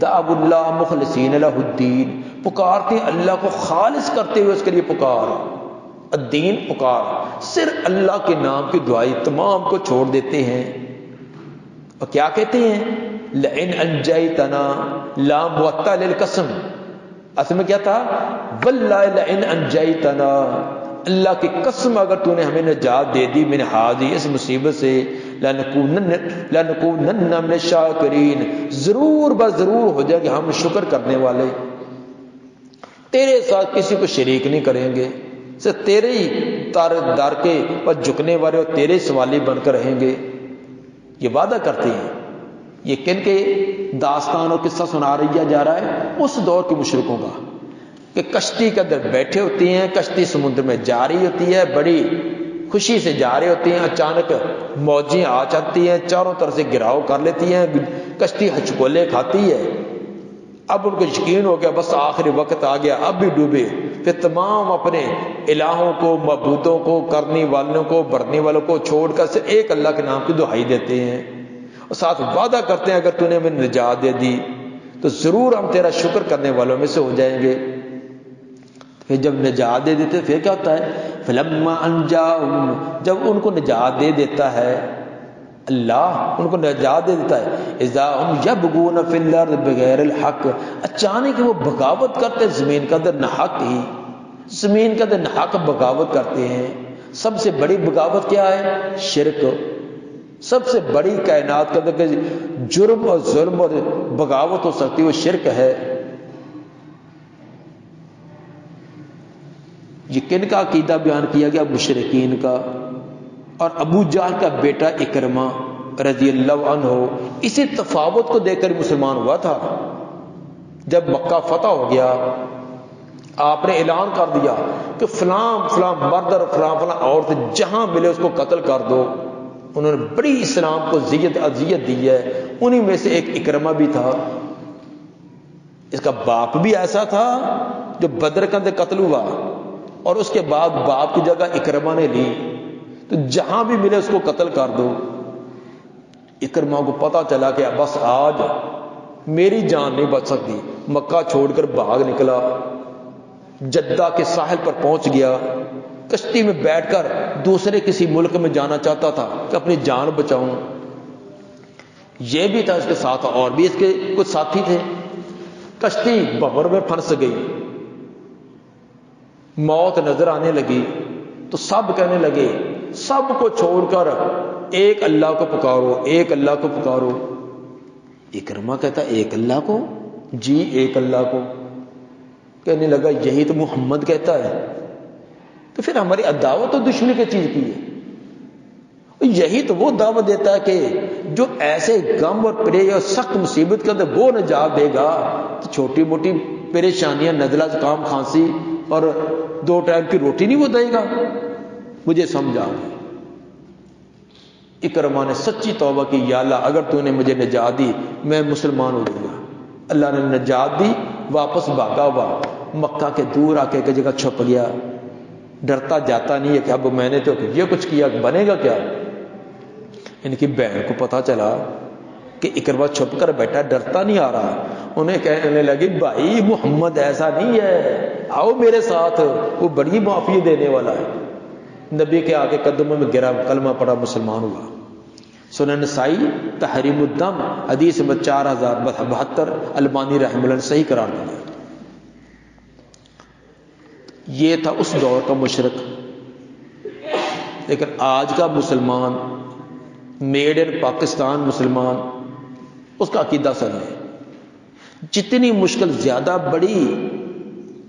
دعوا اللہ مخلصین لہ الدین، پکارتے ہیں اللہ کو خالص کرتے ہوئے اس کے لیے پکار، الدین پکار، صرف اللہ کے نام کی دعائی تمام کو چھوڑ دیتے ہیں، اور کیا کہتے ہیں؟ لئن انجیتنا، لام موطا للقسم، اصل میں کیا تھا؟ واللہ لئن انجیتنا، اللہ کی قسم اگر تو نے ہمیں نجات دے دی من ہذی، اس مصیبت سے، لنکونن من الشاکرین، ضرور ضرور ہو جائے کہ ہم شکر کرنے والے، تیرے ساتھ کسی کو شریک نہیں کریں گے، صرف تیرے ہی دار کے پر جھکنے والے اور تیرے سوالی بن کر رہیں گے، یہ وعدہ کرتے ہیں۔ یہ کن کے داستان اور قصہ سنا رہا جا رہا ہے؟ اس دور کے مشرکوں کا، کہ کشتی کے اندر بیٹھے ہوتی ہیں، کشتی سمندر میں جا رہی ہوتی ہے، بڑی خوشی سے جا رہے ہوتے ہیں، اچانک موجیں آ جاتی ہیں، چاروں طرف سے گھراؤ کر لیتی ہیں، کشتی ہچکولے کھاتی ہے، اب ان کو یقین ہو گیا بس آخری وقت آ گیا، اب بھی ڈوبے، پھر تمام اپنے الہوں کو، معبودوں کو، کرنے والوں کو، بھرنے والوں کو چھوڑ کر صرف ایک اللہ کے نام کی دہائی دیتے ہیں، اور ساتھ وعدہ کرتے ہیں اگر تو نے ہمیں نجات دے دی تو ضرور ہم تیرا شکر کرنے والوں میں سے ہو جائیں گے۔ پھر جب نجات دے دیتے پھر کیا ہوتا ہے؟ فلما انجاہم، جب ان کو نجات دے دیتا ہے اللہ، ان کو نجات دے دیتا ہے، اذا ہم یبغون فی الارض بغیر الحق، اچانک وہ بغاوت کرتے زمین کا اندر ناحق ہی، زمین کا اندر ناحق بغاوت کرتے ہیں۔ سب سے بڑی بغاوت کیا ہے؟ شرک، سب سے بڑی کائنات کے اندر جرم اور ظلم اور بغاوت ہو سکتی ہے وہ شرک ہے۔ یہ کن کا عقیدہ بیان کیا گیا؟ مشرکین کا، اور ابو جہل کا بیٹا اکرمہ رضی اللہ عنہ اسی تفاوت کو دیکھ کر مسلمان ہوا تھا۔ جب مکہ فتح ہو گیا آپ نے اعلان کر دیا کہ فلاں فلاں مرد اور فلاں فلاں عورت جہاں ملے اس کو قتل کر دو. انہوں نے بڑی اسلام کو اذیت دی ہے. انہی میں سے ایک اکرمہ بھی تھا. اس کا باپ بھی ایسا تھا جو بدر کے اندر قتل ہوا، اور اس کے بعد باپ کی جگہ اکرمہ نے لی. تو جہاں بھی ملے اس کو قتل کر دو. اکرمہ کو پتا چلا کہ بس آج میری جان نہیں بچ سکتی. مکہ چھوڑ کر بھاگ نکلا، جدہ کے ساحل پر پہنچ گیا. کشتی میں بیٹھ کر دوسرے کسی ملک میں جانا چاہتا تھا کہ اپنی جان بچاؤں. یہ بھی تھا اس کے ساتھ، اور بھی اس کے کچھ ساتھی تھے. کشتی بھنور میں پھنس گئی، موت نظر آنے لگی. تو سب کہنے لگے سب کو چھوڑ کر ایک اللہ کو پکارو، ایک اللہ کو پکارو. اکرمہ کہتا ایک اللہ کو؟ جی ایک اللہ کو. کہنے لگا یہی تو محمد کہتا ہے. تو پھر ہماری دعوت تو دشمنی کی چیز کی ہے. یہی تو وہ دعوت دیتا ہے کہ جو ایسے غم اور پرے اور سخت مصیبت کے اندر وہ نجات دے گا، تو چھوٹی موٹی پریشانیاں، نزلہ زکام کھانسی اور 2 ٹائم کی روٹی نہیں وہ دے گا. مجھے سمجھا. اکرمہ نے سچی توبہ کی، یا اللہ اگر تو نے مجھے نجات دی میں مسلمان ہو جاؤں گا. اللہ نے نجات دی. واپس بھاگا ہوا مکہ کے دور آ کے ایک جگہ چھپ گیا. ڈرتا جاتا نہیں ہے کہ اب میں نے تو یہ کچھ کیا، بنے گا کیا. ان کی بہن کو پتا چلا کہ اکرمہ چھپ کر بیٹھا، ڈرتا نہیں آ رہا. انہیں کہنے لگی بھائی محمد ایسا نہیں ہے، آؤ میرے ساتھ، وہ بڑی معافی دینے والا ہے. نبی کے آگے قدموں میں گرا، کلمہ پڑا، مسلمان ہوا. سنن نسائی تحریم الدم حدیث نمبر 4072 البانی رحمہ اللہ نے صحیح قرار دیا. یہ تھا اس دور کا مشرک. لیکن آج کا مسلمان، میڈ ان پاکستان مسلمان، اس کا عقیدہ صحیح ہے. جتنی مشکل زیادہ بڑی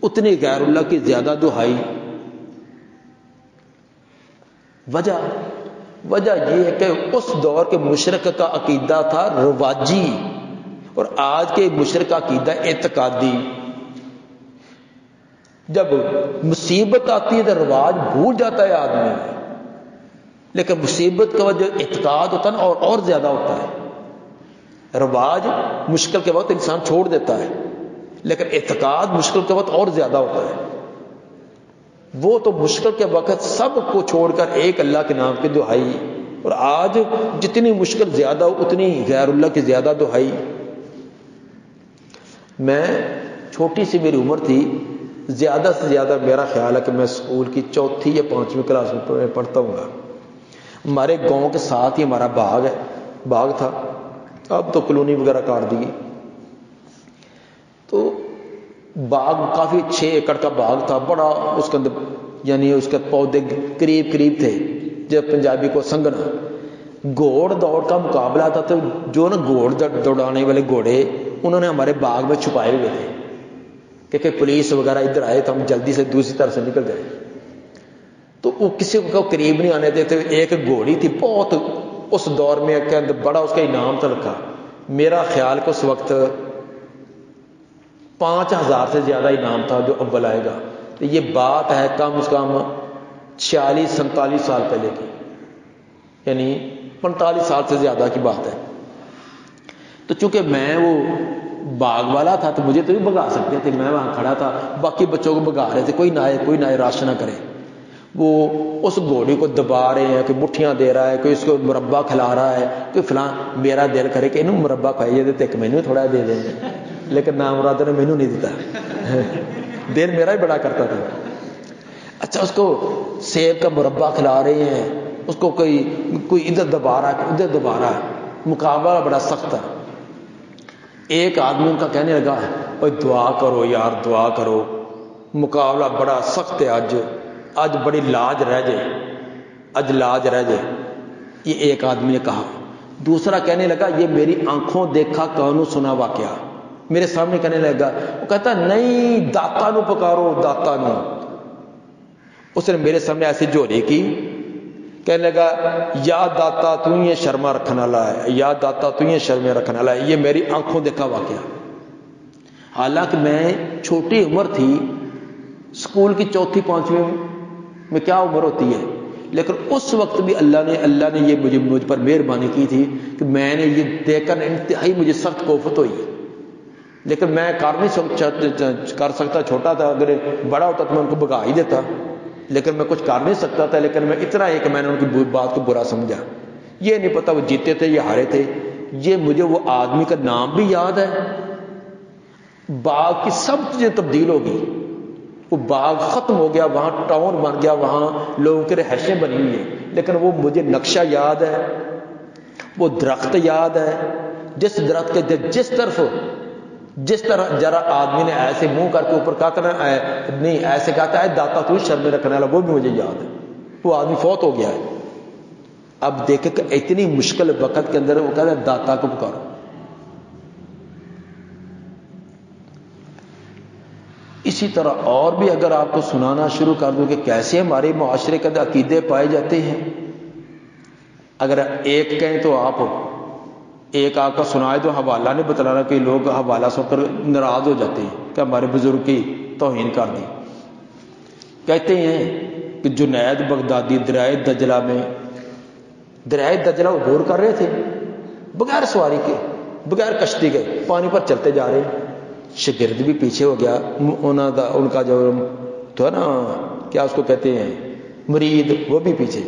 اتنی غیر اللہ کی زیادہ دہائی. وجہ یہ ہے کہ اس دور کے مشرک کا عقیدہ تھا رواجی، اور آج کے مشرک کا عقیدہ اعتقادی. جب مصیبت آتی ہے تو رواج بھول جاتا ہے آدمی، لیکن مصیبت کا جو اعتقاد ہوتا ہے نا اور زیادہ ہوتا ہے. رواج مشکل کے وقت انسان چھوڑ دیتا ہے، لیکن اعتقاد مشکل کے وقت اور زیادہ ہوتا ہے. وہ تو مشکل کے وقت سب کو چھوڑ کر ایک اللہ کے نام کی دہائی، اور آج جتنی مشکل زیادہ ہو اتنی غیر اللہ کی زیادہ دہائی. میں چھوٹی سی میری عمر تھی، زیادہ سے زیادہ میرا خیال ہے کہ میں اسکول کی 4 یا 5ویں کلاس میں پڑھتا ہوں گا. ہمارے گاؤں کے ساتھ ہی ہمارا باغ تھا. اب تو کالونی وغیرہ کاٹ دی. تو باغ کافی 6 ایکڑ کا باغ تھا بڑا. اس کے اندر یعنی اس کے پودے قریب تھے، جب پنجابی کو سنگنا. گھوڑ دوڑ کا مقابلہ تھا. تو جو نا گھوڑ دوڑانے والے گھوڑے انہوں نے ہمارے باغ میں چھپائے ہوئے تھے کہ پولیس وغیرہ ادھر آئے تو ہم جلدی سے دوسری طرف سے نکل جائے. تو وہ کسی کو قریب نہیں آنے دیتے. ایک گھوڑی تھی بہت، اس دور میں کے اندر بڑا اس کا انعام تھا رکھا. میرا خیال کہ اس وقت 5000 سے زیادہ انعام تھا جو اول آئے گا. تو یہ بات ہے کم از کم 46-47 سال پہلے کی، یعنی 45 سال سے زیادہ کی بات ہے. تو چونکہ میں وہ باغ والا تھا تو مجھے تو بھی بھگا سکتے تھے. میں وہاں کھڑا تھا، باقی بچوں کو بھگا رہے تھے. کوئی نہ آئے راش نہ کرے. وہ اس گھوڑی کو دبا رہے ہیں، کوئی مٹھیاں دے رہا ہے، کوئی اس کو مربع کھلا رہا ہے، کوئی فلاں. میرا دل کرے کہ انہوں مربع کھائیے دیتے کہ مینو تھوڑا دے دیں، لیکن نام مراد نے مینو نہیں دیتا. دل میرا ہی بڑا کرتا تھا. اچھا اس کو سیب کا مربع کھلا رہے ہیں، اس کو کوئی ادھر دبا رہا ہے، ادھر دبا رہا ہے. مقابلہ بڑا سخت تھا. ایک آدمی ان کا کہنے لگا اوہ دعا کرو یار، دعا کرو، مقابلہ بڑا سخت ہے. آج بڑی لاج رہ جائے. یہ ایک آدمی نے کہا. دوسرا کہنے لگا یہ میری آنکھوں دیکھا کانوں سنا واقعہ میرے سامنے کہنے لگا. وہ کہتا نہیں داتا نو پکارو، داتا نو. اس نے میرے سامنے ایسی جھولی کی، کہنے لگا یا داتا تو یہ شرما رکھنے والا ہے، یا داتا تو یہ شرمے رکھنے والا ہے. یہ میری آنکھوں دیکھا واقعہ. حالانکہ میں چھوٹی عمر تھی اسکول کی چوتھی پانچویں میں کیا عمر ہوتی ہے، لیکن اس وقت بھی اللہ نے یہ مجھ پر مہربانی کی تھی کہ میں نے یہ دیکھ کر انتہائی مجھے سخت کوفت ہوئی، لیکن میں کر سکتا، چھوٹا تھا، اگر بڑا ہوتا تو میں ان کو بھگا ہی دیتا، لیکن میں کچھ کر نہیں سکتا تھا، لیکن میں اتنا ہے کہ میں نے ان کی بات کو برا سمجھا۔ یہ نہیں پتا وہ جیتے تھے یا ہارے تھے، یہ مجھے وہ آدمی کا نام بھی یاد ہے۔ باغ کی سب چیزیں تبدیل ہو گئی، وہ باغ ختم ہو گیا، وہاں ٹاؤن بن گیا، وہاں لوگوں کی رہائشیں بنی ہوئی ہیں، لیکن وہ مجھے نقشہ یاد ہے، وہ درخت یاد ہے، جس درخت کے جس طرح ذرا آدمی نے ایسے منہ کر کے اوپر کہا کرنا نہیں ایسے کہتا ہے داتا تو شرم میں رکھنے والا، وہ بھی مجھے یاد ہے، وہ آدمی فوت ہو گیا ہے۔ اب دیکھیں کہ اتنی مشکل وقت کے اندر وہ کہتا ہے داتا کو پکارو۔ اسی طرح اور بھی اگر آپ کو سنانا شروع کر دوں کہ کیسے ہمارے معاشرے کے اندر عقیدے پائے جاتے ہیں، اگر ایک کہیں تو آپ کا سنائے تو حوالہ نہیں بتلانا، کہ لوگ حوالہ سن کر ناراض ہو جاتے ہیں کہ ہمارے بزرگ کی توہین کر دی۔ کہتے ہیں کہ جنید بغدادی دریائے دجلہ عبور کر رہے تھے بغیر سواری کے، بغیر کشتی کے، پانی پر چلتے جا رہے ہیں، شاگرد بھی پیچھے ہو گیا، ان کا جو تو ہے نا کیا اس کو کہتے ہیں مرید، وہ بھی پیچھے،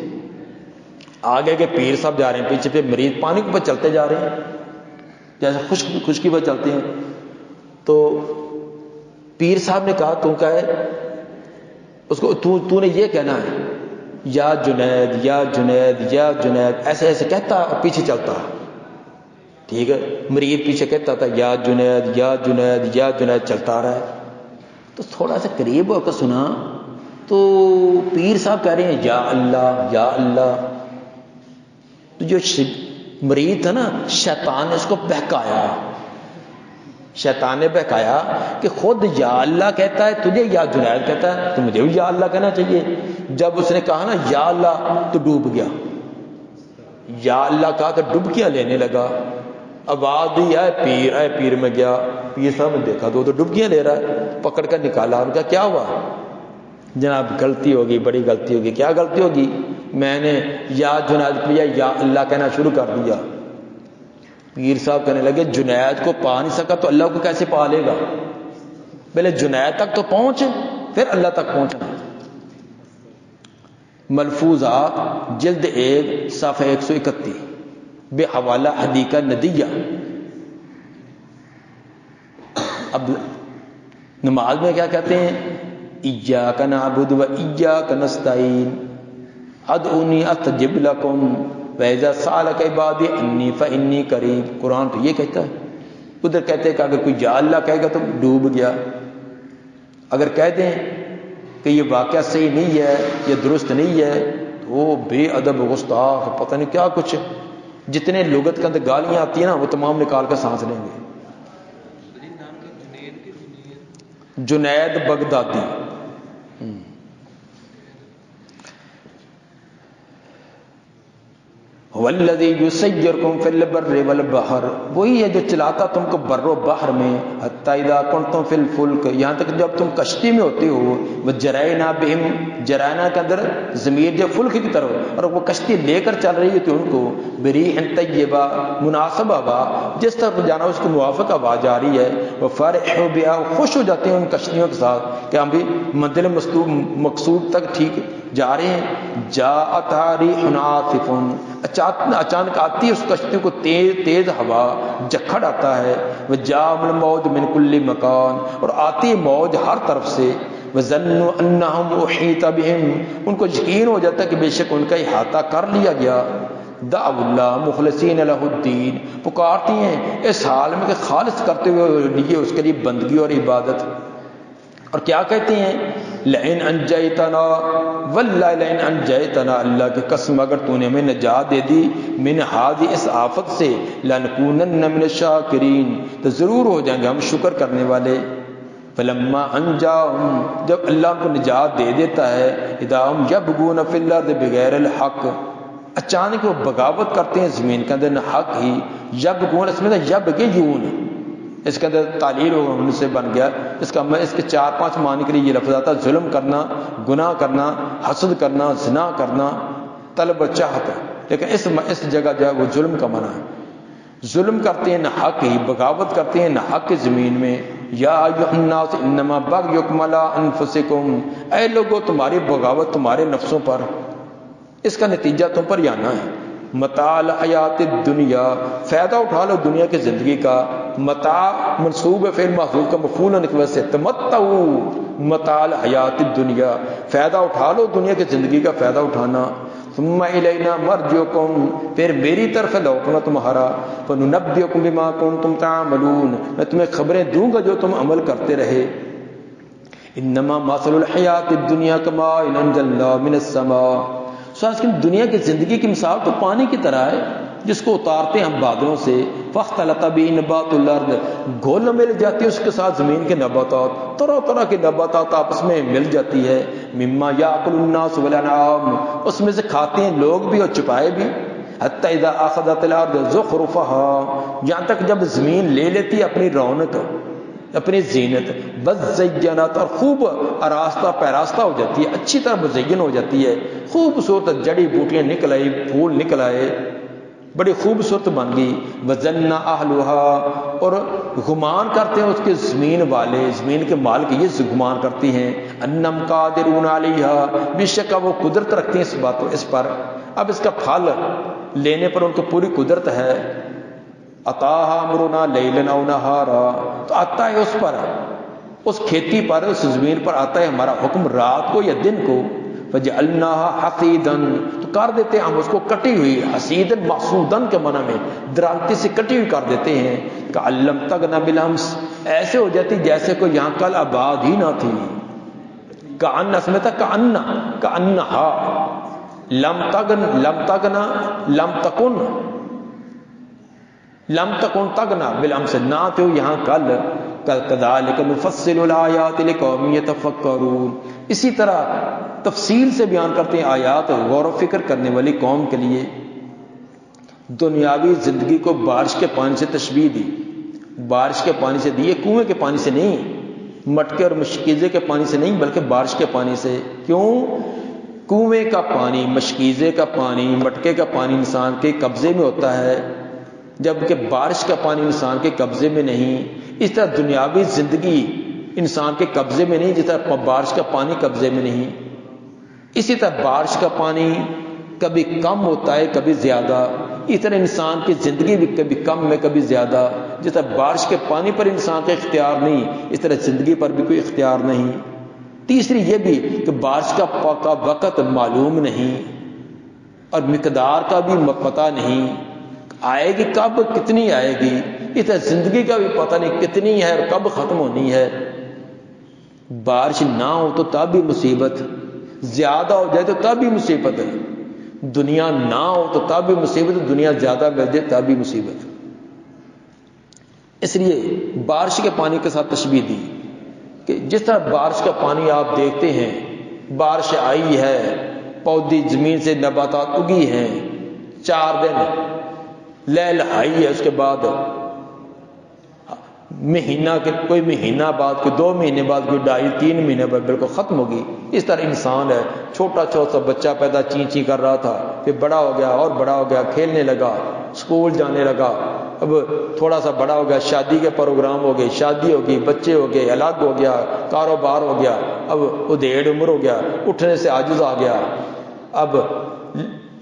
آگے کے پیر صاحب جا رہے ہیں، پیچھے پہ مرید پانی کے اوپر چلتے جا رہے ہیں جیسے خشکی پر چلتے ہیں۔ تو پیر صاحب نے کہا تو کہے اس کو تو نے یہ کہنا ہے یا جنید یا جنید یا جنید، ایسے ایسے کہتا اور پیچھے چلتا، ٹھیک ہے، مرید پیچھے کہتا تھا یا جنید یا جنید یا جنید، چلتا رہا ہے۔ تو تھوڑا سا قریب ہو کر سنا تو پیر صاحب کہہ رہے ہیں یا اللہ یا اللہ۔ تو جو مرید تھا نا، شیطان نے اس کو بہکایا، شیطان نے بہکایا کہ خود یا اللہ کہتا ہے، تجھے یا جنید کہتا ہے، تو مجھے بھی یا اللہ کہنا چاہیے۔ جب اس نے کہا نا یا اللہ تو ڈوب گیا، یا اللہ کہا کہ ڈبکیاں لینے لگا، آواز دی اے پیر میں گیا، پیر صاحب نے دیکھا تو وہ تو ڈبکیاں لے رہا ہے، پکڑ کر نکالا، ان کا کیا ہوا؟ جناب غلطی ہوگی، بڑی غلطی ہوگی۔ کیا غلطی ہوگی؟ میں نے یا جنید پیا یا اللہ کہنا شروع کر دیا۔ پیر صاحب کہنے لگے جنید کو پا نہیں سکا تو اللہ کو کیسے پا لے گا؟ پہلے جنید تک تو پہنچ، پھر اللہ تک پہنچنا۔ ملفوظات جلد 1 صفحہ 131 بے حوالہ حدیقہ ندیہ۔ اب نماز میں کیا کہتے ہیں؟ ایاک نعبد و ایاک نستعین ادعونی استجب لکم وَإِذَا سَأَلَكَ عِبَادِي عَنِّي فَإِنِّي قَرِيبٌ۔ قرآن تو یہ کہتا ہے، ادھر کہتے ہیں کہ اگر کوئی یا اللہ کہے گا تو ڈوب گیا، اگر کہہ دیں کہ یہ واقعہ صحیح نہیں ہے، یہ درست نہیں ہے، تو بے ادب گستاخ پتہ نہیں کیا کچھ، جتنے لغت کے اندر گالیاں آتی ہیں نا وہ تمام نکال کر سانس لیں گے۔ جنید بغدادی، والذی یسیرکم فی البر والبحر، وہی ہے جو چلاتا تم کو بر و بحر میں، حتی اذا کنتم فی الفلک، یہاں تک جب تم کشتی میں ہوتے ہو، وجرینا بہم، جرینا کے اندر ضمیر جو فلک کی طرف، اور وہ کشتی لے کر چل رہی ہوتی ان کو، بریح طیبہ، مناسب ہوا، جس طرف جانا اس کو موافق ہوا جا رہی ہے، وفرحوا بها، خوش ہو جاتے ہیں ان کشتیوں کے ساتھ کہ ہم بھی منزل مقصود تک ٹھیک جا رہے ہیں۔ جاءت ریح عاصف، اچانک آتی ہے اس کشتی کو تیز ہوا، جکھڑ آتا ہے، وجاء الموج من کل مکان، اور آتی ہے موج ہر طرف سے، وظنوا انہم احیط بہم، ان کو یقین ہو جاتا ہے کہ بے شک ان کا احاطہ کر لیا گیا۔ دعوا اللہ مخلصین لہ الدین، پکارتی ہیں اس حال میں کہ خالص کرتے ہوئے لیے اس کے لیے بندگی اور عبادت، اور کیا کہتے ہیں؟ لئن انجیتنا، واللہ لئن انجیتنا، اللہ کی قسم اگر تو نے ہمیں نجات دے دی، من ہذی، اس آفت سے، لنکونن من الشاکرین، تو ضرور ہو جائیں گے ہم شکر کرنے والے۔ فلما انجاہم، جب اللہ ان کو نجات دے دیتا ہے، اذا ہم یبغون فی الارض بغیر الحق، اچانک وہ بغاوت کرتے ہیں زمین کے اندر نہ حق ہی، یبغون، اس میں یبغیون، اس کے اندر تعلیل ہونے سے بن گیا. اس کے 4-5 معنی کے لیے یہ لفظ آتا ہے: ظلم کرنا، گناہ کرنا، حسد کرنا، زنا کرنا، طلب و چاہت. لیکن اس جگہ جو ہے وہ ظلم کا معنی ہے. ظلم کرتے ہیں نہ حق ہی، بغاوت کرتے ہیں نہ حق کی زمین میں. یا ایھا الناس انما بغیکم علی انفسکم، اے لوگو تمہاری بغاوت تمہارے نفسوں پر، اس کا نتیجہ تم پر ہی آنا ہے. متاع الحیات الدنیا، فائدہ اٹھا لو دنیا کی زندگی کا. متاع منصوب فعل محذوف کا مفعول ہونے کی وجہ سے تمتعوا متاع الحیات الدنیا، فائدہ اٹھا لو دنیا کی زندگی کا فائدہ اٹھانا. ثم الینا مرجعکم، پھر میری طرف لوٹنا تمہارا. فننبئکم بما کنتم تعملون، میں تمہیں خبریں دوں گا جو تم عمل کرتے رہے. انما مثل الحیات الدنیا کماء انزلناه من السماء، کہ دنیا کی زندگی کی مثال تو پانی کی طرح ہے جس کو اتارتے ہیں ہم بادلوں سے. فاختلط به نبات الارض، گھل مل جاتی ہے اس کے ساتھ زمین کے نباتات، طرح طرح کے نباتات آپس میں مل جاتی ہے. مما یاکل الناس والانعام، اس میں سے کھاتے ہیں لوگ بھی اور چپائے بھی. حتی اذا اخذت الارض زخرفها، یہاں تک جب زمین لے لیتی ہے اپنی رونق، اپنی زینت. بزینت، اور خوب آراستہ پیراستہ ہو جاتی ہے، اچھی طرح مزین ہو جاتی ہے، خوبصورت جڑی بوٹیاں نکل آئی، پھول نکل آئے، بڑی خوبصورت بن گئی. وظن اہلها، اور گمان کرتے ہیں اس کے زمین والے، زمین کے مالک یہ گمان کرتی ہیں انہم قادرون علیہا، بے شک وہ قدرت رکھتے ہیں اس پر. اب اس کا پھل لینے پر ان کو پوری قدرت ہے. اتاہا امرنا لیلا او نہارا، تو آتا ہے اس پر، اس کھیتی پر، اس زمین پر آتا ہے ہمارا حکم رات کو یا دن کو. فجعلناها حصیدا، تو کر دیتے ہیں ہم اس کو کٹی ہوئی. حصیدا محصودن کے معنی میں درانتی سے کٹی ہوئی کر دیتے ہیں. کأن لم تغن بالامس، ایسے ہو جاتی جیسے کوئی یہاں کل آباد ہی نہ تھی. کأن اس میں تھا کأنہا، لم تکن تغنا بالامس، نہ تو یہاں کل. کذالک نفصل الآیات لقوم یتفکرون، اسی طرح تفصیل سے بیان کرتے ہیں آیات غور و فکر کرنے والی قوم کے لیے. دنیاوی زندگی کو بارش کے پانی سے تشبیہ دی، بارش کے پانی سے دی، یہ کنویں کے پانی سے نہیں، مٹکے اور مشکیزے کے پانی سے نہیں، بلکہ بارش کے پانی سے. کیوں؟ کنویں کا پانی، مشکیزے کا پانی، مٹکے کا پانی انسان کے قبضے میں ہوتا ہے، جبکہ بارش کا پانی انسان کے قبضے میں نہیں. اس طرح دنیاوی زندگی انسان کے قبضے میں نہیں جس طرح بارش کا پانی قبضے میں نہیں. اسی طرح بارش کا پانی کبھی کم ہوتا ہے کبھی زیادہ، اس طرح انسان کی زندگی بھی کبھی کم میں کبھی زیادہ. جس طرح بارش کے پانی پر انسان کا اختیار نہیں، اس طرح زندگی پر بھی کوئی اختیار نہیں. تیسری یہ بھی کہ بارش کا وقت معلوم نہیں اور مقدار کا بھی پتہ نہیں، آئے گی کب، کتنی آئے گی. اس طرح زندگی کا بھی پتہ نہیں کتنی ہے اور کب ختم ہونی ہے. بارش نہ ہو تو تب بھی مصیبت، زیادہ ہو جائے تو تب بھی مصیبت ہے. دنیا نہ ہو تو تب بھی مصیبت، دنیا زیادہ مل جائے تب بھی مصیبت. اس لیے بارش کے پانی کے ساتھ تشبیہ دی کہ جس طرح بارش کا پانی آپ دیکھتے ہیں، بارش آئی ہے، پودی زمین سے نباتات اگی ہیں، 4 دن لہلہائی ہے، اس کے بعد مہینہ کے کوئی مہینہ بعد، کوئی 2 مہینے بعد، کوئی 2.5-3 مہینے بعد بالکل ختم ہوگی. اس طرح انسان ہے، چھوٹا چھوٹا بچہ پیدا چی کر رہا تھا، پھر بڑا ہو گیا اور بڑا ہو گیا، کھیلنے لگا، اسکول جانے لگا، اب تھوڑا سا بڑا ہو گیا، شادی کے پروگرام ہو گئے، شادی ہوگی، بچے ہو گئے، الگ ہو گیا، کاروبار ہو گیا، اب ادھیڑ عمر ہو گیا، اٹھنے سے عاجز آ گیا، اب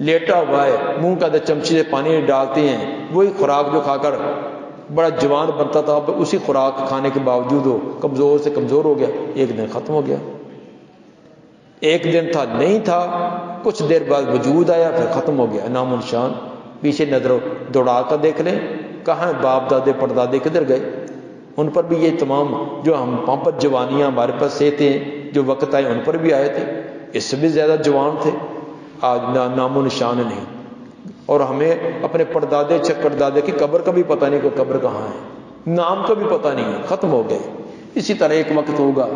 لیٹا ہوا ہے، منہ کا چمچی سے پانی ڈالتے ہیں، وہی خوراک جو کھا کر بڑا جوان بنتا تھا، اب اسی خوراک کھانے کے باوجود وہ کمزور سے کمزور ہو گیا. ایک دن ختم ہو گیا. ایک دن تھا نہیں تھا، کچھ دیر بعد وجود آیا، پھر ختم ہو گیا، نام و نشان. پیچھے نظر دوڑا کر دیکھ لیں، کہاں باپ دادے پردادے کدھر گئے؟ ان پر بھی یہ تمام جو ہم پامپت جوانیاں ہمارے پاس سے تھے، جو وقت آئے ان پر بھی آئے تھے، اس سے بھی زیادہ جوان تھے. آج نام و نشان نہیں، اور ہمیں اپنے پردادے چپردادے کی قبر کا بھی پتہ نہیں کہ قبر کہاں ہے، نام کا بھی پتہ نہیں، ختم ہو گئے. اسی طرح ایک وقت ہوگا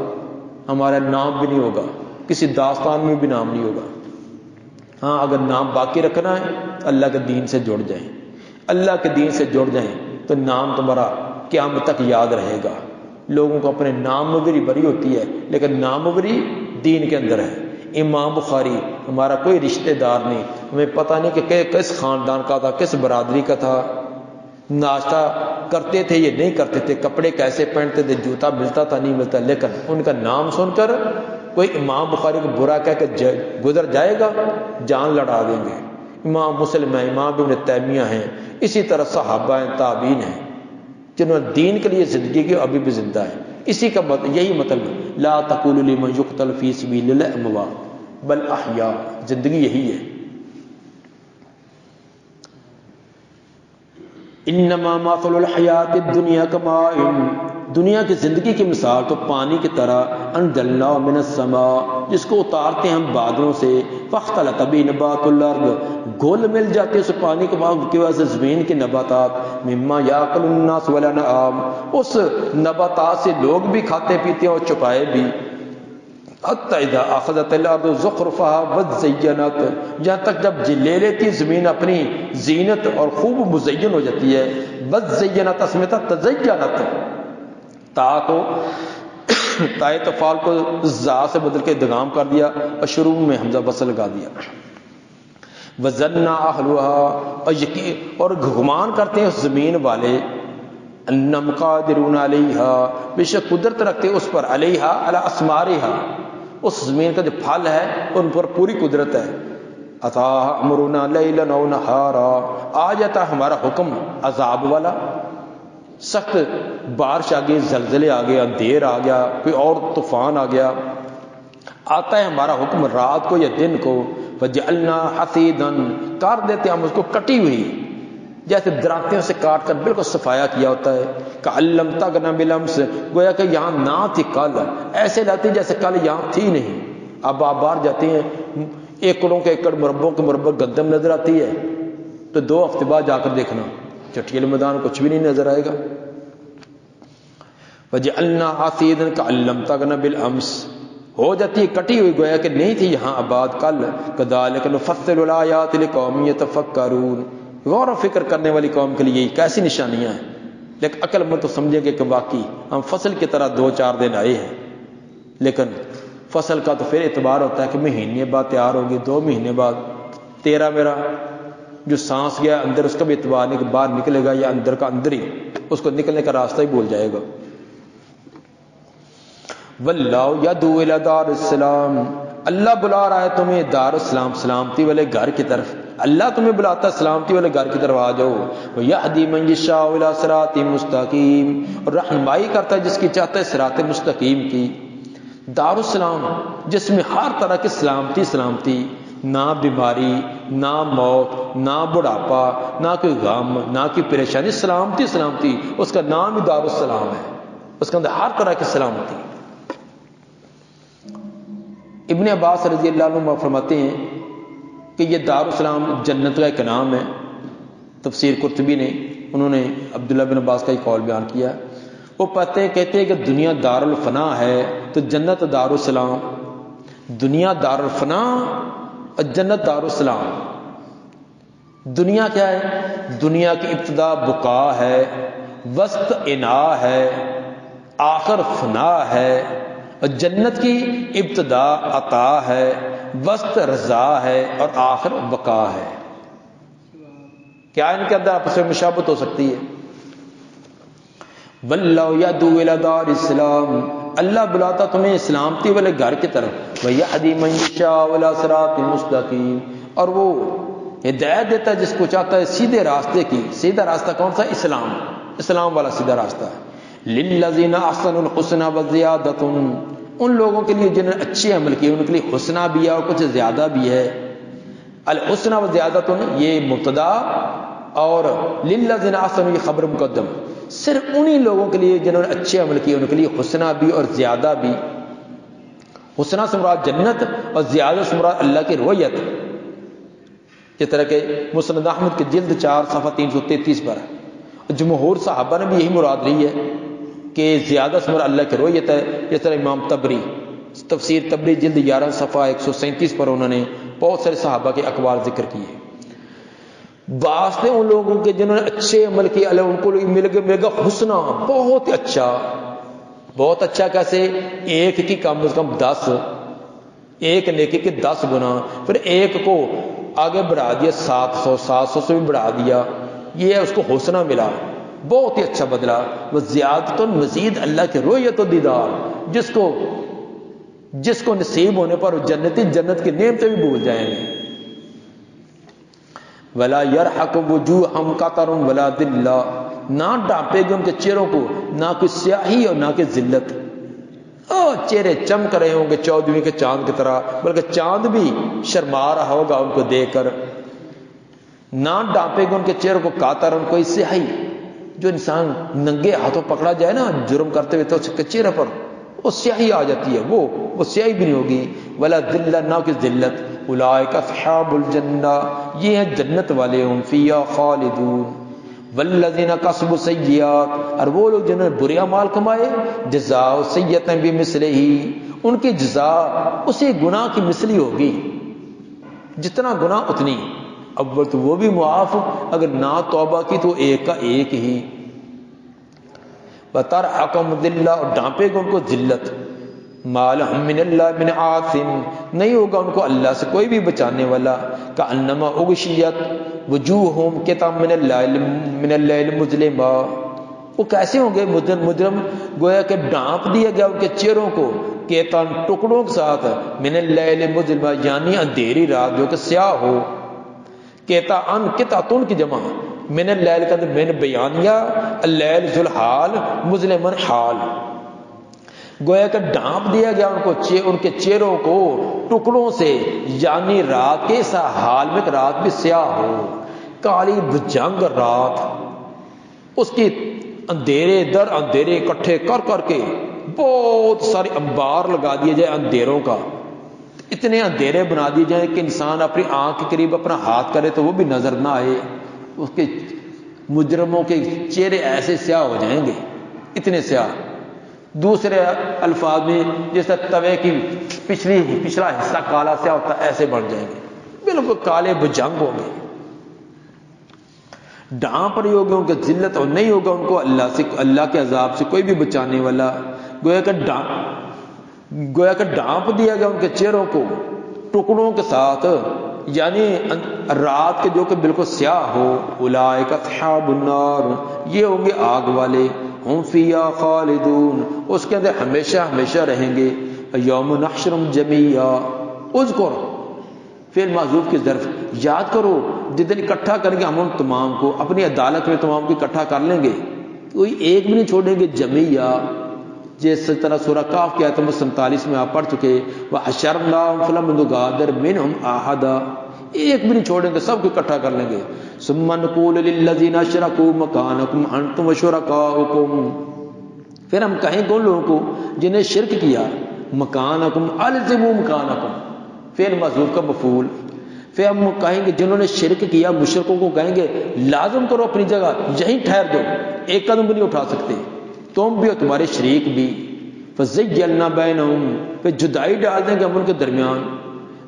ہمارا نام بھی نہیں ہوگا، کسی داستان میں بھی نام نہیں ہوگا. ہاں اگر نام باقی رکھنا ہے اللہ کے دین سے جڑ جائیں، اللہ کے دین سے جڑ جائیں تو نام تمہارا قیامت تک یاد رہے گا۔ لوگوں کو اپنے ناموری بری ہوتی ہے، لیکن ناموری دین کے اندر ہے۔ امام بخاری ہمارا کوئی رشتہ دار نہیں، ہمیں پتہ نہیں کہ کس خاندان کا تھا، کس برادری کا تھا، ناشتہ کرتے تھے یہ نہیں کرتے تھے، کپڑے کیسے پہنتے تھے، جوتا ملتا تھا نہیں ملتا، لیکن ان کا نام سن کر کوئی امام بخاری کو برا کہہ کے گزر جائے گا، جان لڑا دیں گے۔ امام مسلم ہیں، امام ابن تیمیہ ہیں، اسی طرح صحابہ ہیں، تابعین ہیں، جنہوں نے دین کے لیے زندگی کی، ابھی بھی زندہ ہے۔ اسی کا یہی مطلب لا تقولوا لمن يقتل في سبيل الله اموات بل احیاء، زندگی یہی ہے۔ انما مثل الحیات الدنیا کماء، دنیا کی زندگی کی مثال تو پانی کی طرح انزلناه من السماء، جس کو اتارتے ہیں ہم بادلوں سے، فاختلط به نبات الارض، گھل مل جاتے اس پانی کی وجہ سے زمین کے نباتات، مما یاکل الناس والانعام، اس نباتات سے لوگ بھی کھاتے پیتے ہیں اور چپائے بھی، حتی اذا اخذت الارض زخرفها وزینت، یہاں تک جب لے لیتی زمین اپنی زینت اور خوب مزین ہو جاتی ہے، وزینت اسمتا تزینت، تا کو تائے تفعال کو زا سے بدل کے ادغام کر دیا اور شروع میں حمزہ وصل لگا دیا۔ وَظَنَّ أَهْلُهَا، اور گمان کرتے ہیں اس زمین والے، أَنَّهُمْ قَادِرُونَ عَلَيْهَا، بے شک قدرت رکھتے اس پر، علیہا علی اسمارها، اس زمین کا جو پھل ہے ان پر پوری قدرت ہے۔ أَتَاهَا أَمْرُنَا لَيْلًا أَوْ نَهَارًا، آ جاتا ہمارا حکم عذاب والا، سخت بارش آ گئی، زلزلے آ گیا، اندھیر آ گیا، کوئی اور طوفان آ گیا، آتا ہے ہمارا حکم رات کو یا دن کو، فَجَعَلْنَا حَصِيدًا، کاٹ دیتے ہم اس کو کٹی ہوئی، جیسے درختوں سے کاٹ کر بالکل صفایا کیا ہوتا ہے، كَأَن لَّمْ تَغْنَ بِالْأَمْسِ، گویا کہ یہاں نہ تھی کل، ایسے لاتی جیسے کل یہاں تھی نہیں۔ اب آپ باہر جاتے ہیں، ایکڑوں کے ایکڑ، مربوں کے مربع گندم نظر آتی ہے، تو 2 ہفتے بعد جا کر دیکھنا چٹیل میدان کچھ بھی نہیں نظر آئے گا۔ وَجَعَلْنَا حَصِيدًا كَأَن لَّمْ تَغْنَ بِالْأَمْسِ، ہو جاتی ہے کٹی ہوئی، گویا کہ نہیں تھی یہاں آباد کل۔ كَذَلِكَ نُفَصِّلُ الْآيَاتِ لِقَوْمٍ يَتَفَكَّرُونَ، غور و فکر کرنے والی قوم کے لیے کیسی نشانیاں ہیں، لیکن عقل مند تو سمجھے گے کہ واقعی ہم فصل کی طرح 2-4 دن آئے ہیں، لیکن فصل کا تو پھر اعتبار ہوتا ہے کہ مہینے بعد تیار ہوگی، 2 مہینے بعد۔ تیرا میرا جو سانس گیا اندر، اس کا بھی اعتبار نہیں کہ باہر نکلے گا یا اندر کا اندر ہی، اس کو نکلنے کا راستہ ہی بھول جائے گا۔ واللہ یدعو الی دار السلام، اللہ بلا رہا ہے تمہیں دار السلام، سلامتی والے گھر کی طرف، اللہ تمہیں بلاتا ہے سلامتی والے گھر کی طرف آ جاؤ۔ ویہدی من یشاء الی صراط مستقیم، اور رہنمائی کرتا ہے جس کی چاہتا ہے صراط مستقیم کی۔ دار السلام جس میں ہر طرح کی سلامتی، نہ بیماری، نہ موت، نہ بڑھاپا، نہ کوئی غم، نہ کوئی پریشانی، سلامتی، اس کا نام ہی دار السلام ہے، اس کے اندر ہر طرح کی سلامتی۔ ابن عباس رضی اللہ عنہ فرماتے ہیں کہ یہ دار السلام جنت کا ایک نام ہے۔ تفسیر قرطبی نے، انہوں نے عبداللہ بن عباس کا ایک قول بیان کیا، وہ کہتے ہیں کہ دنیا دار الفنا ہے تو جنت دار السلام، دنیا دار الفنا اور جنت دار السلام۔ دنیا کیا ہے؟ دنیا کی ابتدا بقا ہے، وسط انا ہے، آخر فنا ہے، اور جنت کی ابتدا عطا ہے، وسط رضا ہے، اور آخر بقا ہے۔ کیا ان کے اندر آپس میں مشابہت ہو سکتی ہے؟ واللہ یدعو الی دار السلام، اللہ بلاتا تمہیں سلامتی والے گھر کی طرف، ویہدی من یشاء الی صراط مستقیم، اور وہ ہدایت دیتا ہے جس کو چاہتا ہے سیدھے راستے کی۔ سیدھا راستہ کون سا؟ اسلام والا سیدھا راستہ ہے۔ للذین احسنوا الحسنى وزیادۃ، ان لوگوں کے لیے جنہوں نے اچھے عمل کیے ان کے لیے حسنہ بھی ہے اور کچھ زیادہ بھی ہے۔ الحسنى وزیادۃ یہ مبتدا، اور للذین احسنوا یہ خبر مقدم، صرف انہی لوگوں کے لیے جنہوں نے اچھے عمل کیے ان کے لیے حسنہ بھی اور زیادہ بھی۔ حسنہ سے مراد جنت اور زیادہ سے مراد اللہ کی رؤیت، جس طرح کہ مسند احمد کے جلد 4 صفحہ 333 پر ہے۔ جمہور صحابہ نے بھی یہی مراد لی ہے کہ زیادہ سے مراد اللہ کی رؤیت ہے، جس طرح امام طبری تفسیر طبری جلد 11 صفحہ 137 پر انہوں نے بہت سارے صحابہ کے اقوال ذکر کیے۔ واسطے ان لوگوں کے جنہوں نے اچھے عمل کیے، اللہ ان کو مل گا حسنہ، بہت اچھا، بہت اچھا کیسے؟ ایک کی کم از کم 10، ایک نیکی کے 10 گنا، پھر ایک کو آگے بڑھا دیا 700 سے بھی بڑھا دیا، یہ ہے اس کو حسنہ ملا، بہت ہی اچھا بدلا۔ وہ زیادت مزید اللہ کے رؤیت و دیدار، جس کو نصیب ہونے پر جنتی جنت کی نعمتیں بھی بھول جائیں گے۔ ولا یرحق وجوہہم قتر ولا ذلہ، نہ ڈانپے گے ان کے چہروں کو نہ کوئی سیاہی اور نہ کوئی ذلت، چہرے چمک رہے ہوں گے 14ویں کے چاند کی طرح، بلکہ چاند بھی شرما رہا ہوگا ان کو دیکھ کر۔ نہ ڈانپے گے ان کے چہروں کو قاتر، ان کوئی سیاہی، جو انسان ننگے ہاتھوں پکڑا جائے نا جرم کرتے ہوئے تو اس کے چہرے پر وہ سیاہی آ جاتی ہے، وہ سیاہی بھی نہیں ہوگی۔ ولا ذلہ، نہ کوئی ذلت۔ اولئک اصحاب الجنہ، یہ ہیں جنت والے، ہم فیہا خالدون۔ والذین کسبوا السیئات، اور وہ لوگ جنہوں نے برے اعمال کمائے، جزاء سیئۃ بمثلہ، ان کی جزا اسی گناہ کی مثلی ہوگی، جتنا گناہ اتنی۔ اول تو وہ بھی معاف، اگر نہ توبہ کی تو ایک کا ایک ہی۔ وترحقہم ذلہ، اور ڈانپے گا ان کو ذلت۔ ما لہم من اللہ من عاصم، نہیں ہوگا ان کو اللہ سے کوئی بھی بچانے والا۔ کأنما اغشیت وجوہہم قطعا من اللیل مظلما، وہ کیسے ہوں گے مجرم؟ گویا کہ ڈانپ دیا گیا ان کے چہروں کو قطعا ٹکڑوں کے ساتھ، من اللیل مظلما، یعنی اندھیری رات جو کہ سیاہ ہو۔ قطعا، قطعتن کی جمع، من اللیل کا من بیانیہ، اللیل ذو الحال، مظلما حال، گویا کہ ڈانپ دیا گیا ان کے چہروں کو ٹکڑوں سے، یعنی رات کے اس حال میں کہ رات بھی سیاہ ہو، کالی بجنگ رات، اس کی اندھیرے در اندھیرے اکٹھے کر کے بہت سارے انبار لگا دیے جائے اندھیروں کا، اتنے اندھیرے بنا دیے جائیں کہ انسان اپنی آنکھ کے قریب اپنا ہاتھ کرے تو وہ بھی نظر نہ آئے، اس کے مجرموں کے چہرے ایسے سیاہ ہو جائیں گے، اتنے سیاہ۔ دوسرے الفاظ میں جیسے توے کی پچھلا حصہ کالا سیاہ ہوتا ہے، ایسے بن جائیں گے، بالکل کالے بجنگ ہوں گے۔ ڈانپ نہیں ہوگا ان کے ذلت، اور نہیں ہوگا ان کو اللہ کے عذاب سے کوئی بھی بچانے والا۔ گویا کہ ڈانپ دیا گیا ان کے چہروں کو ٹکڑوں کے ساتھ، یعنی رات کے جو کہ بالکل سیاہ ہو۔ اولئک اصحاب النار، یہ ہوں گے آگ والے، ہم فیہا خالدون، اس کے اندر ہمیشہ ہمیشہ رہیں گے۔ یوم نحشرہم جمیعا، اذکر فعل محذوف کی ظرف، یاد کرو جس دن اکٹھا کریں گے ہم ان تمام کو اپنی عدالت میں، تمام کو اکٹھا کر لیں گے، کوئی ایک بھی نہیں چھوڑیں گے، جمیعا، جس طرح سورہ کاف کی آیت نمبر 47 میں آپ پڑھ چکے، وحشرناہم فلم نغادر منہم احدا، ایک بھی نہیں چھوڑیں گے، سب کو اکٹھا کر لیں گے۔ ثم نقول للذین اشرکوا مکانکم انتم وشرکاؤکم، پھر ہم کہیں گے ان لوگوں کو جنہیں شرک کیا، مکانکم الزموا مکانکم، فعل محذوف کا مفعول، پھر ہم کہیں گے جنہوں نے شرک کیا مشرکوں کو کہیں گے لازم کرو اپنی جگہ، یہیں ٹھہر دو، ایک قدم بھی نہیں اٹھا سکتے، تم بھی اور تمہارے شریک بھی۔ فزیلنا بینہم، پھر جدائی ڈال دیں گے ہم ان کے درمیان۔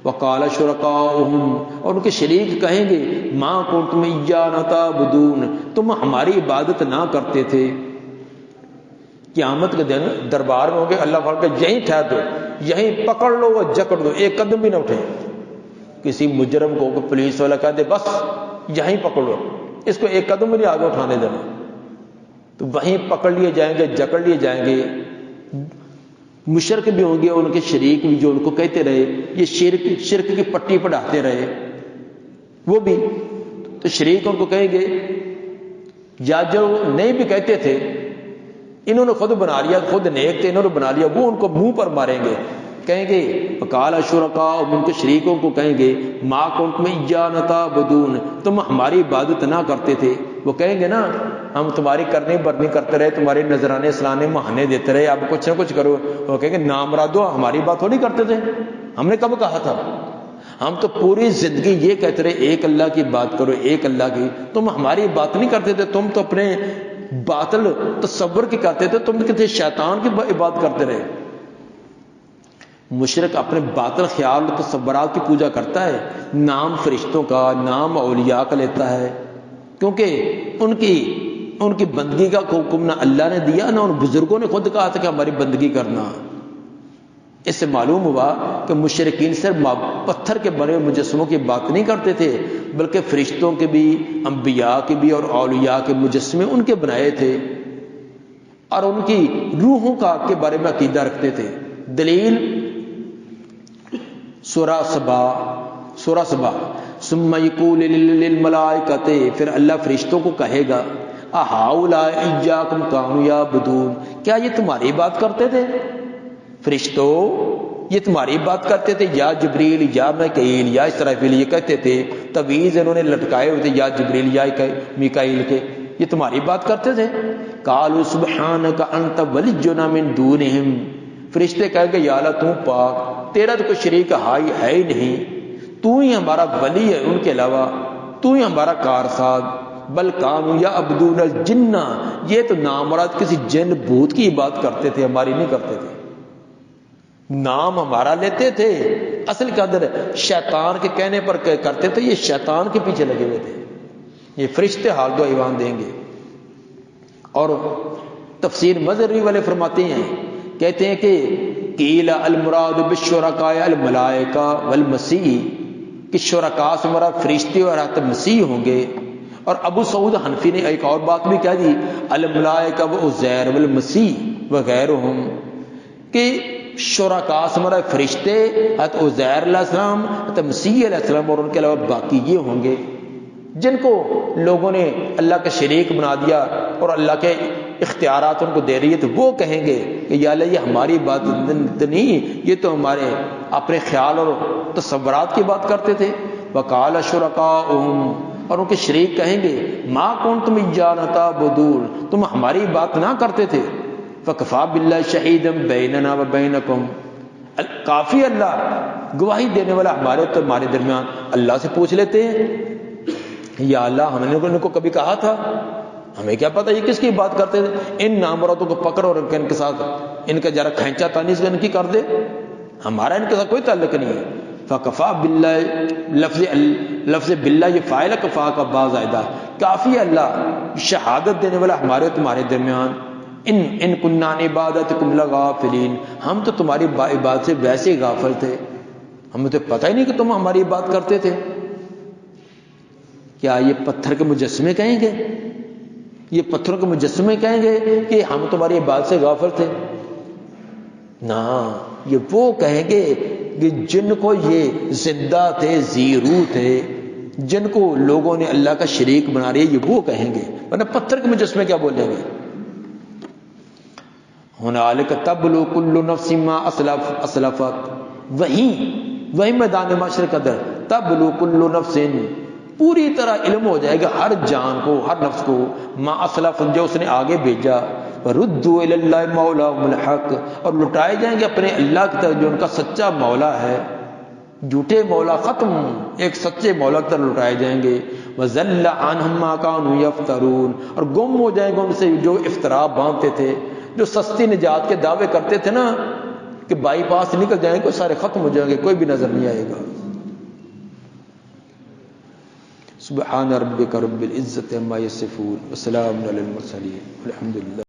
وقال شرکاؤہم، اور ان کے شریک کہیں گے ما کنتم ایانا تعبدون، تم ہماری عبادت نہ کرتے تھے۔ قیامت کے دن دربار میں ہوں گے، اللہ فرمائے کہ یہیں ٹھہر دو، یہیں پکڑ لو اور جکڑ دو، ایک قدم بھی نہ اٹھے۔ کسی مجرم کو پولیس والا کہہ دے بس یہیں پکڑو، اس کو ایک قدم بھی نہیں آگے اٹھانے دینا، تو وہیں پکڑ لیے جائیں گے، جکڑ لیے جائیں گے۔ مشرک بھی ہوں گے، ان کے شریک بھی جو ان کو کہتے رہے یہ شرک کی پٹی پڑھاتے رہے، وہ بھی تو شریک ان کو کہیں گے، یا جو نہیں بھی کہتے تھے انہوں نے خود بنا لیا، خود نیک تھے انہوں نے بنا لیا، وہ ان کو منہ پر ماریں گے، کہیں گے وقال شرکاء، ان کے شریکوں کو کہیں گے ما کنتم ایانا تعبدون، تم ہماری عبادت نہ کرتے تھے۔ وہ کہیں گے نا ہم تمہاری کرنی برنی کرتے رہے، تمہارے نذرانے اسلانے مہانے دیتے رہے، اب کچھ نہ کچھ کرو۔ وہ کہیں گے نامرادو، ہماری بات تھوڑی کرتے تھے، ہم نے کب کہا تھا؟ ہم تو پوری زندگی یہ کہتے رہے ایک اللہ کی بات کرو، ایک اللہ کی، تم ہماری بات نہیں کرتے تھے، تم تو اپنے باطل تصور کی کرتے تھے، تم کہتے شیطان کی عبادت کرتے رہے۔ مشرک اپنے باطل خیال و تصورات کی پوجا کرتا ہے، نام فرشتوں کا، نام اولیاء کا لیتا ہے، کیونکہ ان کی بندگی کا حکم نہ اللہ نے دیا نہ ان بزرگوں نے خود کہا تھا کہ ہماری بندگی کرنا۔ اس سے معلوم ہوا کہ مشرکین صرف پتھر کے بنے مجسموں کی بات نہیں کرتے تھے، بلکہ فرشتوں کے بھی، انبیاء کے بھی اور اولیاء کے مجسمے ان کے بنائے تھے، اور ان کی روحوں کے بارے میں عقیدہ رکھتے تھے۔ دلیل سورہ سبا ثم یقول للملائکۃ، پھر اللہ فرشتوں کو کہے گا اہؤلاء ایاکم کانوا یعبدون، کیا یہ تمہاری بات کرتے تھے؟ فرشتوں یہ تمہاری بات کرتے تھے؟ یا جبریل یا میکائیل یا اسرافیل یہ کہتے تھے، تویز انہوں نے لٹکائے ہوئے تھے یا جبریل یا میکائیل کے، یہ تمہاری بات کرتے تھے؟ قالوا سبحانک انت ولینا من دونہم، فرشتے کہیں گے یا اللہ تو پاک، تیرا تو کوئی شریک ہے ہی نہیں، تو ہی ہمارا ولی ہے ان کے علاوہ، تو ہی ہمارا کارساز۔ بل کانوا یعبدون الجن، یہ تو نامراد کسی جن بھوت کی بات کرتے تھے، ہماری نہیں کرتے تھے۔ نام ہمارا لیتے تھے، اصل کے اندر شیطان کے کہنے پر کرتے تھے، یہ شیطان کے پیچھے لگے ہوئے تھے۔ یہ فرشتے حال دو ایوان دیں گے۔ اور تفسیر مظہری والے فرماتے ہیں، کہتے ہیں کہ قیل المراد بالشرکاء الملائکہ والمسیح، کہ شرکاء سے مراد فرشتے اور حضرت مسیح ہوں گے۔ اور ابو سعود حنفی نے ایک اور بات بھی کہہ دی، الملائکہ وعزیر والمسیح وغیرہم، کہ شرکاء سے مراد فرشتے، حضرت عزیر علیہ السلام، حضرت مسیح علیہ السلام اور ان کے علاوہ باقی یہ ہوں گے جن کو لوگوں نے اللہ کا شریک بنا دیا اور اللہ کے اختیارات ان کو دے رہی ہے، تو وہ کہیں گے کہ یا اللہ یہ ہماری بات نہیں، یہ تو ہمارے اپنے خیال اور تصورات کی بات کرتے تھے۔ وقال شرکاؤہم، اور ان کے شریک کہیں گے ما کنتم ایانا تعبدون، تم ہماری بات نہ کرتے تھے۔ فکفی باللہ شہیدا بیننا وبینکم، کافی اللہ گواہی دینے والا ہمارے تو ہمارے درمیان، اللہ سے پوچھ لیتے ہیں یا اللہ ہم نے ان کو کبھی کہا تھا؟ ہمیں کیا پتہ یہ کس کی بات کرتے تھے؟ ان نامرادوں کو پکڑ اور ان کے ساتھ ان کا ذرا کھینچا تانی سے ان کی کر دے، ہمارا ان کے ساتھ کوئی تعلق نہیں ہے۔ فکفی باللہ، لفظ باللہ یہ فاعل کفا کا با زائدہ، کافی اللہ شہادت دینے والا ہمارے تمہارے درمیان، ان کننا عن عبادتکم لغافلین، ہم تو تمہاری عبادت سے ویسے ہی غافل تھے، ہمیں تو پتہ ہی نہیں کہ تم ہماری بات کرتے تھے۔ کیا یہ پتھر کے مجسمے کہیں گے؟ یہ پتھروں کے مجسمے کہیں گے کہ ہم تمہاری عبادت سے غافل تھے؟ نہ، یہ وہ کہیں گے کہ جن کو یہ زندہ تھے، ذی روح تھے، جن کو لوگوں نے اللہ کا شریک بنا رہے، یہ وہ کہیں گے، ورنہ پتھر کے مجسمے کیا بولیں گے؟ ہنالک تبلو کل نفس ما اسلفت، وہی میدان محشر کے اندر تبلو کل نفس، پوری طرح علم ہو جائے گا ہر جان کو، ہر نفس کو، ما اسلف جو اس نے آگے بھیجا، ردوا الی اللہ مولاہم الحق، اور لٹائے جائیں گے اپنے اللہ کی طرف جو ان کا سچا مولا ہے، جھوٹے مولا ختم، ایک سچے مولا کی طرف لٹائے جائیں گے۔ وضل عنہم ما كانوا یفترون، اور گم ہو جائیں گے ان سے جو افترا باندھتے تھے، جو سستی نجات کے دعوے کرتے تھے نا کہ بائی پاس نکل جائیں گے، سارے ختم ہو جائیں گے، کوئی بھی نظر نہیں آئے گا۔ سبحان ربک رب العزت عما یصفون وسلام علی المرسلین والحمد للہ۔